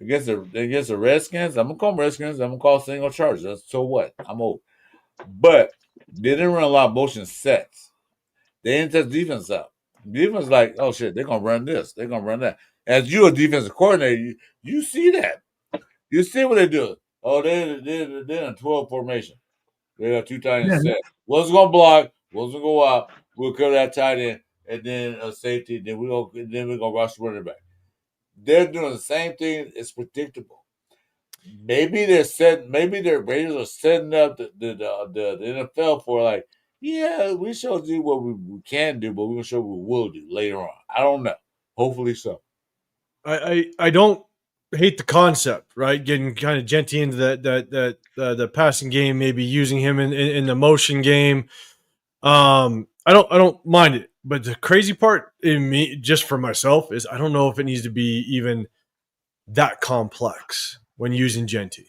Against the Redskins, I'm gonna call them Redskins. I'm gonna call single Chargers. That's so what? I'm old. But they didn't run a lot of motion sets. They didn't test defense out. Defense like, oh shit, they're gonna run this. They're gonna run that. As you a defensive coordinator, you see that. You see what they do. Oh, they're in 12 formation. They got 2 tight ends set. One's gonna block, one's gonna go out. We'll cover that tight end, and then a safety. Then we're gonna rush the running back. They're doing the same thing. It's predictable. Maybe their Raiders are setting up the NFL for like, yeah, we shall do what we can do, but we're gonna show what we will do later on. I don't know. Hopefully so. I don't hate the concept, right? Getting kind of Genty into the passing game, maybe using him in the motion game. I don't mind it, but the crazy part in me, just for myself, is I don't know if it needs to be even that complex when using Genty.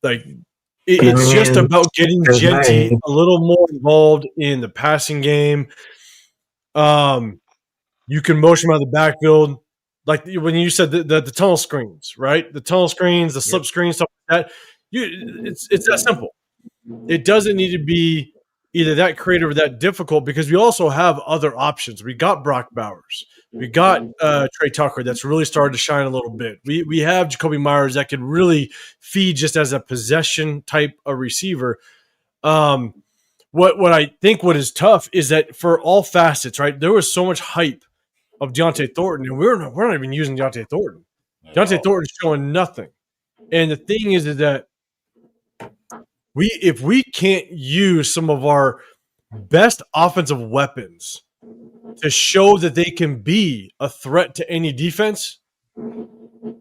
Like it's just about getting Genty a little more involved in the passing game. You can motion him out of the backfield. Like when you said the tunnel screens, right? The tunnel screens, the slip screens, stuff like that. It's that simple. It doesn't need to be either that creative or that difficult because we also have other options. We got Brock Bowers. We got Trey Tucker that's really started to shine a little bit. We have Jacoby Myers that can really feed just as a possession type of receiver. What I think what is tough is that for all facets, right? There was so much hype of Deontay Thornton, and we're not even using Deontay Thornton. Deontay Thornton's showing nothing. And the thing is that if we can't use some of our best offensive weapons to show that they can be a threat to any defense, we're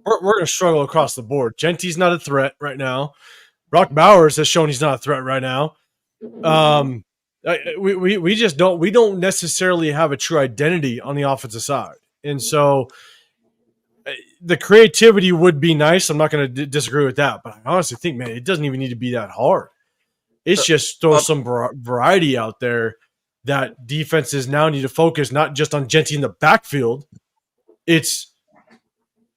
going to struggle across the board. Genty's not a threat right now. Brock Bowers has shown he's not a threat right now. We just don't necessarily have a true identity on the offensive side. And so the creativity would be nice. I'm not going to disagree with that, but I honestly think, man, it doesn't even need to be that hard. It's just throw some variety out there that defenses now need to focus not just on Genty in the backfield. It's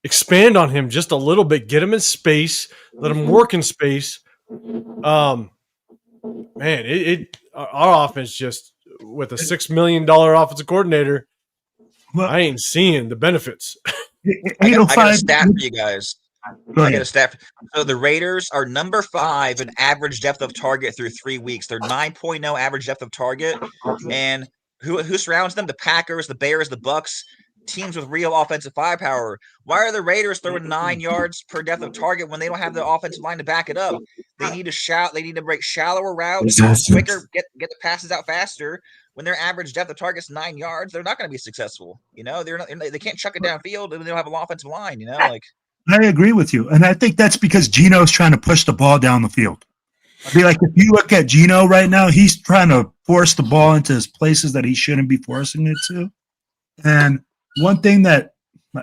expand on him just a little bit, get him in space, let him work in space. Man, our offense just with a $6 million offensive coordinator, I ain't seeing the benefits. I got a stat for you guys. I got a stat. So the Raiders are number 5 in average depth of target through 3 weeks. They're 9.0 average depth of target. And who surrounds them? The Packers, the Bears, the Bucks, teams with real offensive firepower. Why are the Raiders throwing 9 yards per depth of target when they don't have the offensive line to back it up? They need to break shallower routes, quicker, get the passes out faster. When their average depth of target's 9 yards, they're not going to be successful. You know, they can't chuck it downfield and they don't have an offensive line. You know, like. I agree with you, and I think that's because Geno's trying to push the ball down the field. I'd be like, if you look at Geno right now, he's trying to force the ball into his places that he shouldn't be forcing it to. And one thing that,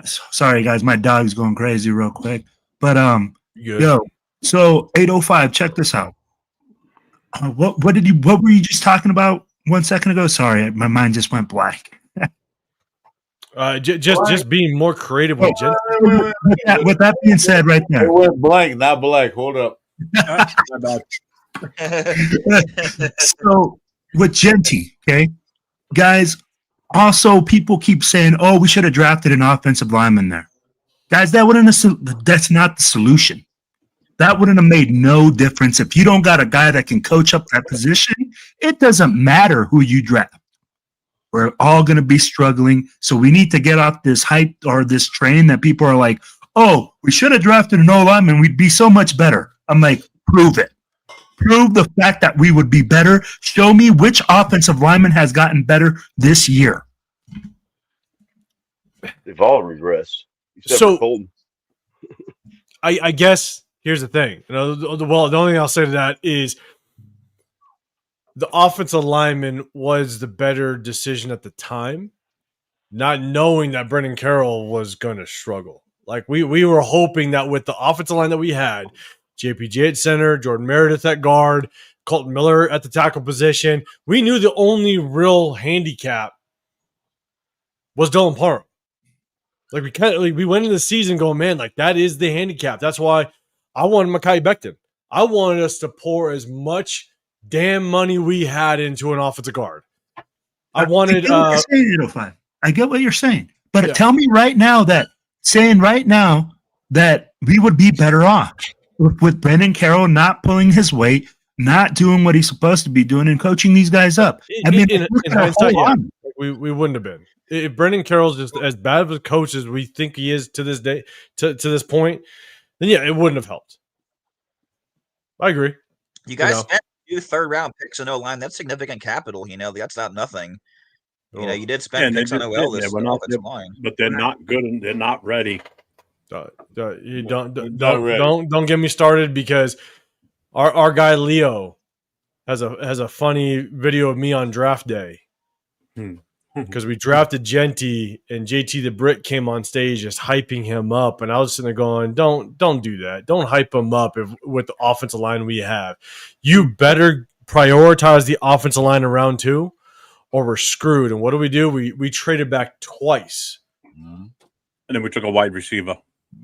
sorry guys, my dog's going crazy real quick, but so 805, check this out. What were you just talking about 1 second ago? Sorry, my mind just went blank. Just being more creative with Genty. With that being said, right there, it went blank, not blank. Hold up. So with Genty, okay, guys. Also, people keep saying, "Oh, we should have drafted an offensive lineman there." Guys, that's not the solution. That wouldn't have made no difference if you don't got a guy that can coach up that position. It doesn't matter who you draft. We're all going to be struggling. So we need to get off this hype or this train that people are like, oh, we should have drafted an O-lineman. We'd be so much better. I'm like, prove it. Prove the fact that we would be better. Show me which offensive lineman has gotten better this year. They've all regressed. Except for Colton. I guess here's the thing. The only thing I'll say to that is the offensive lineman was the better decision at the time, not knowing that Brendan Carroll was going to struggle. Like we were hoping that with the offensive line that we had, JPJ at center, Jordan Meredith at guard, Colton Miller at the tackle position, we knew the only real handicap was Dylan Parham. Like we went into the season going, man, like that is the handicap. That's why I wanted Mekhi Becton. I wanted us to pour as much damn money we had into an offensive guard. I wanted. I get what you're saying, but tell me right now that we would be better off with Brendan Carroll not pulling his weight, not doing what he's supposed to be doing, and coaching these guys up. I mean, in hindsight, we wouldn't have been. If Brendan Carroll's just as bad of a coach as we think he is to this day, to this point, then it wouldn't have helped. I agree. You guys spent 2 third-round picks on O-line. That's significant capital. That's not nothing. You did spend picks on OL this line, but they're not good and they're not ready. Don't get me started because our guy Leo has a funny video of me on draft day. Because we drafted Genty and JT the Brick came on stage just hyping him up, and I was sitting there going, "Don't do that. Don't hype him up with the offensive line we have. You better prioritize the offensive line in round 2, or we're screwed." And what do? We traded back twice, and then we took a wide receiver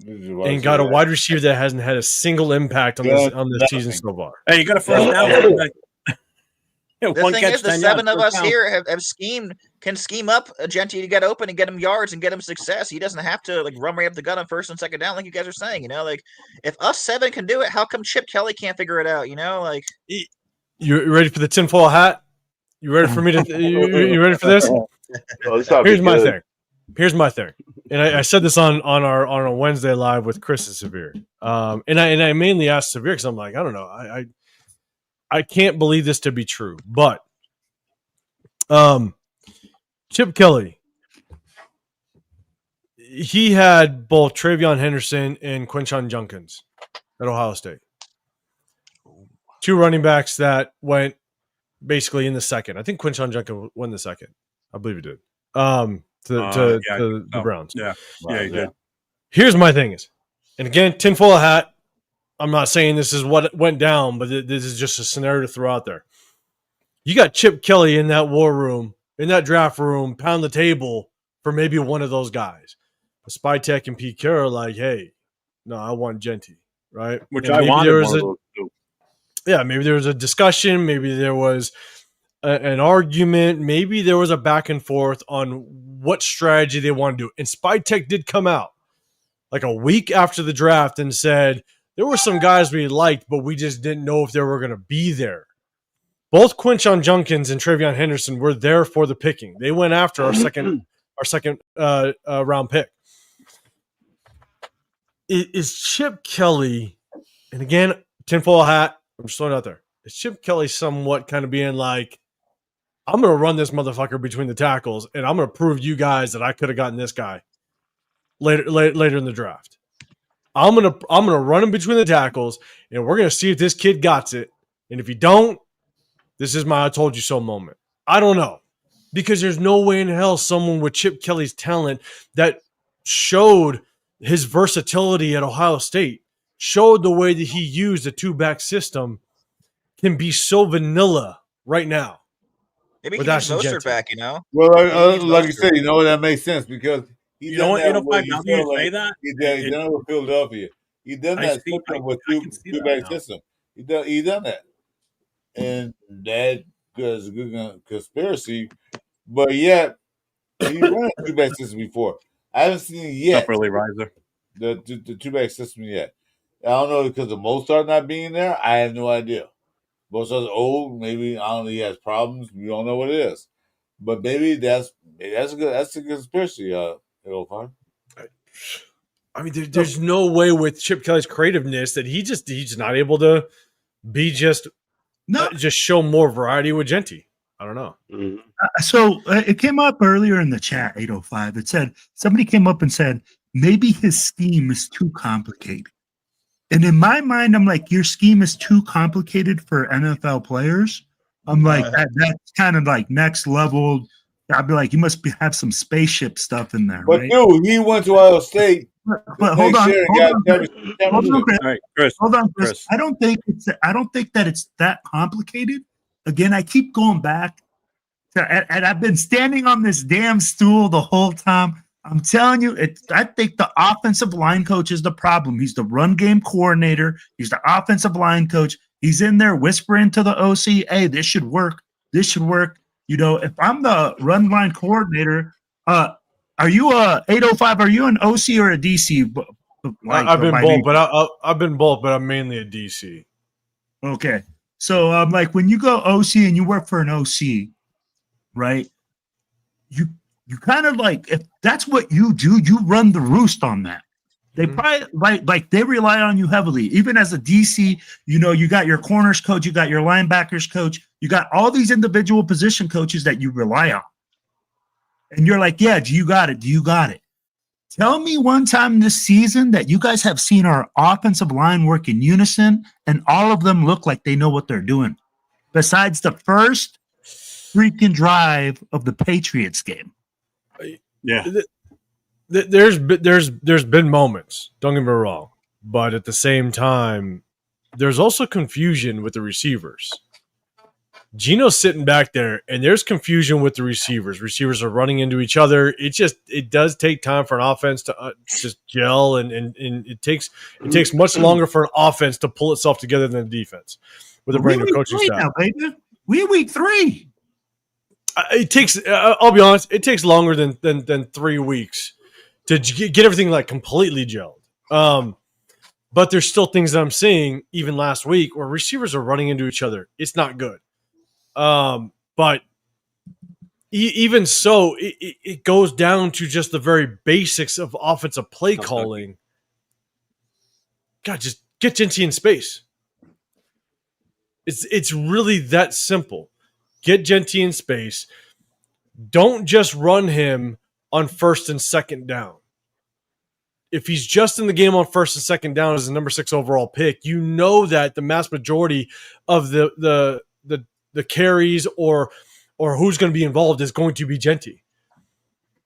and got a wide receiver that hasn't had a single impact on this season so far. Hey, you got a first down. The thing is, the 7 of us here can scheme up a Genty to get open and get him yards and get him success. He doesn't have to run right up the gut on first and second down like you guys are saying. If us 7 can do it, how come Chip Kelly can't figure it out? You ready for the tinfoil hat? You ready for me to? You ready for this? Here's my thing. And I said this on our Wednesday live with Chris and Severe. And I mainly asked Severe because I'm like, I don't know, I can't believe this to be true, but Chip Kelly, he had both Travion Henderson and Quinshon Judkins at Ohio State. 2 running backs that went basically in the second. I think Quinshon Judkins won the second. I believe he did. To the Browns. Yeah, he did. Here's my thing is, and again, tinfoil hat. I'm not saying this is what went down, but this is just a scenario to throw out there. You got Chip Kelly in that war room, in that draft room, pound the table for maybe one of those guys. Spytek and Pete Carroll are like, hey, no, I want Genty, right? Which I wanted. Maybe there was a discussion. Maybe there was an argument. Maybe there was a back and forth on what strategy they want to do. And Spytek did come out like a week after the draft and said, there were some guys we liked, but we just didn't know if they were going to be there. Both Quinshon Judkins and Travion Henderson were there for the picking. They went after our second round pick. Is Chip Kelly, and again, tinfoil hat, I'm just throwing it out there. Is Chip Kelly somewhat kind of being like, I'm going to run this motherfucker between the tackles, and I'm going to prove you guys that I could have gotten this guy later in the draft. I'm gonna run him between the tackles, and we're gonna see if this kid got it. And if you don't, this is my "I told you so" moment. I don't know, because there's no way in hell someone with Chip Kelly's talent that showed his versatility at Ohio State, showed the way that he used a 2-back system, can be so vanilla right now. Maybe he needs Mostert back, Well, like you said, that makes sense because. He done that with Philadelphia. He done that system with 2-back system. He done that, and that is a good conspiracy. But yet he ran a 2-back system before. I haven't seen it yet. Early riser. The 2-back system yet. I don't know because of Mostert not being there. I have no idea. Mostart's old. Maybe I don't know. He has problems. We don't know what it is. But maybe that's a conspiracy. I mean, there's no way with Chip Kelly's creativeness that he's not able to be just show more variety with Genty. I don't know. So it came up earlier in the chat, 805. It said somebody came up and said maybe his scheme is too complicated. And in my mind, I'm like, your scheme is too complicated for NFL players. I'm like, that's kind of like next level. I'd be like, you must have some spaceship stuff in there, But right? dude, he went to Ohio State. But hold on, Chris. Hold on, Chris. I don't think that it's that complicated. Again, I keep going back to, and I've been standing on this damn stool the whole time. I'm telling you, I think the offensive line coach is the problem. He's the run game coordinator. He's the offensive line coach. He's in there whispering to the OC, "Hey, this should work. This should work." You know, if I'm the run line coordinator, are you a 805? Are you an OC or a DC? I've been both, but I've been both, but I'm mainly a DC. Okay, so like when you go OC and you work for an OC, right? You kind of like, if that's what you do, you run the roost on that. They probably like they rely on you heavily. Even as a DC, you know, you got your corners coach, you got your linebackers coach, you got all these individual position coaches that you rely on. And you're like, yeah, do you got it? Do you got it? Tell me one time this season that you guys have seen our offensive line work in unison and all of them look like they know what they're doing. Besides the first freaking drive of the Patriots game. Yeah. There's been moments, don't get me wrong, but at the same time, there's also confusion with the receivers. Gino's sitting back there, and there's confusion with the receivers. Receivers are running into each other. It does take time for an offense to just gel, and it takes much longer for an offense to pull itself together than a defense with a brand new coaching staff. Now, baby. We're week 3. It takes. I'll be honest. It takes longer than 3 weeks to get everything like completely gelled. But there's still things that I'm seeing even last week where receivers are running into each other. It's not good. But even so, it goes down to just the very basics of offensive play calling. God, just get Genty in space. It's really that simple. Get Genty in space. Don't just run him on first and second down. If he's just in the game on first and second down as a number 6 overall pick, you know that the mass majority of the carries or who's going to be involved is going to be Genty.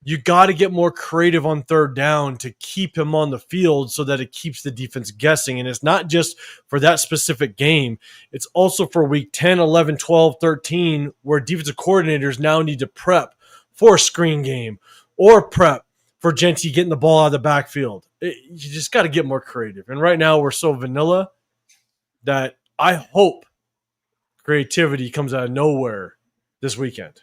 You got to get more creative on third down to keep him on the field so that it keeps the defense guessing. And it's not just for that specific game. It's also for week 10, 11, 12, 13, where defensive coordinators now need to prep for a screen game or prep for Genty getting the ball out of the backfield. You just got to get more creative. And right now we're so vanilla that I hope creativity comes out of nowhere this weekend.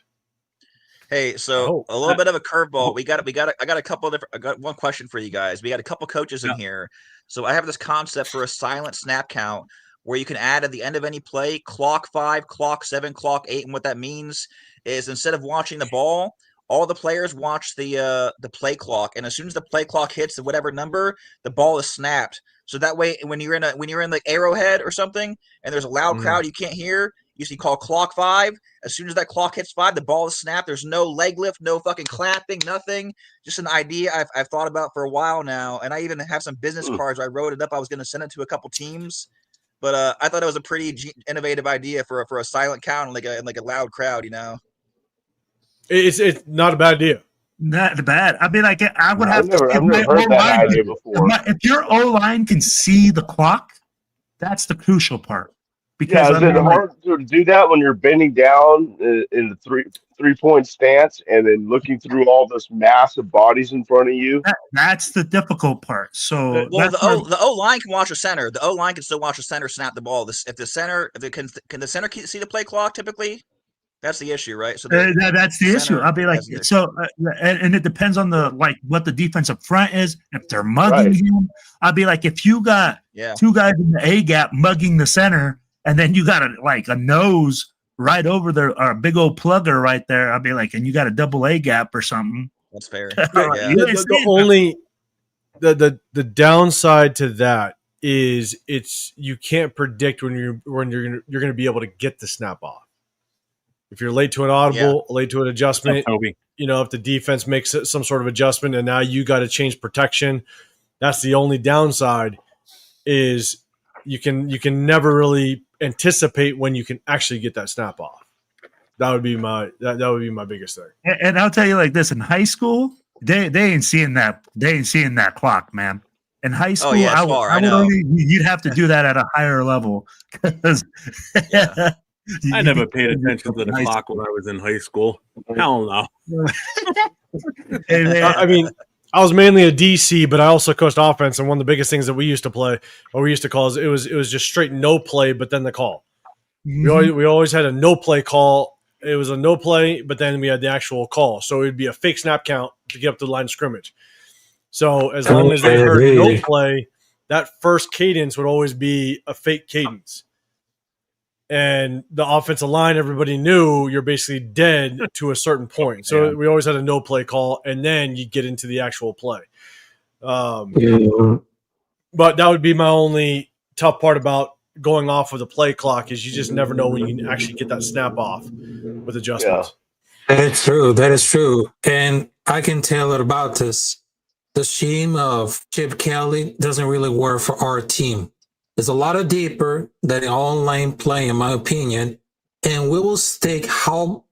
Hey, so a little bit of a curveball. I got one question for you guys. We got a couple coaches in here. So I have this concept for a silent snap count where you can add at the end of any play, clock 5, clock 7, clock 8. And what that means is instead of watching the ball, all the players watch the play clock. And as soon as the play clock hits whatever number, the ball is snapped. So that way, when you're in like Arrowhead or something, and there's a loud crowd you can't hear, you call clock 5. As soon as that clock hits 5, the ball is snapped. There's no leg lift, no fucking clapping, nothing. Just an idea I've thought about for a while now, and I even have some business cards. I wrote it up. I was going to send it to a couple teams, but I thought it was a pretty innovative idea for a silent count and like a loud crowd. You know, it's not a bad idea. Not bad. I mean, like I would have to. I've never heard that idea before. If your O-line can see the clock, that's the crucial part. Because is it hard to do that when you're bending down in the three-point stance and then looking through all this massive bodies in front of you? That's the difficult part. So, the O line can watch a center. The O line can still watch a center snap the ball. Can the center see the play clock typically? That's the issue, right? So that's the issue. I'll be like, and it depends on what the defensive front is. If they're mugging him, I'll be like, if you got 2 guys in the A gap mugging the center. And then you got a nose right over there, or a big old plugger right there. I'll be like, and you got a double A gap or something. That's fair. The downside to that is you can't predict when you're going to be able to get the snap off. If you're late to an audible, late to an adjustment, if the defense makes some sort of adjustment and now you got to change protection, that's the only downside. is you can never really anticipate when you can actually get that snap off. That would be my biggest thing. And I'll tell you like this: in high school, they ain't seeing that clock, man. In high school, yeah, it's far, I would know. only you'd have to do that at a higher level because Yeah. I never paid attention to the clock when I was in high school. Hell no. Hey, man. I mean, I was mainly a DC, but I also coached offense, and one of the biggest things that we used to play, or we used to call, is it was just straight no play, but then the call. We always had a no play call. It was a no play, but then we had the actual call. So it would be a fake snap count to get up to the line of scrimmage. So as long as they heard no play, that first cadence would always be a fake cadence. And the offensive line, everybody knew you're basically dead to a certain point. So we always had a no play call, and then you get into the actual play. But that would be my only tough part about going off of the play clock is you just never know when you can actually get that snap off with adjustments. Yeah. That is true. And I can tell it about this. The scheme of Chip Kelly doesn't really work for our team. It's a lot deeper than online play, in my opinion. And we will stick how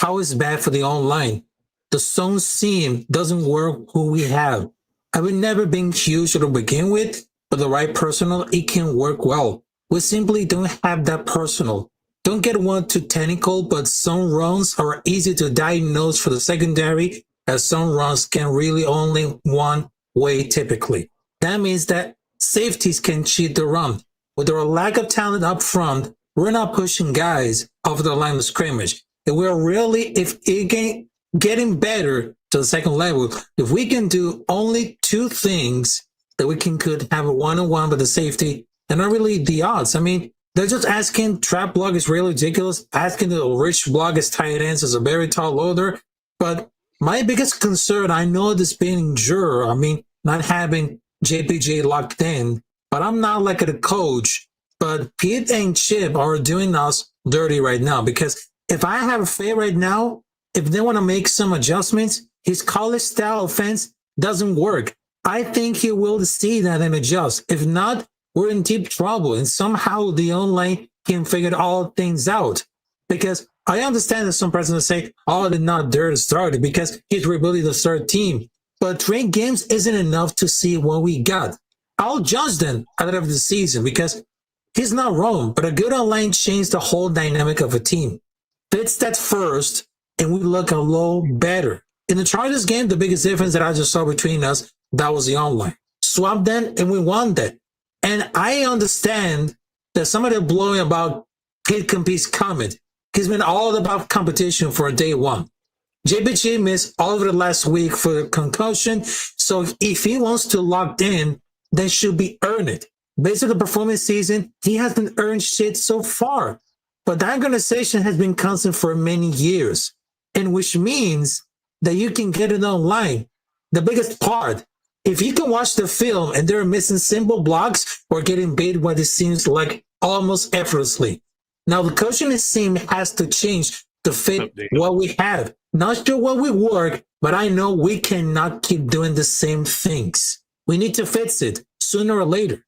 it's bad for the online. The zone scheme doesn't work who we have. I would never been huge to begin with, but the right personnel, it can work well. We simply don't have that personnel. Don't get one too technical, but some runs are easy to diagnose for the secondary, as some runs can really only one way typically. That means that safeties can cheat the run. With our lack of talent up front, we're not pushing guys off the line of scrimmage. And we're really, getting better to the second level, if we can do only two things that we could have a one-on-one with the safety, and not really the odds. I mean, they're just asking trap block is really ridiculous. Asking the rich block as tight ends is a very tall order. But my biggest concern, I know this being juror, I mean, not having JPJ locked in, but I'm not like a coach. But Pete and Chip are doing us dirty right now, because if I have a fair right now, if they want to make some adjustments, his college style offense doesn't work. I think he will see that and adjust. If not, we're in deep trouble, and somehow the online can figure all things out. Because I understand that some presidents say, oh, they're not there to start it because he's rebuilding the third team. But 3 games isn't enough to see what we got. I'll judge them at the end of the season because he's not wrong, but a good online changed the whole dynamic of a team. Fits that first, and we look a little better. In the Chargers game, the biggest difference that I just saw between us, that was the online. Swap them, and we won that. And I understand that somebody are blowing about Kid Compete's comment. He's been all about competition for day one. JBG missed all of it last week for concussion. So if he wants to lock in, that should be earned it. Based on the performance season, he hasn't earned shit so far. But that organization has been constant for many years. And which means that you can get it online. The biggest part, if you can watch the film and they're missing simple blocks or getting bait what it seems like almost effortlessly. Now the coaching scheme has to change to fit what we have. Not sure what we work, but I know we cannot keep doing the same things. We need to fix it sooner or later.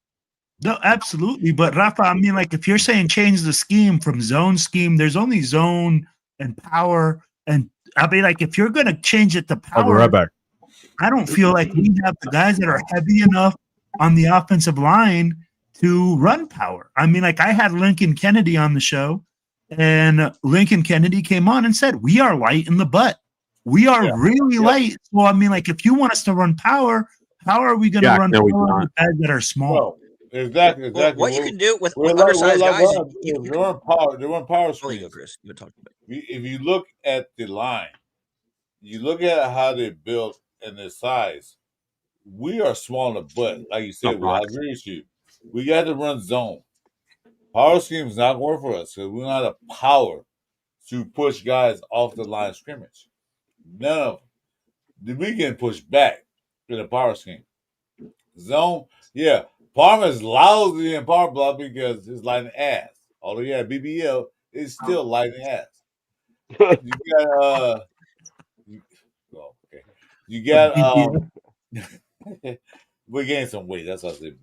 No, absolutely. But Rafa, I mean, like if you're saying change the scheme from zone scheme, there's only zone and power. And I mean, like if you're going to change it to power, I'll be right back. I don't feel like we have the guys that are heavy enough on the offensive line to run power. I mean, like I had Lincoln Kennedy on the show, and Lincoln Kennedy came on and said, we are light in the butt. We are really light. So, I mean, like if you want us to run power, how are we going to run power with guys that are small? Well, exactly. Well, what you can do with undersized guys, they run power screens. Chris, you talk about. If you look at the line, you look at how they built and their size, we are small in the butt. Like you said, I agree with you. We got to run zone. Power scheme is not work for us because we don't have the power to push guys off the line of scrimmage. None of them. We can push back in the power scheme. Zone, yeah. Palmer is lousy in power block because it's lighting ass. Although yeah, BBL is still lighting ass. You got you got we gained some weight. That's what I said.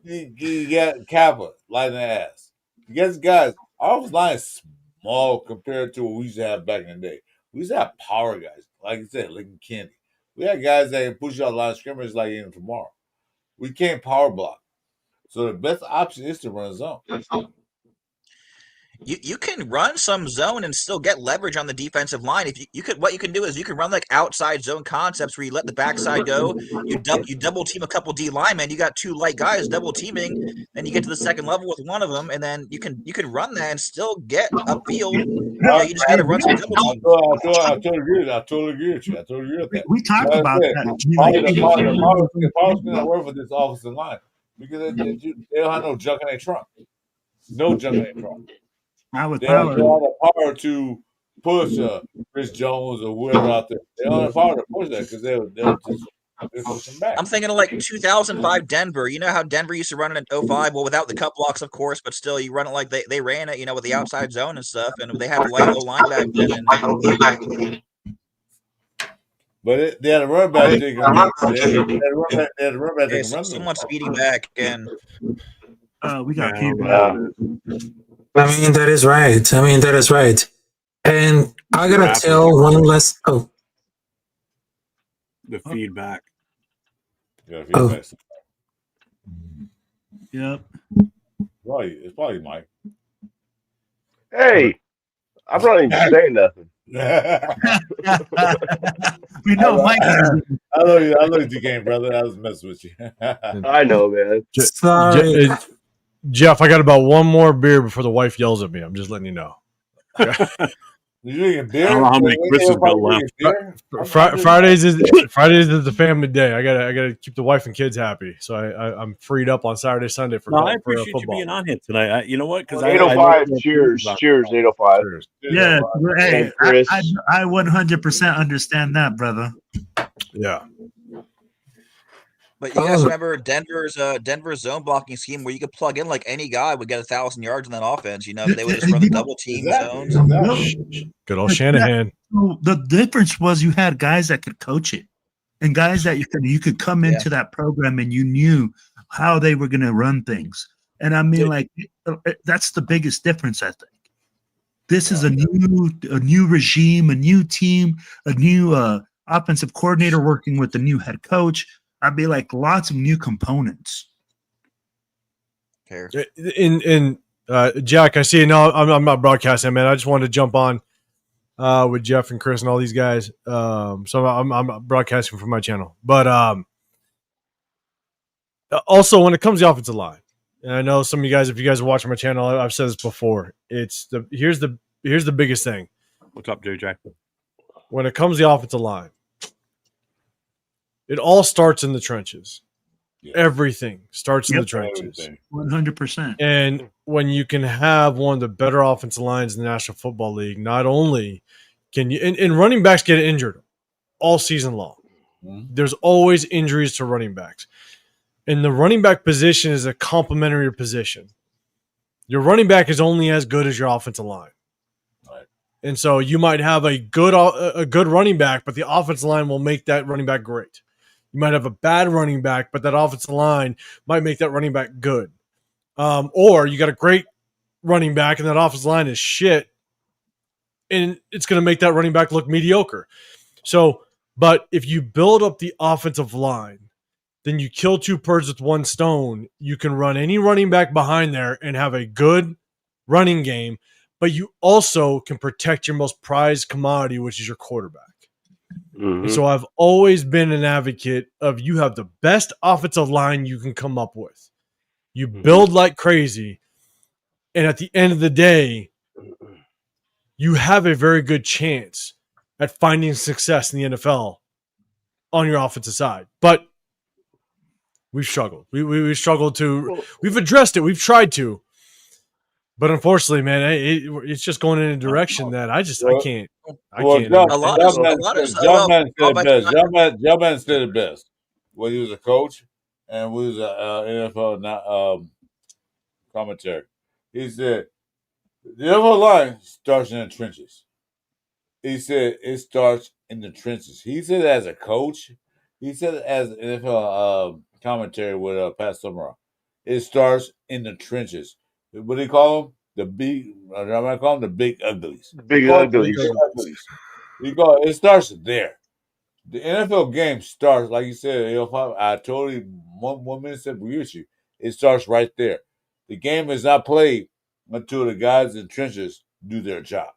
You got Kappa lighting the ass. You guys, our offensive line is small compared to what we used to have back in the day. We used to have power guys, like you said, Lincoln Kennedy. We had guys that can push out line of scrimmage like even tomorrow. We can't power block. So the best option is to run zone. You can run some zone and still get leverage on the defensive line. If you could, what you can do is you can run like outside zone concepts where you let the backside go. You double team a couple D linemen. You got two light guys double teaming. Then you get to the second level with one of them, and then you can run that and still get upfield. Yeah, you just got to run some double teams. I totally agree with you. I totally agree with that. We talked Like I about said, that. the power's going to work for this offensive line because they don't have no junk in their trunk. No junk in their trunk. Not with They don't power. have the power to push Chris Jones or whoever out there. They don't have the power to push that because they'll just push them back. I'm thinking of like 2005 Denver. You know how Denver used to run it in 05? Well, without the cut blocks, of course, but still, you run it like they ran it, with the outside zone and stuff. And they had a light O line back then. And But they had a run back. They had a run back. okay, someone's speeding back again. We got people. I mean, that is right. And I gotta tell one last. Oh, The feedback. Oh. Yep. It's probably Mike. Hey, I'm not even saying nothing. We know Mike. I love you, game brother. I was messing with you. I know, man. sorry. Jeff, I got about one more beer before the wife yells at me. I'm just letting you know. You drinking beer? I don't know how many Chris's got left. Fridays is the family day. I gotta keep the wife and kids happy. So I'm freed up on Saturday, Sunday for I for appreciate you football. being on here tonight. You know what? Because 805. Cheers. 805. Yeah. Hey, Chris. I 100% understand that, brother. Yeah. But you guys remember Denver's zone blocking scheme where you could plug in like any guy would get 1,000 yards in that offense. They would just run the double team zones. Good old Shanahan. The difference was you had guys that could coach it, and guys that you could come into that program and you knew how they were going to run things. And I mean, like that's the biggest difference. I think this is a new regime, a new team, a new offensive coordinator working with the new head coach. I'd be like lots of new components. In Jack, I see. No, I'm not broadcasting, man. I just wanted to jump on with Jeff and Chris and all these guys. So I'm broadcasting from my channel. But also, when it comes to the offensive line, and I know some of you guys, if you guys are watching my channel, I've said this before. Here's the biggest thing. What's up, JJ? When it comes to the offensive line, it all starts in the trenches. Yeah. Everything starts in the trenches. 100%. And when you can have one of the better offensive lines in the National Football League, not only can you – and running backs get injured all season long. Mm-hmm. There's always injuries to running backs. And the running back position is a complementary position. Your running back is only as good as your offensive line. Right. And so you might have a good running back, but the offensive line will make that running back great. You might have a bad running back, but that offensive line might make that running back good. Or you got a great running back and that offensive line is shit, and it's going to make that running back look mediocre. So, but if you build up the offensive line, then you kill two birds with one stone. You can run any running back behind there and have a good running game, but you also can protect your most prized commodity, which is your quarterback. Mm-hmm. And so I've always been an advocate of you have the best offensive line you can come up with. You build like crazy, and at the end of the day, you have a very good chance at finding success in the NFL on your offensive side. But we've struggled. We've struggled to – we've addressed it. We've tried to. But unfortunately, man, it's just going in a direction that I can't. Jumpman said it best. When he was a coach and we was an NFL commentary. He said, the NFL line starts in the trenches. He said it starts in the trenches. He said it as a coach. He said it as an NFL commentary with Pat Summerall. It starts in the trenches. What do you call them? The big. I'm gonna call them the big uglies. Big Call it the big uglies. uglies. You call it starts there. The NFL game starts, like you said, I totally 1 minute agree with you. It starts right there. The game is not played until the guys in trenches do their job.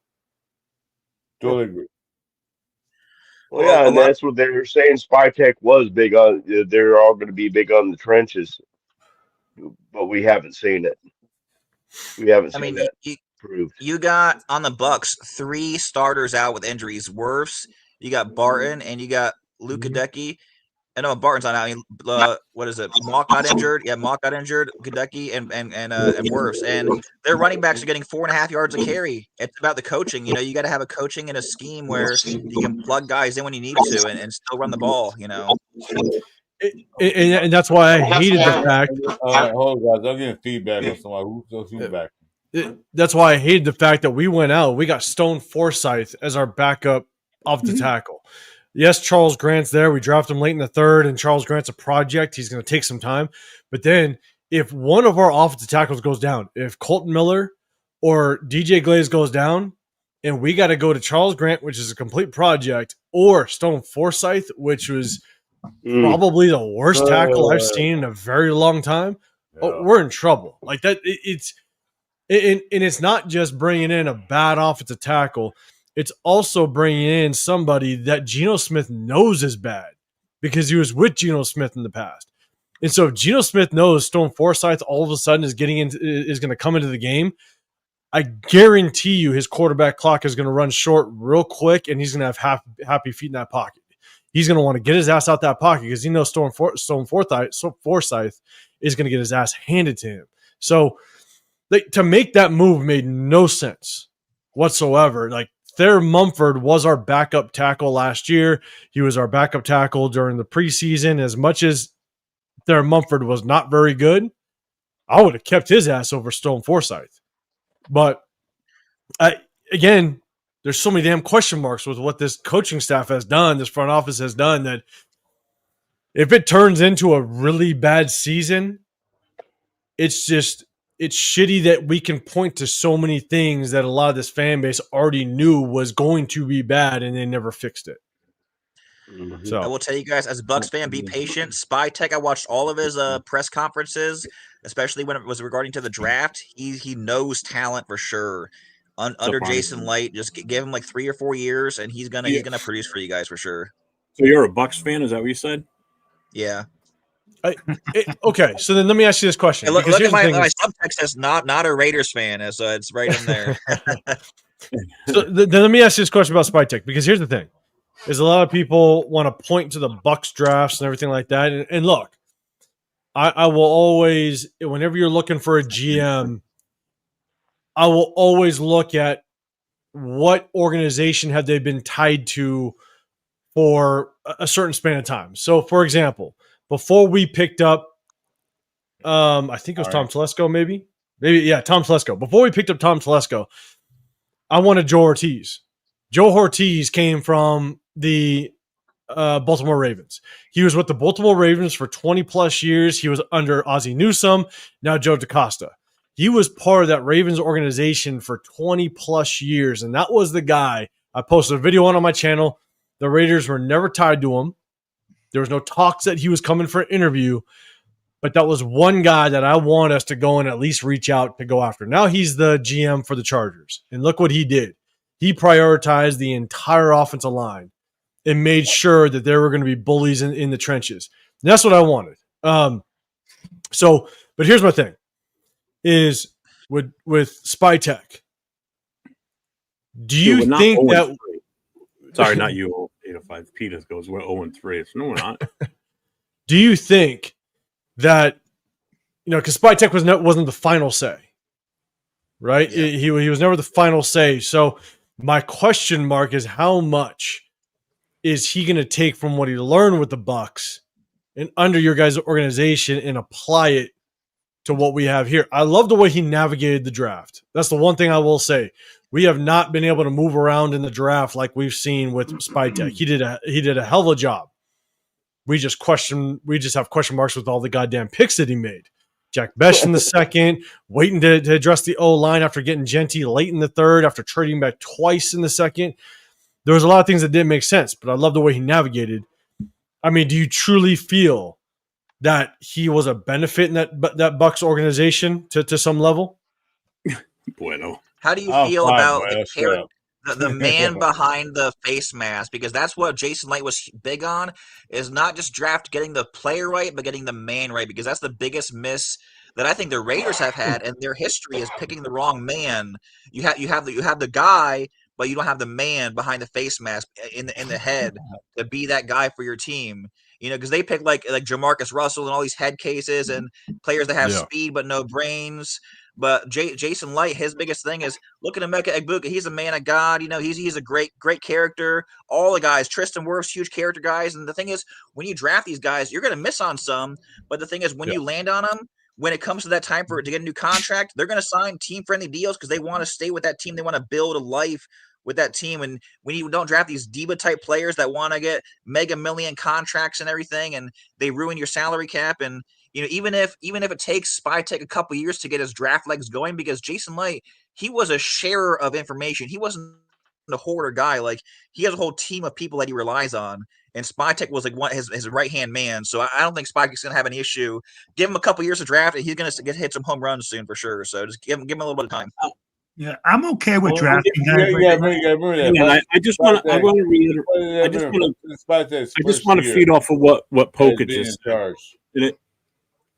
Totally agree. Well, Well, yeah, a and lot. that's what they were saying. Spy Tech was big on. They're all going to be big on the trenches, but we haven't seen it. We haven't I seen mean, that proved. you got on the Bucks 3 starters out with injuries. Wirfs, you got Barton, and you got Luka Decky. I know Barton's not out. I mean, what is it? Mock got injured. Yeah, Mock got injured. Gadecki and Wirfs, and their running backs are getting 4.5 yards a carry. It's about the coaching. You know, you got to have a coaching and a scheme where you can plug guys in when you need to and still run the ball. You know, And that's why I hated the fact. Hold on, guys. I'm getting feedback on somebody. Who's feedback? That's why I hated the fact that we went out. We got Stone Forsythe as our backup off the tackle. Yes, Charles Grant's there. We drafted him late in the third, and Charles Grant's a project. He's going to take some time. But then if one of our offensive tackles goes down, if Colton Miller or DJ Glaze goes down, and we got to go to Charles Grant, which is a complete project, or Stone Forsythe, which was probably the worst tackle I've seen in a very long time, we're in trouble. Like that, and it's not just bringing in a bad offensive tackle. It's also bringing in somebody that Geno Smith knows is bad because he was with Geno Smith in the past. And so if Geno Smith knows Stone Forsythe all of a sudden is going to come into the game, I guarantee you his quarterback clock is going to run short real quick, and he's going to have happy feet in that pocket. He's going to want to get his ass out that pocket because he knows Stone Forsythe is going to get his ass handed to him. So to make that move made no sense whatsoever. Like, Thayer Mumford was our backup tackle last year. He was our backup tackle during the preseason. As much as Thayer Mumford was not very good, I would have kept his ass over Stone Forsythe. But again, there's so many damn question marks with what this coaching staff has done, this front office has done, that if it turns into a really bad season, it's shitty that we can point to so many things that a lot of this fan base already knew was going to be bad and they never fixed it. So I will tell you guys, as a Bucks fan, be patient. Spy Tech, I watched all of his press conferences, especially when it was regarding to the draft. He knows talent for sure. Under Jason Light, just give him like 3 or 4 years, and he's gonna produce for you guys for sure. So you're a Bucks fan? Is that what you said? Yeah. Okay, so then let me ask you this question. Hey, look at my subtext says not a Raiders fan, so it's right in there. So then let me ask you this question about Spy Tech, because here's the thing: is a lot of people want to point to the Bucks drafts and everything like that. And look, I will always, whenever you're looking for a GM, I will always look at what organization have they been tied to for a certain span of time. So, for example, before we picked up, I think it was Tom Telesco, maybe, Tom Telesco. Before we picked up Tom Telesco, I wanted Joe Ortiz. Joe Ortiz came from the Baltimore Ravens. He was with the Baltimore Ravens for 20 plus years. He was under Ozzie Newsome, now Joe DaCosta. He was part of that Ravens organization for 20 plus years, and that was the guy I posted a video on my channel. The Raiders were never tied to him. There was no talks that he was coming for an interview, but that was one guy that I want us to go and at least reach out to go after. Now he's the GM for the Chargers, and look what he did. He prioritized the entire offensive line and made sure that there were going to be bullies in the trenches. And that's what I wanted. But here's my thing, is with Spy Tech. Do you think that... Sorry, not you, 805. Peters goes, we're 0-3. No, we're not. Do you think that, because Spy Tech wasn't the final say, right? Yeah. He was never the final say. So my question mark is, how much is he going to take from what he learned with the Bucks and under your guys' organization and apply it to what we have here? I love the way he navigated the draft. That's the one thing I will say. We have not been able to move around in the draft like we've seen with Spy Tech. He did a hell of a job. We just have question marks with all the goddamn picks that he made. Jack Besh in the second, waiting to address the O-line after getting Genty late in the third, after trading back twice in the second. There was a lot of things that didn't make sense, but I love the way he navigated. I mean, do you truly feel that he was a benefit in that Bucks organization to some level? Bueno. How do you I'm feel fine, about boy. the Let's shut character? up. The man behind the face mask, because that's what Jason Light was big on, is not just getting the player right, but getting the man right, because that's the biggest miss that I think the Raiders have had in their history is picking the wrong man. You have the guy, but you don't have the man behind the face mask in the head to be that guy for your team. You know, because they pick like Jamarcus Russell and all these head cases and players that have speed but no brains. But Jason Light, his biggest thing is look at Emeka Egbuka. He's a man of God. You know, he's a great character. All the guys, Tristan Wirfs, huge character guys. And the thing is, when you draft these guys, you're going to miss on some. But the thing is, when you land on them, when it comes to that time to get a new contract, they're going to sign team-friendly deals because they want to stay with that team. They want to build a life with that team. And when you don't draft these diva-type players that want to get mega million contracts and everything, and they ruin your salary cap, and you know, even if it takes Spytek a couple years to get his draft legs going, because Jason Light, he was a sharer of information. He wasn't a hoarder guy. Like, he has a whole team of people that he relies on. And Spytek was like his right hand man. So I don't think Spytek's gonna have any issue. Give him a couple years to draft, and he's gonna hit some home runs soon for sure. So just give him a little bit of time. Yeah, I'm okay with Well, drafting guys. remember that. Hang on, I just want to reiterate. I just want to feed off of what Poca just said.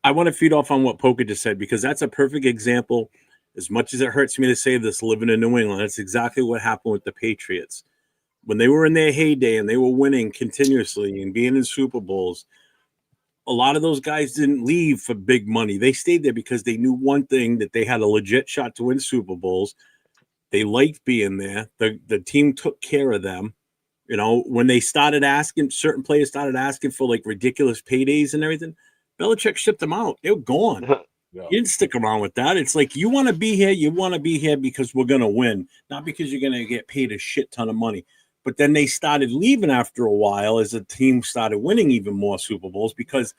I want to feed off on what Poca just said, because that's a perfect example. As much as it hurts me to say this, living in New England, that's exactly what happened with the Patriots. When they were in their heyday and they were winning continuously and being in Super Bowls, a lot of those guys didn't leave for big money. They stayed there because they knew one thing, that they had a legit shot to win Super Bowls. They liked being there. The team took care of them. You know, when they started asking, certain players started asking for like ridiculous paydays and everything, Belichick shipped them out. They were gone. You didn't stick around with that. It's like, you want to be here. You want to be here because we're going to win, not because you're going to get paid a shit ton of money. But then they started leaving after a while as the team started winning even more Super Bowls, because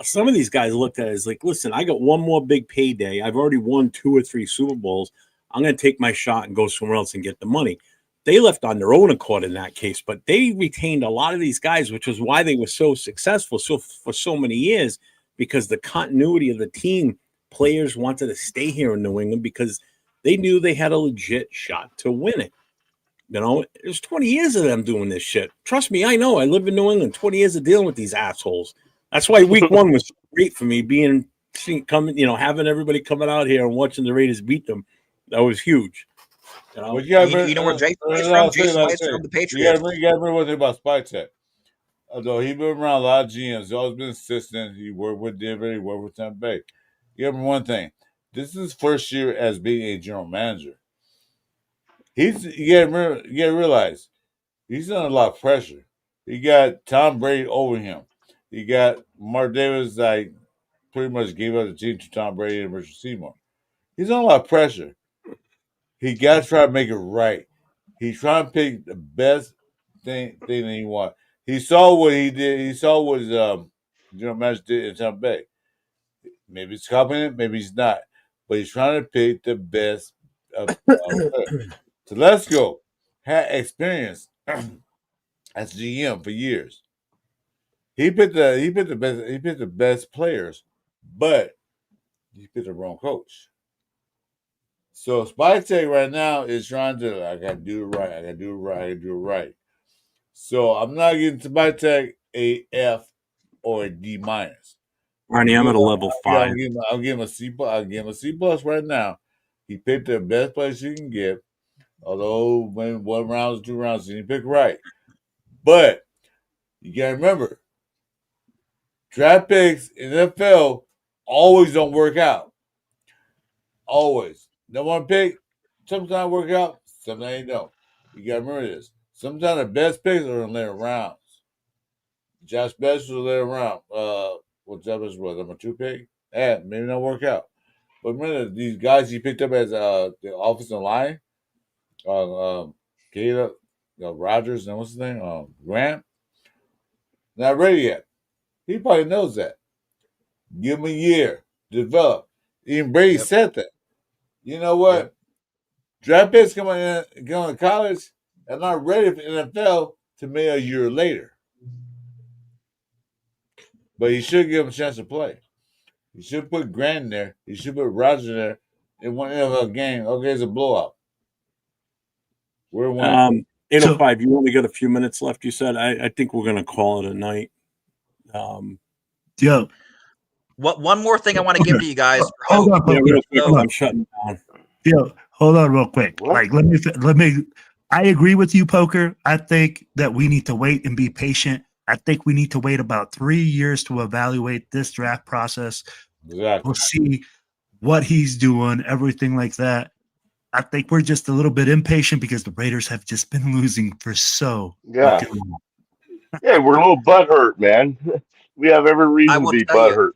some of these guys looked at it as like, listen, I got one more big payday. I've already won 2 or 3 Super Bowls. I'm going to take my shot and go somewhere else and get the money. They left on their own accord in that case, but they retained a lot of these guys, which was why they were so successful for so many years, because the continuity of the team, players wanted to stay here in New England because they knew they had a legit shot to win it. You know, it was 20 years of them doing this shit. Trust me, I know. I live in New England. 20 years of dealing with these assholes. That's why week 1 was great for me, having everybody coming out here and watching the Raiders beat them. That was huge. You know where Jason Light's from? Jason Light's from the Patriots. You got to remember one thing about Spytek. Although he's been around a lot of GMs, he's always been assistant. He worked with Denver, he worked with Tampa Bay. You remember one thing. This is his first year as being a general manager. You gotta realize he's under a lot of pressure. He got Tom Brady over him. He got Mark Davis, like, pretty much gave up the team to Tom Brady and Richard Seymour. He's under a lot of pressure. He got to try to make it right. He's trying to pick the best thing that he wants. He saw what he did. He saw what his general manager did in Tampa Bay. Maybe it's competent, maybe he's not. But he's trying to pick the best of Telesco had experience as GM for years. He picked the best players, but he picked the wrong coach. So Spytek right now is trying to, I gotta do it right. So I'm not giving Spytek a F or a D minus. Arnie, I'm at a level 5. I'll give him a C. I'll give him a C plus right now. He picked the best players he can get. Although maybe 1 round, 2 rounds, he didn't pick right. But you gotta remember, draft picks in the NFL always don't work out. Always. No one pick, sometimes work out, sometimes they don't. You gotta remember this. Sometimes the best picks are in later rounds. Josh Best was later round. What Josh Best was, number 2 pick? Maybe not work out. But remember, these guys he picked up as the offensive line, Caleb, Rogers, and what's his name? Grant. Not ready yet. He probably knows that. Give him a year. develop. Even Brady said that. You know what? Yep. Draft picks going to college are not ready for NFL to maybe a year later. But you should give them a chance to play. You should put Grant in there. You should put Roger there in one NFL game. Okay, it's a blowout. We're winning. 8:05. You only got a few minutes left. You said. I think we're going to call it a night. Yo, One more thing I want to give to you guys. hold on, Yeah, real quick, hold on. I'm shutting down. Yo, hold on real quick. What? Like, let me. I agree with you, Poker. I think that we need to wait and be patient. I think we need to wait about 3 years to evaluate this draft process. Exactly. We'll see what he's doing, everything like that. I think we're just a little bit impatient because the Raiders have just been losing for so Yeah. fucking long. Yeah, we're a little butthurt, man. We have every I reason to will be tell you. butthurt.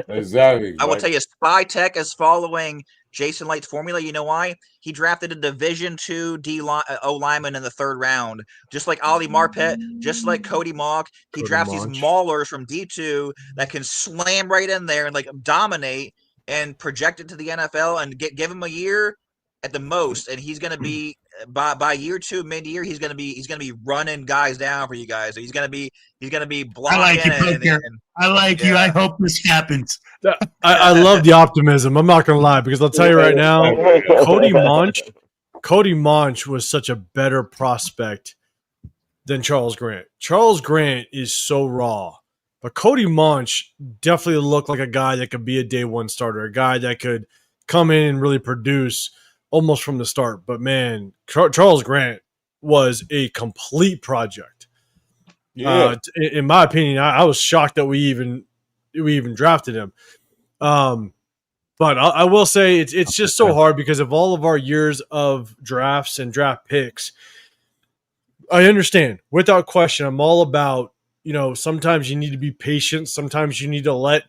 Exactly. I will tell you, Spy Tech is following Jason Light's formula. You know why? He drafted a Division II O lineman in the 3rd round, just like Ali Marpet, just like Cody Mock. He drafts these maulers from D2 that can slam right in there and like dominate and project it to the NFL and give him a year at the most, and he's going to be by year 2, mid-year, he's going to be running guys down for you guys. So he's going to be blocking. I like you, Poker. I like you. I hope this happens. I love the optimism. I'm not gonna lie, because I'll tell you right now, Cody Monch was such a better prospect than Charles Grant. Charles Grant is so raw, but Cody Monch definitely looked like a guy that could be a day one starter, a guy that could come in and really produce almost from the start. But man, Charles Grant was a complete project. Yeah. In my opinion, I was shocked that we even drafted him. But I will say it's just so hard because of all of our years of drafts and draft picks. I understand, without question. I'm all about, sometimes you need to be patient. Sometimes you need to let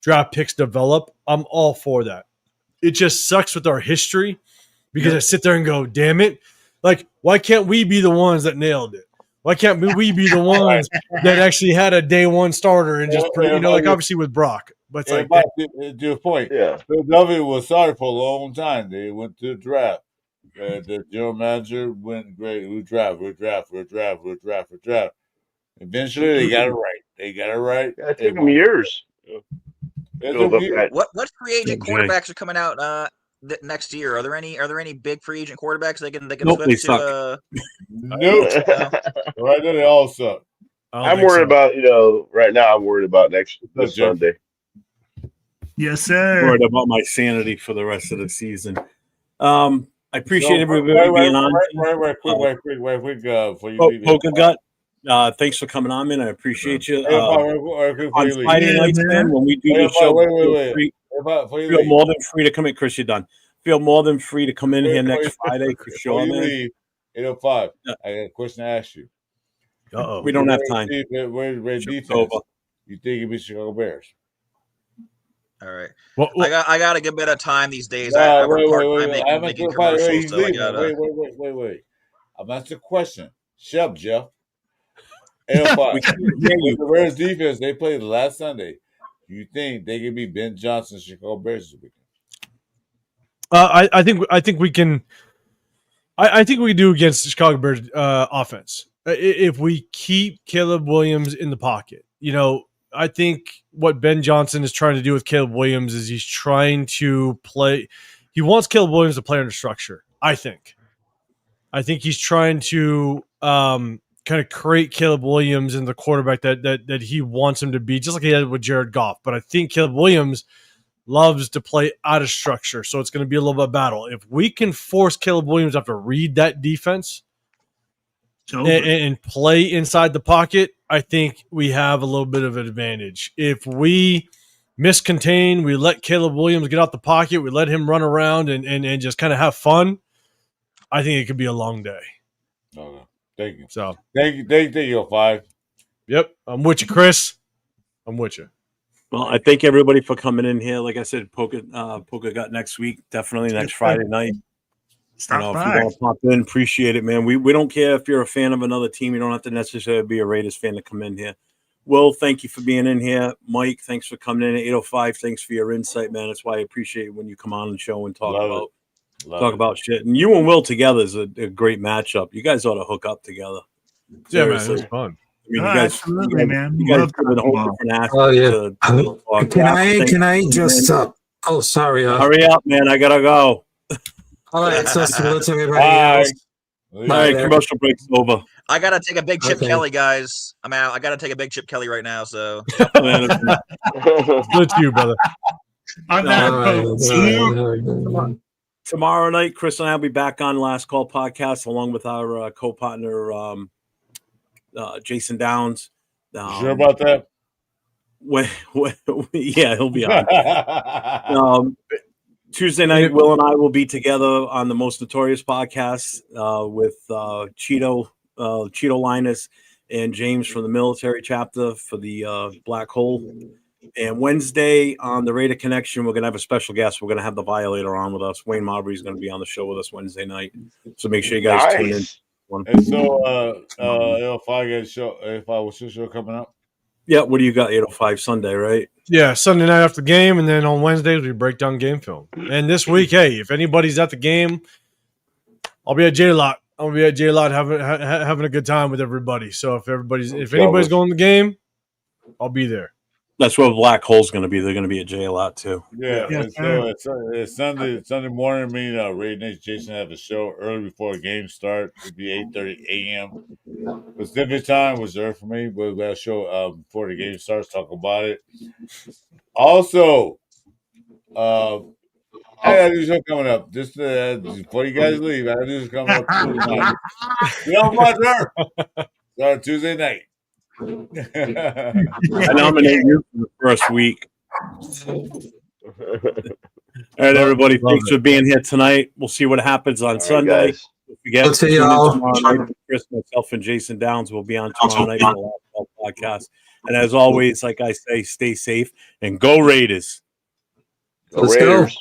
draft picks develop. I'm all for that. It just sucks with our history because I sit there and go, damn it. Like, why can't we be the ones that nailed it? Why can't we be the ones that actually had a day one starter and just, like obviously with Brock? But it's like, to your point, Yeah. Philadelphia was sorry for a long time. They went to the draft. The general manager went great. We draft. Eventually, they got it right. Yeah, it took them years. What free agent quarterbacks are coming out next year? Are there any big free agent quarterbacks they can Nope, flip they to? suck. Nope. Right now, they all suck. I'm worried about, right now I'm worried about this Sunday. Yes, sir. Worried about my sanity for the rest of the season. I appreciate everybody being on. Quick, before you leave. Poker Gut, thanks for coming on, man. I appreciate you. On Friday nights, man, when we do the show, feel more than free to come in. Chris, you're done. Feel more than free to come in here next Friday for sure, man. 8:05. I got a question to ask you. We don't have time. Where's defense? You think it'd be Chicago Bears? All right. I got a good bit of time these days. Wait. I'm asking a question. Shut up, Jeff. 8:05. Where's defense? They played last Sunday. You think they can be Ben Johnson, Chicago Bears this weekend? I think we can. I think we do against the Chicago Bears offense if we keep Caleb Williams in the pocket. I think what Ben Johnson is trying to do with Caleb Williams is he's trying to play. He wants Caleb Williams to play under structure. I think he's trying to kind of create Caleb Williams in the quarterback that he wants him to be, just like he had with Jared Goff. But I think Caleb Williams loves to play out of structure, so it's going to be a little bit of battle. If we can force Caleb Williams to have to read that defense and play inside the pocket, I think we have a little bit of an advantage. If we miscontain, we let Caleb Williams get out the pocket, we let him run around and just kind of have fun, I think it could be a long day. Okay. Thank you. So thank you, 5. Yep. I'm with you, Chris. I'm with you. Well, I thank everybody for coming in here. Like I said, Poker Gut next week, definitely next Friday night. Stop by. If you want to pop in, appreciate it, man. We don't care if you're a fan of another team. You don't have to necessarily be a Raiders fan to come in here. Will, thank you for being in here. Mike, thanks for coming in at 8:05. Thanks for your insight, man. That's why I appreciate it when you come on the show and talk about shit. And you and Will together is a great matchup. You guys ought to hook up together. Yeah, man, Seriously. it was fun. I mean, you guys, absolutely, man. You guys Love give it a whole different aspect. Oh yeah. to Can I just? Oh, sorry. Hurry up, man! I gotta go. All right, so salute to everybody else. All right, commercial break's over. I gotta take a big Chip Kelly, guys. I'm out. I gotta take a big Chip Kelly right now. So salute to you, brother. On that Tomorrow night, Chris and I will be back on Last Call podcast along with our co-partner Jason Downs. Sure about that? Yeah, he'll be on. Tuesday night, Will and I will be together on the Most Notorious podcast with Cheeto Linus and James from the military chapter for the Black Hole. And Wednesday on the Raider Connection, we're going to have a special guest. We're going to have the Violator on with us. Wayne Marbury is going to be on the show with us Wednesday night. So make sure you guys tune in. And so, if I get show coming up. Yeah, what do you got? 8:05 Sunday, right? Yeah, Sunday night after the game, and then on Wednesdays we break down game film. And this week, hey, if anybody's at the game, I'll be at J-Lot. I'll be at J-Lot having a good time with everybody. So if anybody's going to the game, I'll be there. That's where Black Hole's going to be. They're going to be at J-Lot too. Yeah, and so it's Sunday morning. Me and Raid Nation Jason have a show early before the game start. It'll be 8:30 a.m. Pacific time was there for me. We'll have a show before the game starts. Talk about it. Also, I got a new show coming up. Just before you guys leave, I got a new show coming up Tuesday night. You know what, start Tuesday night. I nominate you for the first week. All right, everybody. Thanks for being here tonight. We'll see what happens on Sunday. Don't forget, tomorrow night, Chris, myself, and Jason Downs will be on tomorrow night on the Last Call podcast. And as always, like I say, stay safe and go Raiders. Go Raiders.